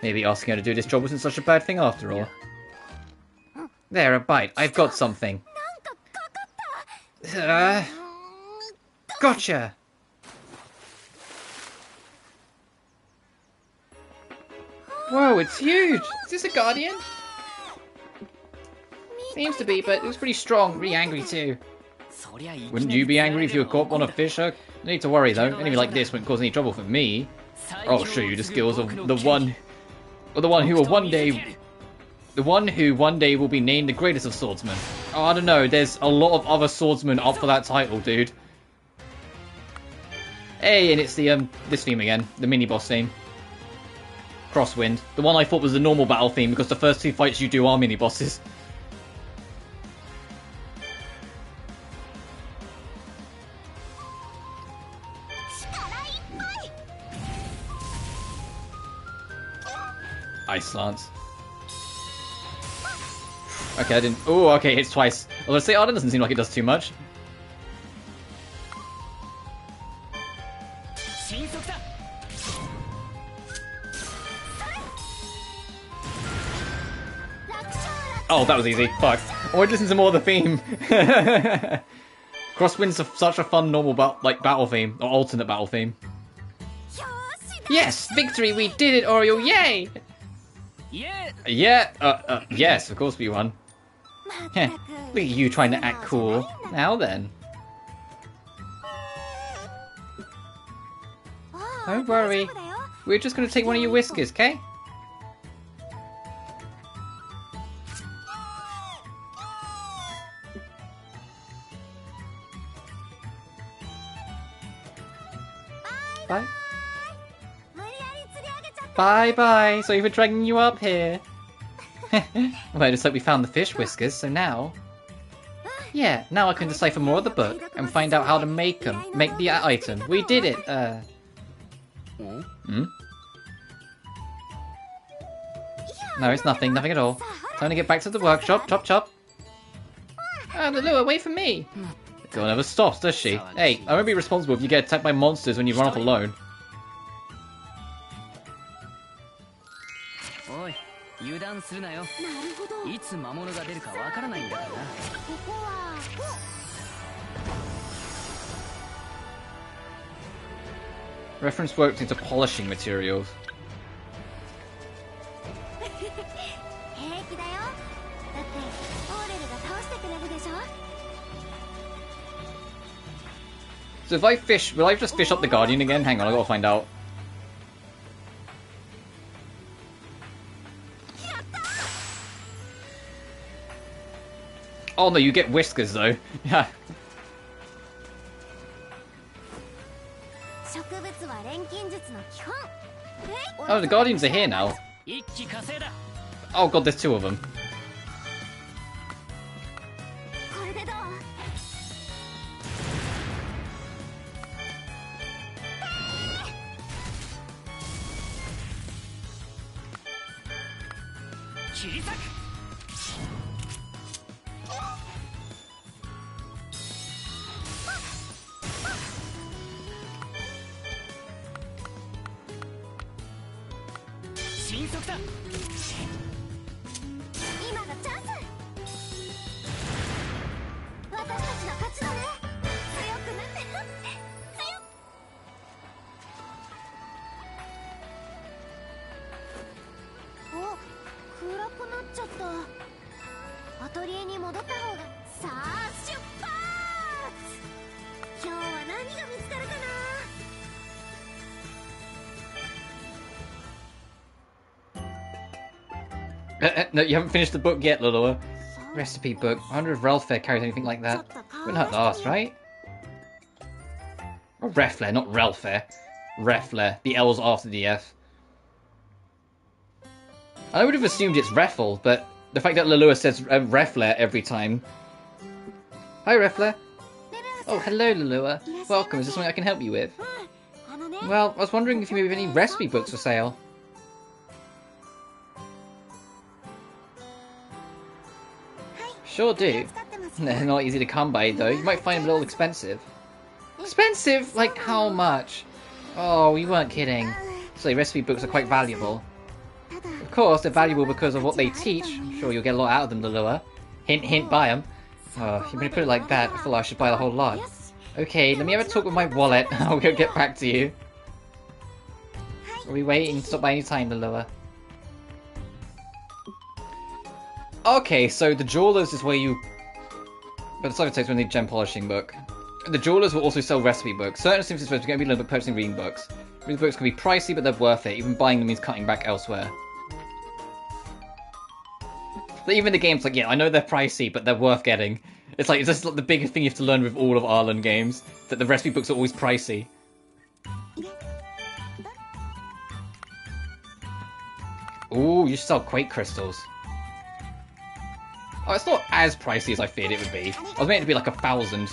Maybe asking her to do this job wasn't such a bad thing after all. There, a bite. I've got something. Gotcha! Whoa, it's huge! Is this a guardian? Seems to be, but it was pretty strong, pretty angry too. Wouldn't you be angry if you were caught on a fish hook? No need to worry though, an enemy like this wouldn't cause any trouble for me. I'll show you the skills of the one who one day will be named the greatest of swordsmen. Oh, I don't know, there's a lot of other swordsmen up for that title, dude. Hey, and it's the this theme again, the mini boss theme. Crosswind. The one I thought was the normal battle theme because the first two fights you do are mini bosses. Ice Lance. Okay, I didn't. Oh, okay, hits twice. I was gonna say, oh, that doesn't seem like it does too much. Oh, that was easy. Fuck. I want to listen to more of the theme. Crosswind's such a fun normal battle theme, or alternate battle theme. Yes, victory! We did it, Oriole! Yay! Yeah. Yes, of course we won. Heh, look at you trying to act cool. Now then. Don't worry. We're just gonna take one of your whiskers, okay? Bye. Bye-bye. So even dragging you up here. Well, it looks like we found the fish whiskers, so now... Yeah, now I can decipher more of the book and find out how to make them. Make the item. We did it, Hmm? No, it's nothing. Nothing at all. Time to get back to the workshop. Chop, chop. Oh, Lulua, wait for me. The girl never stops, does she? Hey, I won't be responsible if you get attacked by monsters when you run off alone. Reference worked into polishing materials. So if I fish, will I just fish up the Guardian again? Hang on, I gotta find out. Oh no, you get whiskers though. Yeah. Oh, the Guardians are here now. Oh god, there's two of them. No, you haven't finished the book yet, Lulua. Recipe book. I wonder if Relfair carries anything like that. Wouldn't hurt to ask, right? Or Reflair, not Relfair. Reflair. The L's after the F. I would have assumed it's Refl, but the fact that Lulua says Reflair every time. Hi, Reflair. Oh, hello, Lulua. Welcome. Is there something I can help you with? Well, I was wondering if you maybe have any recipe books for sale. Sure do. They're not easy to come by, though. You might find them a little expensive. Expensive? Like how much? Oh, we weren't kidding. So recipe books are quite valuable. course, they're valuable because of what they teach. I'm sure you'll get a lot out of them, Lulua. Hint, hint, buy them. Oh, if you're gonna put it like that, I feel like I should buy the whole lot. Okay, let me have a talk with my wallet. I'll go get back to you. Are we waiting? Stop by any time, Lulua. Okay, so the Jewelers is where you... But the side takes when the gem polishing book. The Jewelers will also sell recipe books. Certain Sims are going to be limited by purchasing reading books. Reading books can be pricey, but they're worth it. Even buying them means cutting back elsewhere. But even the game's like, yeah, I know they're pricey, but they're worth getting. It's just like the biggest thing you have to learn with all of Ireland games, that the recipe books are always pricey. Ooh, you sell Quake crystals. Oh, it's not as pricey as I feared it would be. I was meant to be like 1,000.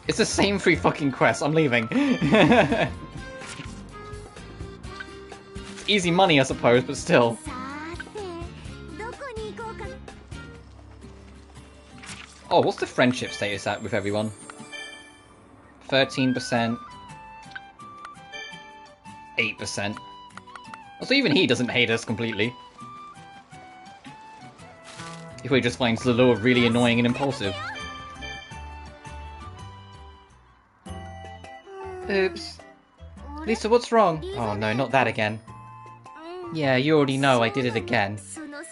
It's the same 3 fucking quests. I'm leaving. It's easy money, I suppose, but still. Oh, what's the friendship status at with everyone? 13%. 8%. So even he doesn't hate us completely. If we just find Lulua really annoying and impulsive. Oops. Lisa, what's wrong? Oh no, not that again. Yeah, you already know I did it again.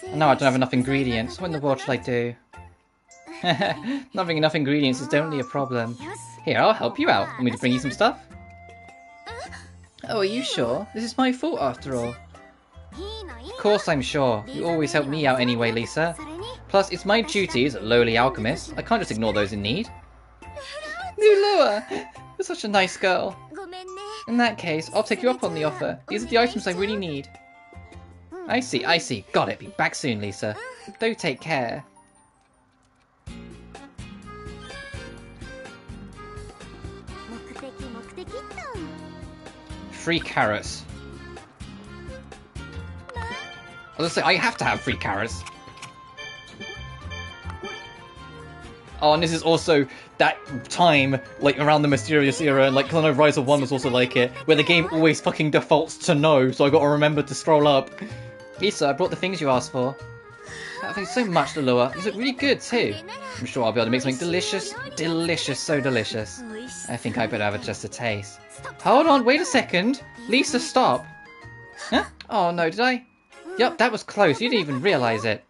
And now I don't have enough ingredients. What in the world should I do? Not having enough ingredients is definitely a problem. Here, I'll help you out. Want me to bring you some stuff? Oh, are you sure? This is my fault after all. Of course I'm sure. You always help me out anyway, Lisa. Plus, it's my duty as a lowly alchemist. I can't just ignore those in need. Lulua! You're such a nice girl. In that case, I'll take you up on the offer. These are the items I really need. I see, I see. Got it. Be back soon, Lisa. Do take care. Free carrots. I was gonna say, I have to have free carrots. Oh, and this is also that time, like, around the Mysterious Era, and, like, because I know Rise of 1 was also like it, where the game always fucking defaults to no, so I gotta remember to scroll up. Lisa, I brought the things you asked for. Thank you so much, Lulua. These look really good, too. I'm sure I'll be able to make something delicious. Delicious, so delicious. I think I better have it just a taste. Hold on, wait a second. Lisa, stop. Huh? Oh, no, did I? Yup, that was close. You didn't even realise it.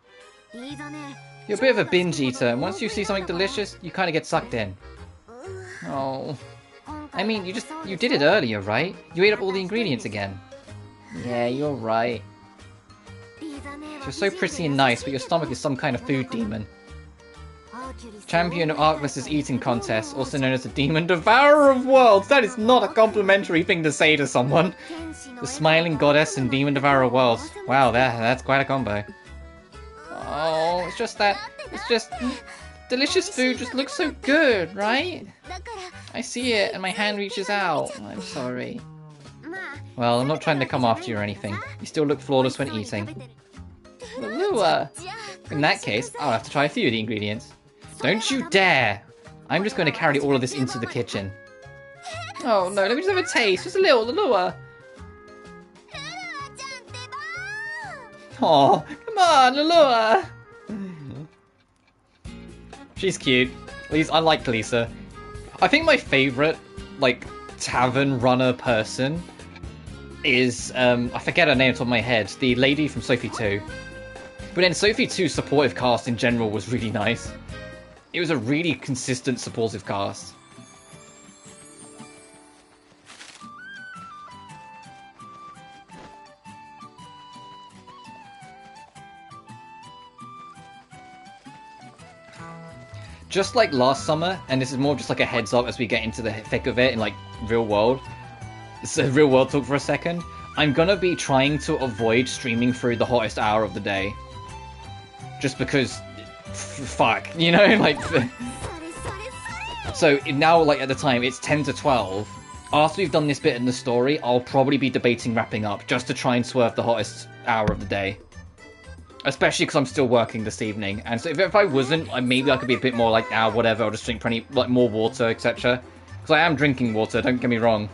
You're a bit of a binge eater, and once you see something delicious, you kind of get sucked in. Oh. I mean, you did it earlier, right? You ate up all the ingredients again. Yeah, you're right. You're so pretty and nice, but your stomach is some kind of food demon. Champion of Arc vs. Eating Contest, also known as the Demon Devourer of Worlds. That is not a complimentary thing to say to someone. The Smiling Goddess and Demon Devourer of Worlds. Wow, that's quite a combo. Oh, it's just delicious food just looks so good, right? I see it and my hand reaches out. I'm sorry. Well, I'm not trying to come after you or anything. You still look flawless when eating. Lulua! In that case, I'll have to try a few of the ingredients. Don't you dare! I'm just going to carry all of this into the kitchen. Oh no, let me just have a taste. Just a little, Lulua. Oh, come on, Lulua! She's cute. At least I like Lisa. I think my favourite, like, tavern runner person is, I forget her name off the top of my head, the lady from Sophie 2. But then Sophie 2's supportive cast in general was really nice. It was a really consistent supportive cast. Just like last summer, and this is more just like a heads up as we get into the thick of it in like real world. So real world talk for a second. I'm gonna be trying to avoid streaming through the hottest hour of the day. Just because, fuck, you know, like. So now, like, at the time, it's 10 to 12. After we've done this bit in the story, I'll probably be debating wrapping up, just to try and swerve the hottest hour of the day. Especially because I'm still working this evening. And so if I wasn't, maybe I could be a bit more like, whatever, I'll just drink plenty, like, more water, etc. Because I am drinking water, don't get me wrong.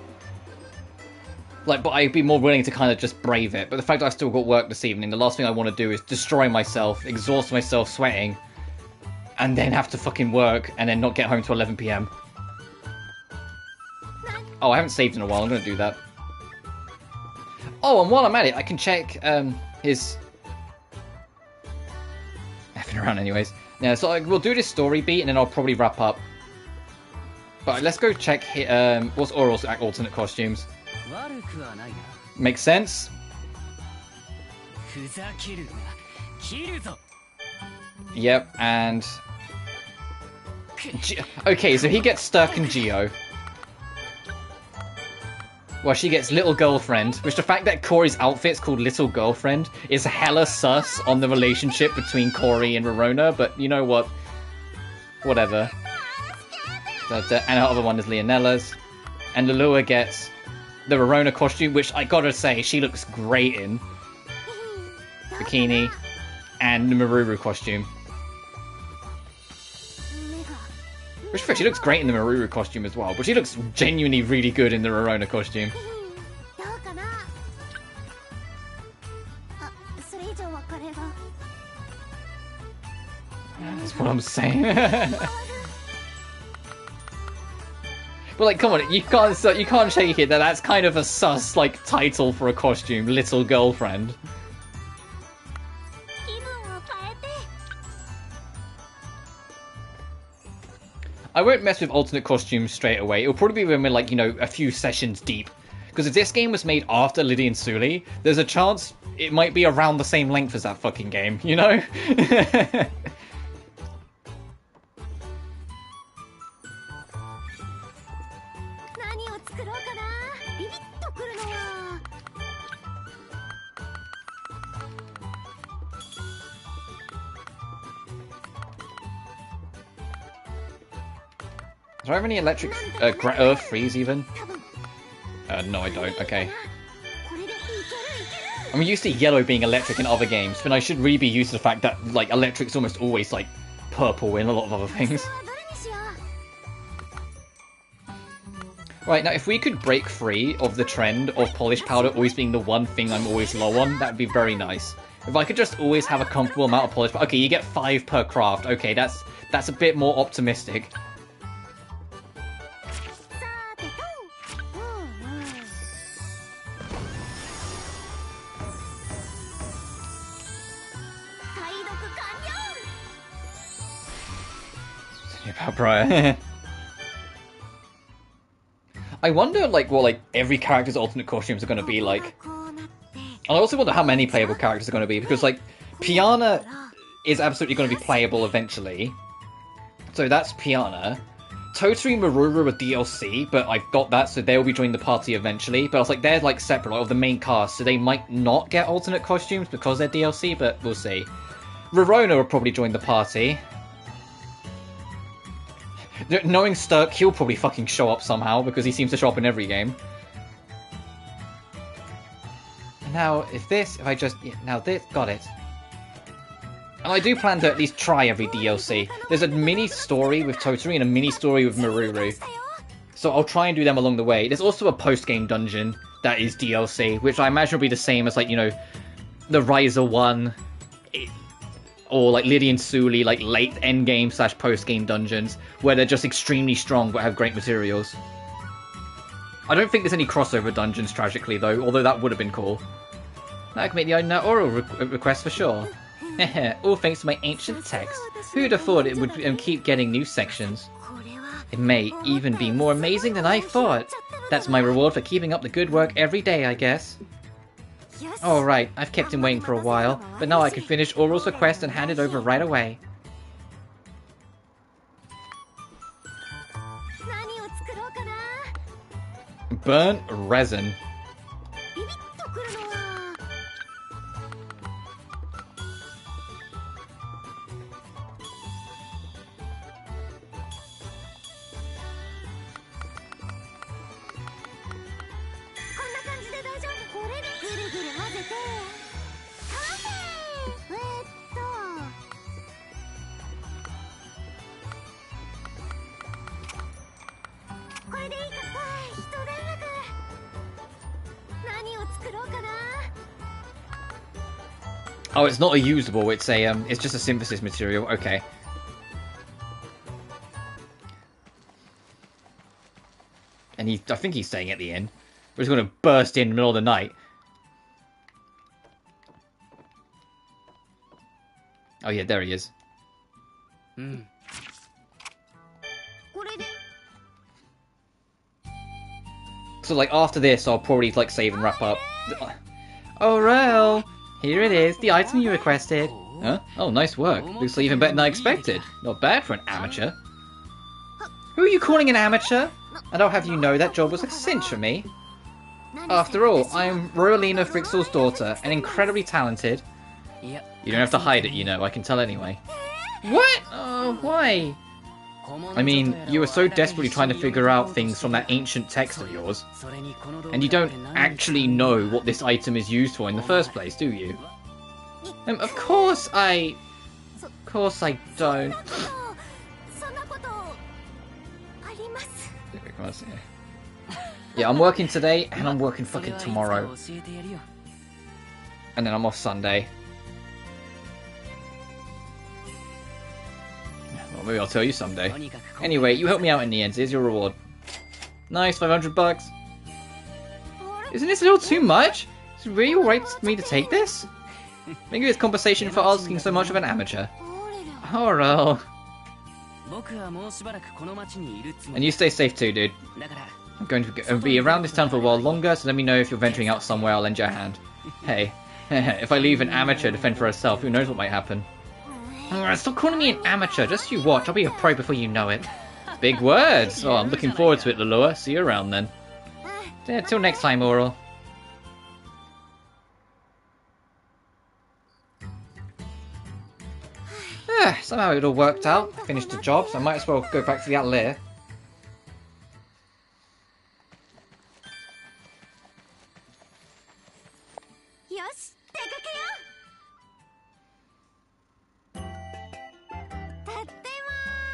Like, but I'd be more willing to kind of just brave it. But the fact that I've still got work this evening, the last thing I want to do is destroy myself, exhaust myself sweating, and then have to fucking work, and then not get home to 11 PM. Oh, I haven't saved in a while, I'm going to do that. Oh, and while I'm at it, I can check, his... Effing around anyways. Yeah, so we'll do this story beat, and then I'll probably wrap up. But let's go check, what's Oral's alternate costumes. Makes sense? Yep, and... Okay, so he gets Sturk and Geo. Well, she gets Little Girlfriend, which the fact that Corey's outfit's called Little Girlfriend is hella sus on the relationship between Corey and Rorona, but you know what? Whatever. And her other one is Leonella's. And Lulua gets the Rorona costume, which I gotta say, she looks great in. Bikini. And the Maruru costume. Which she looks great in the Maruru costume as well, but she looks genuinely really good in the Rorona costume. That's what I'm saying. But like, come on, you can't shake it that that's kind of a sus like title for a costume, Little Girlfriend. I won't mess with alternate costumes straight away. It'll probably be when we're like, you know, a few sessions deep. Because if this game was made after Liddy and Suli, there's a chance it might be around the same length as that fucking game, you know? Do I have any electric Earth freeze even? No, I don't. Okay. I'm used to yellow being electric in other games, but I should really be used to the fact that like electric's almost always like purple in a lot of other things. Right, now if we could break free of the trend of polish powder always being the one thing I'm always low on, that'd be very nice. If I could just always have a comfortable amount of polish powder. Okay, you get 5 per craft. Okay, that's a bit more optimistic. Prior. I wonder, like, what, like, every character's alternate costumes are going to be like. And I also wonder how many playable characters are going to be, because, like, Piana is absolutely going to be playable eventually. So that's Piana. Toturi and Maruru are DLC, but I've got that, so they'll be joining the party eventually. But I was like, they're, like, separate, like, of the main cast, so they might not get alternate costumes because they're DLC, but we'll see. Rorona will probably join the party. Knowing Sturk, he'll probably fucking show up somehow, because he seems to show up in every game. Now, if I just... Yeah, now this... Got it. And I do plan to at least try every DLC. There's a mini-story with Toturi and a mini-story with Maruru. So I'll try and do them along the way. There's also a post-game dungeon that is DLC, which I imagine will be the same as, like, you know, the Riser one... or like Liddy and Suli, like late endgame / post-game dungeons, where they're just extremely strong but have great materials. I don't think there's any crossover dungeons, tragically, though, although that would have been cool. Now I can make the oral request for sure. All thanks to my ancient text. Who'd have thought it would keep getting new sections? It may even be more amazing than I thought. That's my reward for keeping up the good work every day, I guess. Alright, I've kept him waiting for a while, but now I can finish Oral's request and hand it over right away. Burnt resin. れでいいか。一段落。何を作ろうかな。 Oh, it's not a usable, it's a, it's just a synthesis material. Okay. And I think he's staying at the inn. We're just going to burst in the middle of the night. Oh yeah, there he is. So like after this, I'll probably like save and wrap up. Oh, Rel, here it is, the item you requested. Huh? Oh, nice work. Looks even better than I expected. Not bad for an amateur. Who are you calling an amateur? And I'll have you know that job was a cinch for me. After all, I am Rowelina Frixel's daughter, and incredibly talented. You don't have to hide it, you know, I can tell anyway. What? Oh, why? I mean, you were so desperately trying to figure out things from that ancient text of yours. And you don't actually know what this item is used for in the first place, do you? Of course I don't. Yeah, I'm working today, and I'm working fucking tomorrow. And then I'm off Sunday. Well, maybe I'll tell you someday. Anyway, you helped me out in the end, here's your reward. Nice, 500 bucks. Isn't this a little too much? Is it really alright for me to take this? Maybe it's compensation for asking so much of an amateur. Alright. And you stay safe too, dude. I'm going to be around this town for a while longer, so let me know if you're venturing out somewhere, I'll lend you a hand. Hey, if I leave an amateur to fend for herself, who knows what might happen. Stop calling me an amateur, just you watch, I'll be a pro before you know it. Big words! Oh, I'm looking forward to it, Lulua. See you around then. Yeah, till next time, Oral. Somehow it all worked out. I finished the job, so I might as well go back to the Atelier.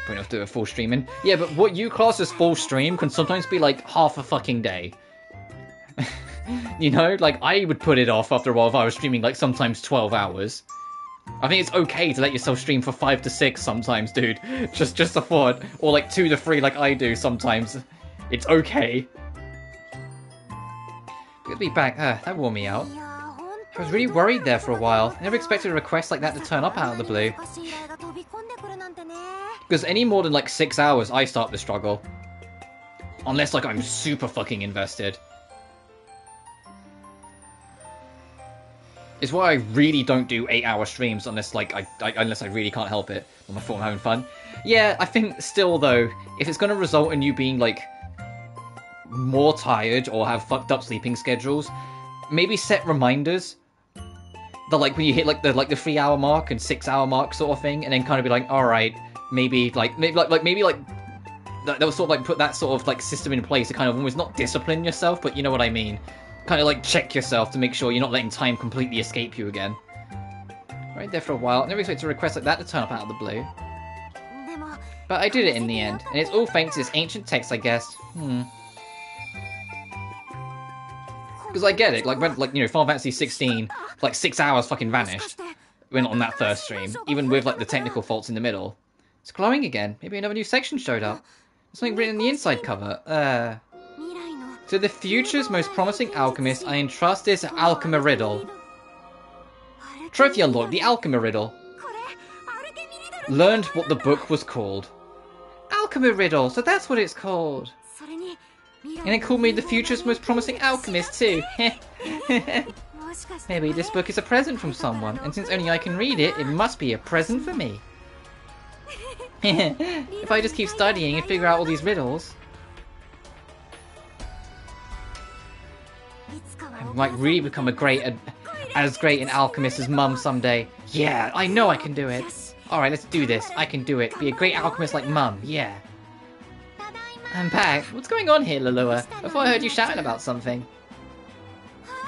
Point off to a full streaming. Yeah, but what you class as full stream can sometimes be like half a fucking day. You know, like I would put it off after a while if I was streaming like sometimes 12 hours. I think it's okay to let yourself stream for 5 to 6 sometimes, dude. Just a thought. Or like 2 to 3 like I do sometimes. It's okay. Good to be back. That wore me out. I was really worried there for a while. I never expected a request like that to turn up out of the blue. Because any more than like 6 hours, I start to struggle. Unless like I'm super fucking invested. It's why I really don't do 8-hour streams unless like unless I really can't help it. On my phone, I'm having fun. Yeah, I think still though, if it's gonna result in you being like more tired or have fucked up sleeping schedules, maybe set reminders. That like when you hit like the 3-hour mark and 6-hour mark sort of thing, and then kind of be like, all right, maybe that will sort of like put that sort of like system in place to kind of almost not discipline yourself, but you know what I mean. Kind of like check yourself to make sure you're not letting time completely escape you again. Right there for a while. I never expected a request like that to turn up out of the blue. But I did it in the end, and it's all thanks to this ancient text, I guess. Because I get it, like when, like, you know, Final Fantasy 16, like 6 hours fucking vanished. Went on that first stream, even with like the technical faults in the middle. It's glowing again. Maybe another new section showed up. There's something written in the inside cover. To the future's most promising alchemist, I entrust this alchemy riddle. Trophy unlocked, the alchemy riddle. Learned what the book was called. Alchemy riddle, so that's what it's called. And it called me the future's most promising alchemist too. Maybe this book is a present from someone, and since only I can read it, it must be a present for me. If I just keep studying and figure out all these riddles, I might really become as great an alchemist as Mum someday. Yeah, I know I can do it. Alright, let's do this. I can do it. Be a great alchemist like Mum, yeah. I'm back. What's going on here, Lulua? I thought I heard you shouting about something.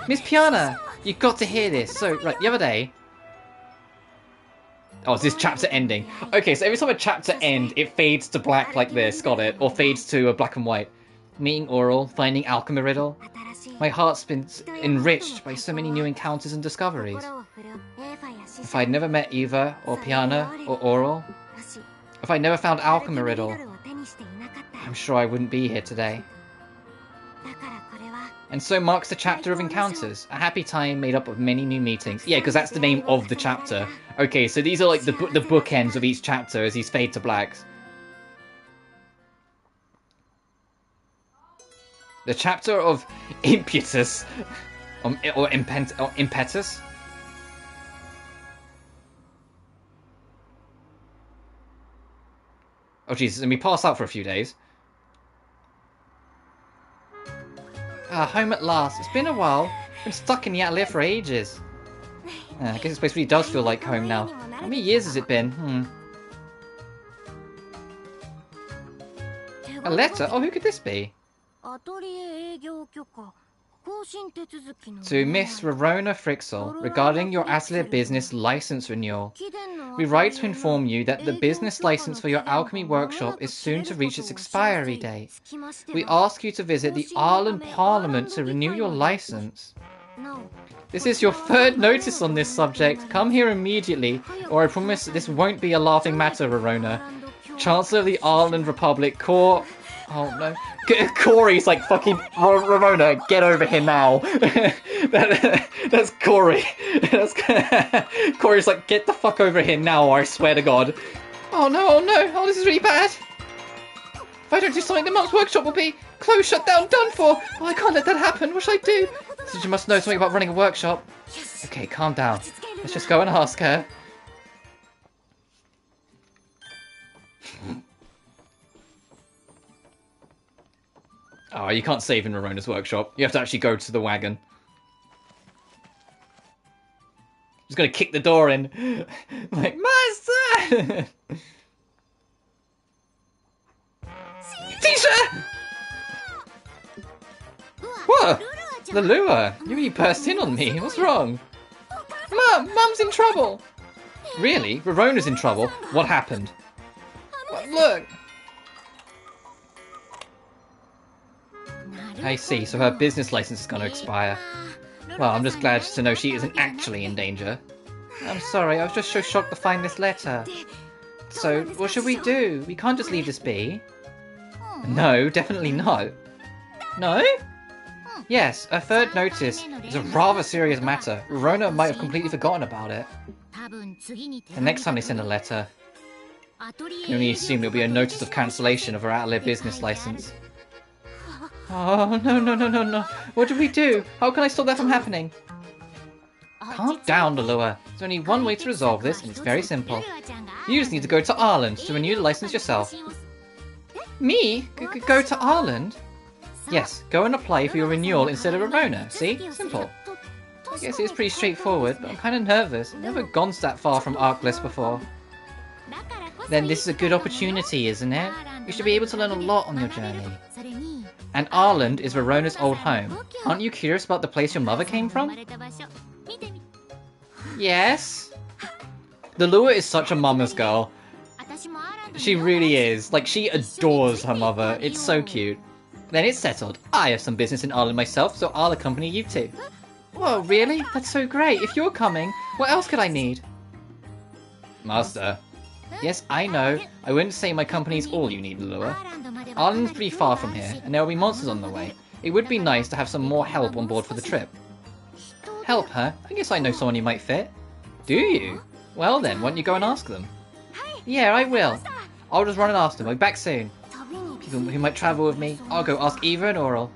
Miss Piana, you've got to hear this. So, right, the other day... Oh, it's this chapter ending. Okay, so every time a chapter ends, it fades to black like this, got it? Or fades to a black and white. Meeting Oral, finding Alchemy Riddle. 新しい My heart's been enriched by so many new encounters and discoveries. 心を振るエーファやシ If シャ I'd never met Eva, or Piana, or Oral, もし if I'd never found アルケ Alchemy ミ Riddle, リドルを手にしていなかったら I'm sure I wouldn't be here today. だからこれは And so marks the chapter of encounters, a happy time made up of many new meetings. Yeah, because that's the name of the chapter. Okay, so these are like the bookends of each chapter as these fade to blacks. The chapter of impetus, or impetus. Oh Jesus, and we pass out for a few days. Ah, home at last. It's been a while. Been stuck in the Atelier for ages. I guess this place really does feel like home now. How many years has it been? A letter? Oh, who could this be? アトリエ営業許可更新手続きの To Miss Rorona Frixel, regarding your Atelier business license renewal. We write to inform you that the business license for your alchemy workshop is soon to reach its expiry date. We ask you to visit the Ireland Parliament to renew your license. This is your third notice on this subject. Come here immediately, or I promise this won't be a laughing matter, Rorona. Chancellor of the Ireland Republic, Oh no. Corey's like, fucking Rorona, get over here now. That's Corey. Corey's like, get the fuck over here now, I swear to God. Oh no, oh this is really bad. If I don't do something, the Monk's workshop will be closed, shut down, done for. Oh, I can't let that happen. What should I do? So you must know something about running a workshop. Okay, calm down. Let's just go and ask her. Oh, you can't save in Rorona's workshop. You have to actually go to the wagon. Just gonna kick the door in. Like, Master! Teacher! What? Lulua, you really burst in on me. What's wrong? Mum's in trouble! Really? Rorona's in trouble? What happened? What? Look! I see, so her business license is going to expire. Well, I'm just glad to know she isn't actually in danger. I'm sorry, I was just so shocked to find this letter. So, what should we do? We can't just leave this be. No, definitely not. No? Yes, a third notice is a rather serious matter. Rorona might have completely forgotten about it. The next time they send a letter, I can only assume it'll be a notice of cancellation of her Atelier business license. Oh, no. What do we do? How can I stop that from happening? Calm down, Lulua. There's only one way to resolve this, and it's very simple. You just need to go to Ireland to renew the license yourself. Me? Go to Ireland? Yes, go and apply for your renewal instead of Rorona. See? Simple. I guess it's pretty straightforward, but I'm kind of nervous. I've never gone that far from Arkless before. Then this is a good opportunity, isn't it? You should be able to learn a lot on your journey. And Ireland is Rorona's old home. Aren't you curious about the place your mother came from? Yes? Lulua is such a mama's girl. She really is. Like, she adores her mother. It's so cute. Then it's settled. I have some business in Ireland myself, so I'll accompany you too. Whoa, really? That's so great. If you're coming, what else could I need? Master. Yes, I know. I wouldn't say my company's all you need, Lulua. Ireland's pretty far from here, and there will be monsters on the way. It would be nice to have some more help on board for the trip. Help, huh? I guess I know someone who might fit. Do you? Well then, why don't you go and ask them? Yeah, I will. I'll just run and ask them. I'll be back soon. People who might travel with me, I'll go ask Eva and Oral.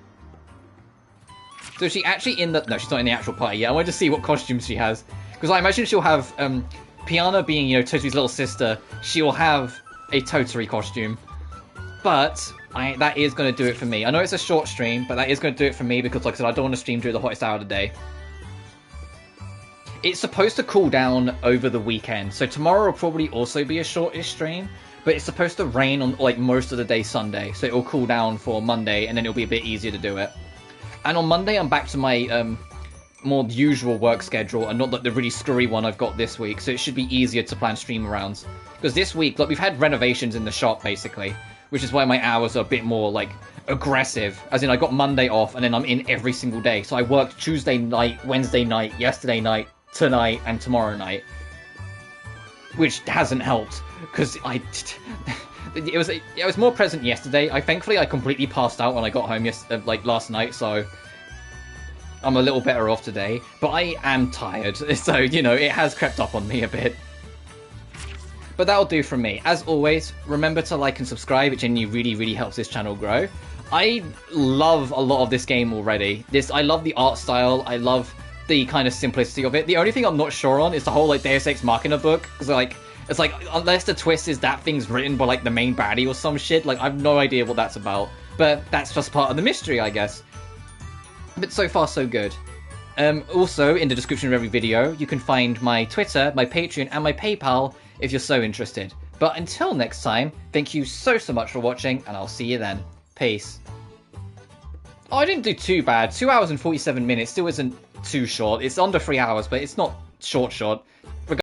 So is she actually in the... No, she's not in the actual party yet. I wanted to see what costumes she has. Because I imagine she'll have... Piana being, you know, Totori's little sister, she'll have a Totori costume. But that is going to do it for me. I know it's a short stream, but that is going to do it for me because, like I said, I don't want to stream during the hottest hour of the day. It's supposed to cool down over the weekend, so tomorrow will probably also be a shortish stream. But it's supposed to rain on, like, most of the day Sunday, so it will cool down for Monday, and then it'll be a bit easier to do it. And on Monday, I'm back to my more usual work schedule, and not like the really screwy one I've got this week, so it should be easier to plan stream arounds. Because this week, like, we've had renovations in the shop, basically. which is why my hours are a bit more, like, aggressive. As in, I got Monday off, and then I'm in every single day. So I worked Tuesday night, Wednesday night, yesterday night, tonight, and tomorrow night. Which hasn't helped, because it was more present yesterday. Thankfully, I completely passed out when I got home last night, so I'm a little better off today. But I am tired, so, you know, it has crept up on me a bit. But that'll do from me. As always, remember to like and subscribe, which really, really helps this channel grow. I love a lot of this game already. I love the art style, I love the kind of simplicity of it. The only thing I'm not sure on is the whole, like, Deus Ex Machina book, because, like, it's like, unless the twist is that thing's written by, like, the main baddie or some shit, like, I have no idea what that's about. But that's just part of the mystery, I guess. But so far, so good. Also, in the description of every video, you can find my Twitter, my Patreon, and my PayPal if you're so interested. But until next time, thank you so much for watching, and I'll see you then. Peace. Oh, I didn't do too bad. 2 hours and 47 minutes still isn't too short. It's under 3 hours, but it's not short.